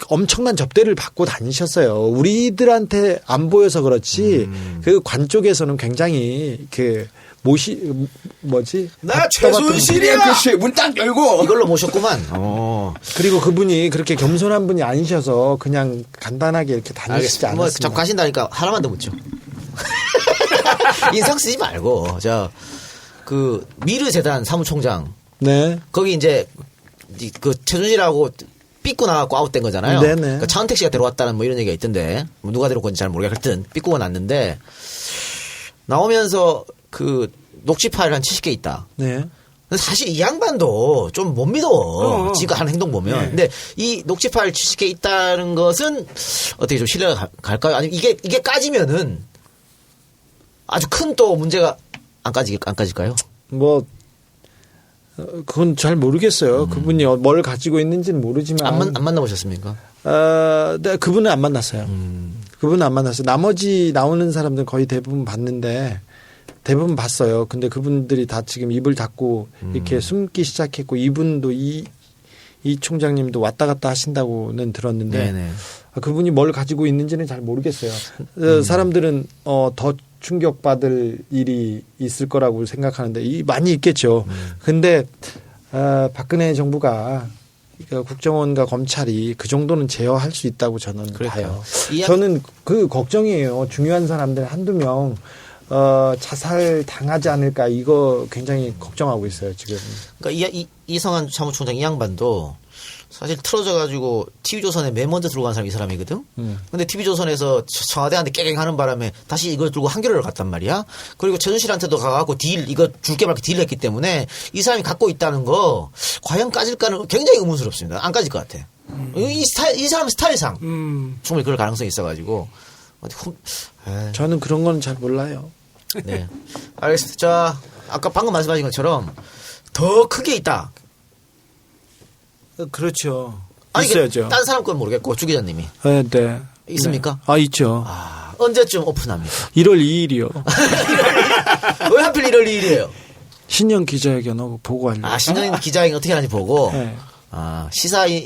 C: 엄청난 접대를 받고 다니셨어요. 우리들한테 안 보여서 그렇지 그 관 쪽에서는 굉장히
A: 나 최순실이야.
B: 문 딱 열고
A: 이걸로 모셨구만.
C: 그리고 그분이 그렇게 겸손한 분이 아니셔서 그냥 간단하게 이렇게 다니시지 않았습니다.
A: 자꾸 가신다니까 하나만 더 묻죠. 인상 쓰지 말고 그 미르재단 사무총장.
C: 네.
A: 거기 이제 그 최순실하고 삐꾸 나갖고 아웃된 거잖아요.
C: 네네.
A: 그러니까 차은택 씨가 데려왔다는 뭐 이런 얘기가 있던데 누가 데려온지 잘 모르겠. 하여튼 삐꾸가 났는데 나오면서 그 녹취 파일 한 70개 있다.
C: 네.
A: 사실 이 양반도 좀 못 믿어. 지가 하는 행동 보면.
C: 네.
A: 근데 이 녹취 파일 70개 있다는 것은 어떻게 좀 신뢰가 갈까요? 아니면 이게 까지면은 아주 큰 또 문제가 안 까질까요?
C: 그건 잘 모르겠어요. 그분이 뭘 가지고 있는지는 모르지만.
A: 안 만나보셨습니까?
C: 네, 그분은 안 만났어요. 그분은 안 만났어요. 나머지 나오는 사람들은 거의 대부분 대부분 봤어요. 근데 그분들이 다 지금 입을 닫고 이렇게 숨기 시작했고 이분도 이 총장님도 왔다 갔다 하신다고는 들었는데
A: 네네.
C: 그분이 뭘 가지고 있는지는 잘 모르겠어요. 사람들은 더 충격받을 일이 있을 거라고 생각하는데 많이 있겠죠. 근데 박근혜 정부가 국정원과 검찰이 그 정도는 제어할 수 있다고 저는 봐요. 저는 그 걱정이에요. 중요한 사람들 한두 명 자살 당하지 않을까 이거 굉장히 걱정하고 있어요 지금.
A: 그러니까 이성한 사무총장 이 양반도 사실 틀어져가지고 TV조선에 맨 먼저 들어간 사람이 이 사람이거든. 근데 TV조선에서 청와대한테 깨갱하는 바람에 다시 이걸 들고 한겨레를 갔단 말이야. 그리고 최순실한테도 가갖고 이거 줄게 말게 딜을 했기 때문에 이 사람이 갖고 있다는 거 과연 까질까는 굉장히 의문스럽습니다. 안 까질 것 같아. 이 사람 스타일상 충분히 그럴 가능성이 있어가지고.
C: 저는 그런 건 잘 몰라요.
A: 네. 알겠습니다. 자, 아까 방금 말씀하신 것처럼 더 크게 있다.
C: 그렇죠.
A: 아니,
C: 있어야죠.
A: 딴 사람 건 모르겠고 주 기자님이.
C: 네.
A: 있습니까?
C: 네. 있죠.
A: 언제쯤 오픈합니까?
C: 1월 2일이요.
A: 왜 하필 1월 2일이에요?
C: 신년 기자회견 보고하려고.
A: 신년 기자회견 어떻게 하는지 보고.
C: 네.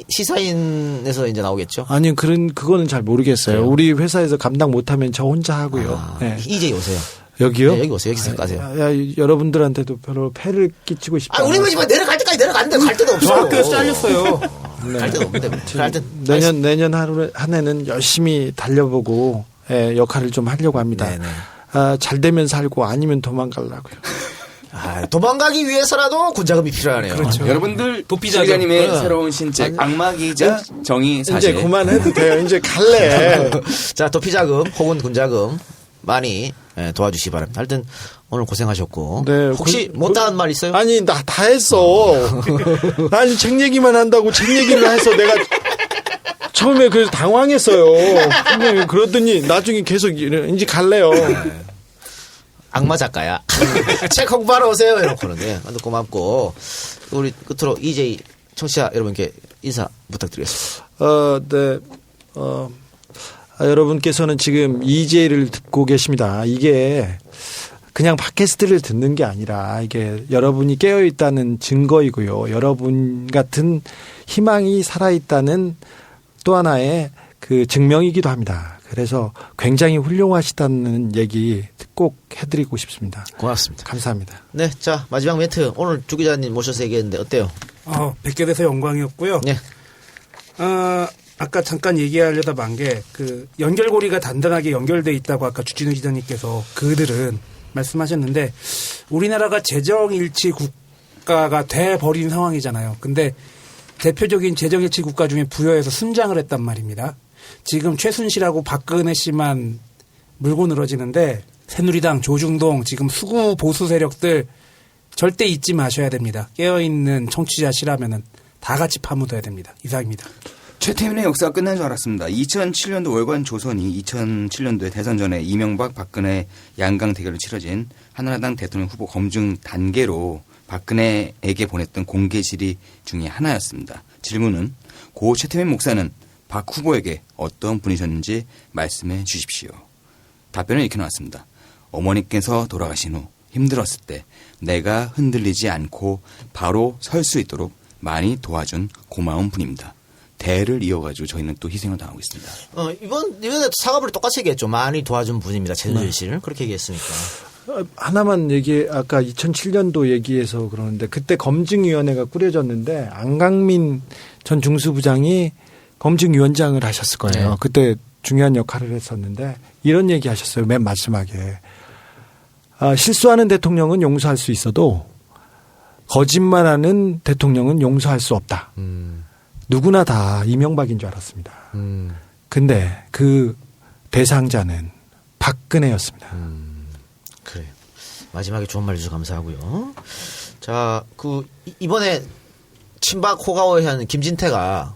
A: 시사인에서 이제 나오겠죠?
C: 아니요, 그거는 잘 모르겠어요. 그래요? 우리 회사에서 감당 못하면 저 혼자 하고요. 네.
A: 이제 오세요.
C: 여기요?
A: 네, 여기 오세요. 여기서 가세요.
C: 여러분들한테도 별로 폐를 끼치고 싶지 않아요.
A: 우리 집 내려갈 때까지 내려갔는데 갈 데도 없어.
J: 학교에서 잘렸어요.
A: 네. 갈 데도 없는데.
C: 내년 한 해는 열심히 달려보고 역할을 좀 하려고 합니다. 잘 되면 살고 아니면 도망가려고요.
A: 도망가기 위해서라도 군자금이 필요하네요.
B: 그렇죠. 여러분들 도피자님의 새로운 신책 악마기자 정의사실
C: 이제 그만해도 돼요. 이제 갈래.
A: 자, 도피자금 혹은 군자금 많이 도와주시기 바랍니다. 하여튼 오늘 고생하셨고.
C: 네,
A: 혹시 못다한 말 있어요?
C: 아니 나 다 했어. 아니 책 얘기만 한다고 책 얘기를 해서 내가 처음에 그래서 당황했어요. 근데 그러더니 나중에 계속 이제 갈래요.
A: 악마 작가야. 책 홍보하러 오세요. 이러고는. 네, 고맙고. 우리 끝으로 EJ 청취자 여러분께 인사 부탁드리겠습니다.
C: 네. 여러분께서는 지금 EJ를 듣고 계십니다. 이게 그냥 팟캐스트를 듣는 게 아니라 이게 여러분이 깨어있다는 증거이고요. 여러분 같은 희망이 살아있다는 또 하나의 그 증명이기도 합니다. 그래서 굉장히 훌륭하시다는 얘기 꼭 해드리고 싶습니다.
A: 고맙습니다.
C: 감사합니다.
A: 네, 자 마지막 멘트 오늘 주 기자님 모셔서 얘기했는데 어때요?
J: 뵙게 돼서 영광이었고요.
A: 네.
J: 아까 잠깐 얘기하려다 만 게 그 연결고리가 단단하게 연결돼 있다고 아까 주진우 기자님께서 그들은 말씀하셨는데 우리나라가 재정일치 국가가 돼버린 상황이잖아요. 근데 대표적인 재정일치 국가 중에 부여해서 순장을 했단 말입니다. 지금 최순실하고 박근혜 씨만 물고 늘어지는데 새누리당, 조중동 지금 수구 보수 세력들 절대 잊지 마셔야 됩니다. 깨어있는 청취자시라면은 다 같이 파묻어야 됩니다. 이상입니다.
B: 최태민의 역사가 끝난 줄 알았습니다. 2007년도 월간 조선이 2007년도에 대선 전에 이명박, 박근혜 양강 대결을 치러진 한나라당 대통령 후보 검증 단계로 박근혜에게 보냈던 공개 질의 중에 하나였습니다. 질문은 고 최태민 목사는 박 후보에게 어떤 분이셨는지 말씀해 주십시오. 답변은 이렇게 나왔습니다. 어머니께서 돌아가신 후 힘들었을 때 내가 흔들리지 않고 바로 설 수 있도록 많이 도와준 고마운 분입니다. 대를 이어가지고 저희는 또 희생을 당하고 있습니다.
A: 이번에 사과를 똑같이 얘기했죠. 많이 도와준 분입니다. 최순실 씨를. 그렇게 얘기했으니까.
C: 하나만 아까 2007년도 얘기해서 그러는데 그때 검증위원회가 꾸려졌는데 안강민 전 중수부장이 검증위원장을 하셨을 거예요. 네. 그때 중요한 역할을 했었는데 이런 얘기 하셨어요. 맨 마지막에. 실수하는 대통령은 용서할 수 있어도 거짓말하는 대통령은 용서할 수 없다. 누구나 다 이명박인 줄 알았습니다. 근데 그 대상자는 박근혜였습니다.
A: 그래요. 마지막에 좋은 말 주셔서 감사하고요. 자, 이번에 친박 호가호한 김진태가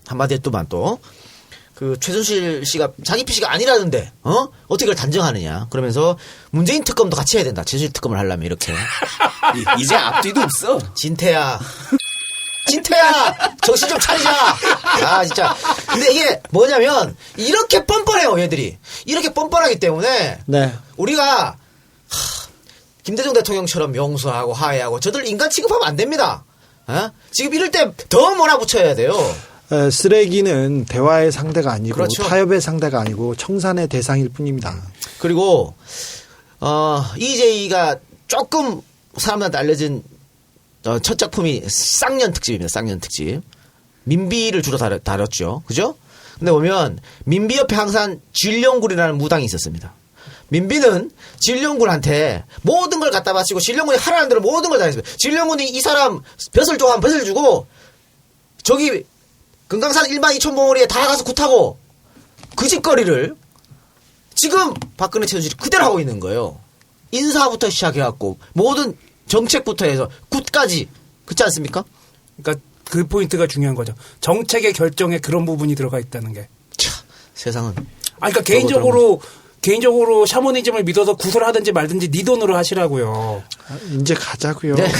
A: 한마디 했더만 그 최순실 씨가 자기 PC가 아니라는데 어떻게 그걸 단정하느냐. 그러면서 문재인 특검도 같이 해야 된다. 최순실 특검을 하려면 이렇게.
B: 이제 앞뒤도 없어.
A: 진태야. 진태야 정신 좀 차리자. 아 진짜. 근데 이게 뭐냐면 이렇게 뻔뻔해요 얘들이. 이렇게 뻔뻔하기 때문에
C: 네.
A: 우리가 김대중 대통령처럼 용서하고 화해하고 저들 인간 취급하면 안 됩니다. 어? 지금 이럴 때 더 몰아붙여야 돼요.
C: 쓰레기는 대화의 상대가 아니고
A: 그렇죠.
C: 타협의 상대가 아니고 청산의 대상일 뿐입니다.
A: 그리고 EJ가 조금 사람들한테 알려진 첫 작품이 쌍년 특집입니다. 쌍년 특집. 민비를 주로 다뤘죠. 그죠? 근데 보면 민비 옆에 항상 진령군이라는 무당이 있었습니다. 민비는 진령군한테 모든 걸 갖다 바치고 진령군이 하라는 대로 모든 걸 다 했습니다. 진령군이 이 사람 벼슬 좋아하면 벼슬 주고 저기 금강산 1만 2천 봉우리에 다 가서 굿하고 그 짓거리를 지금 박근혜 최순실이 그대로 하고 있는 거예요. 인사부터 시작해갖고 모든 정책부터 해서 굿까지 그렇지 않습니까?
J: 그러니까 그 포인트가 중요한 거죠. 정책의 결정에 그런 부분이 들어가 있다는 게.
A: 세상은.
J: 그러니까 개인적으로 샤머니즘을 믿어서 구슬 하든지 말든지 네 돈으로 하시라고요.
C: 이제 가자고요.
A: 네.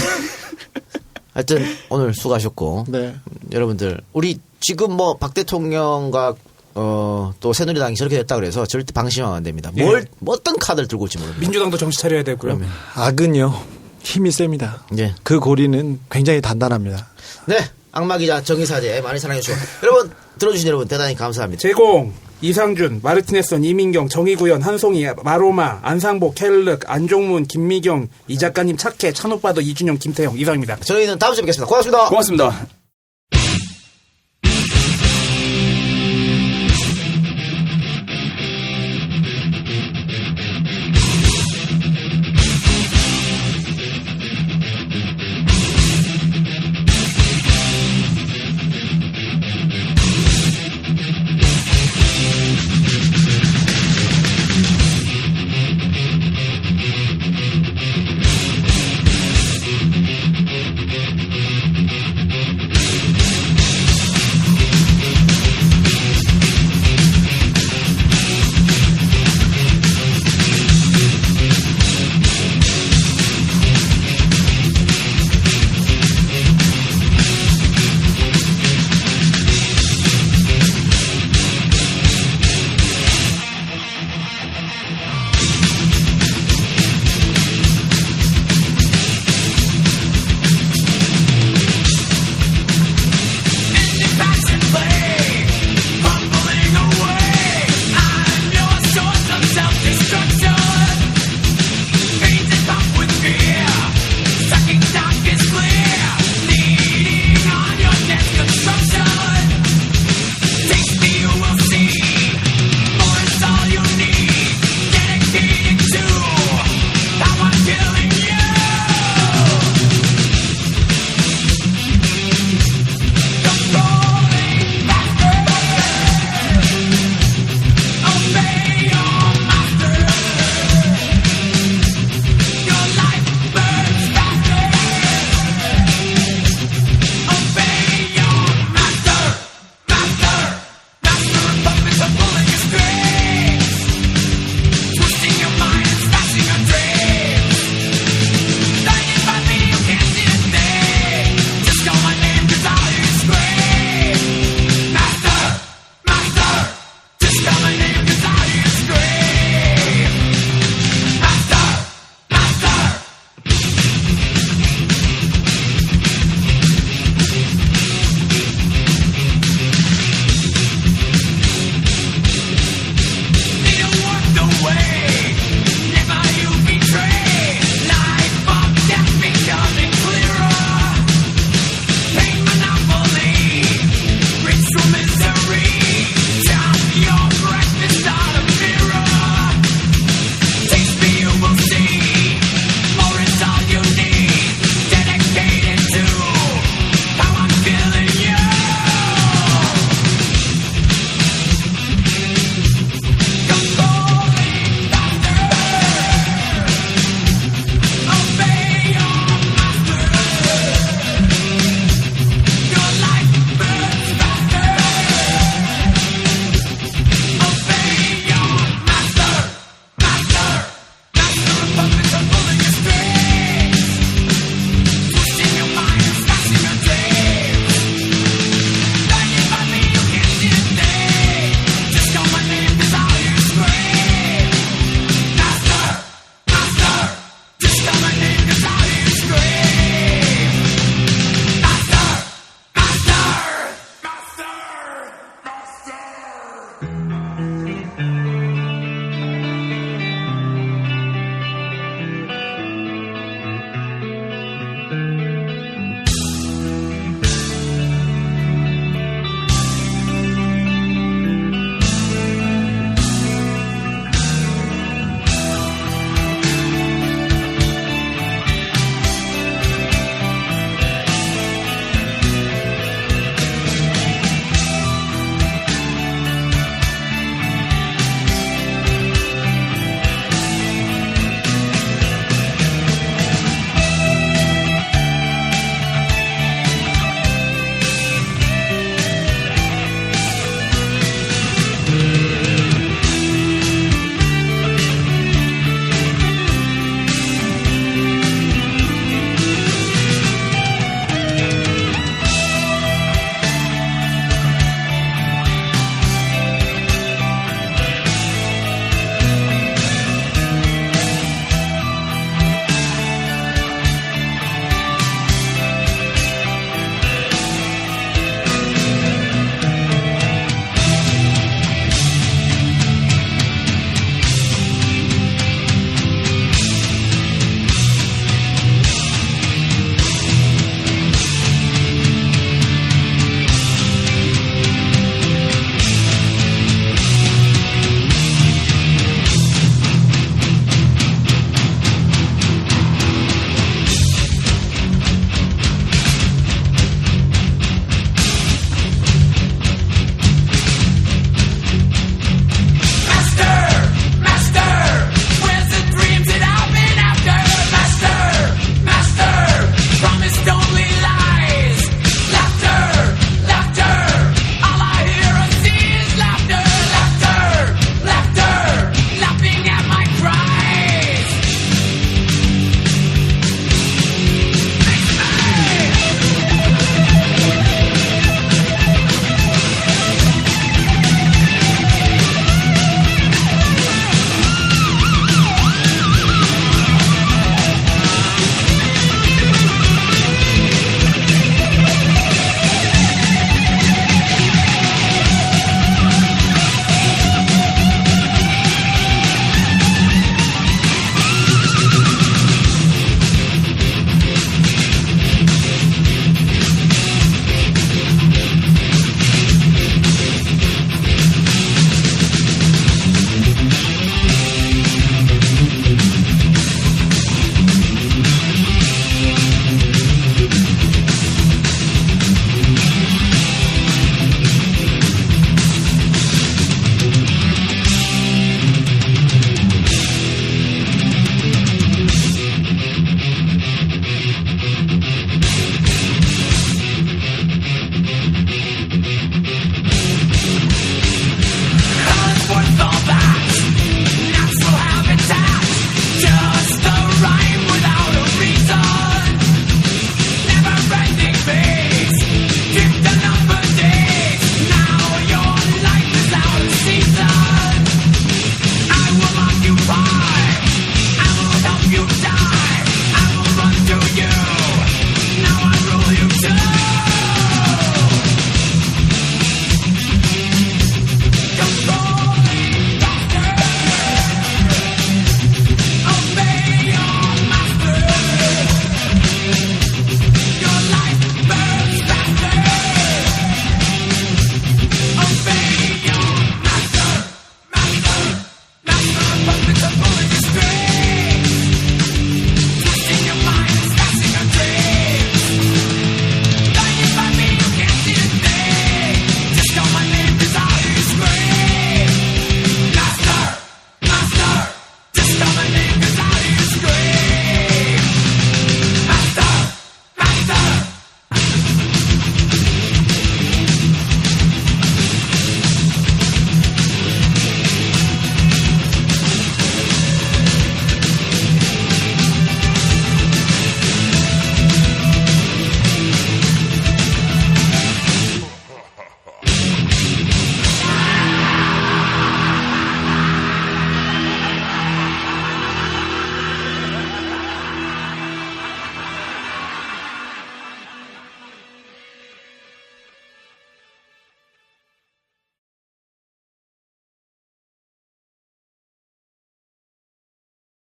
A: 하여튼 오늘 수고하셨고
C: 네.
A: 여러분들 우리 지금 뭐 박 대통령과 또 새누리당이 저렇게 됐다 그래서 절대 방심하면 안 됩니다. 뭘 어떤 카드를 들고 올지 모릅니다.
J: 민주당도 정신 차려야 되고요.
A: 그러면.
C: 악은요 힘이 셉니다.
A: 네.
C: 그 고리는 굉장히 단단합니다.
A: 네. 악마 기자 정의사제 많이 사랑해 주시고 여러분 들어주신 여러분 대단히 감사합니다.
J: 제공 이상준, 마르티네선, 이민경, 정의구현, 한송이, 마로마, 안상복, 켈륵, 안종문, 김미경, 이 작가님 착해, 찬오빠도 이준영, 김태형 이상입니다.
A: 저희는 다음 주에 뵙겠습니다. 고맙습니다.
L: 고맙습니다.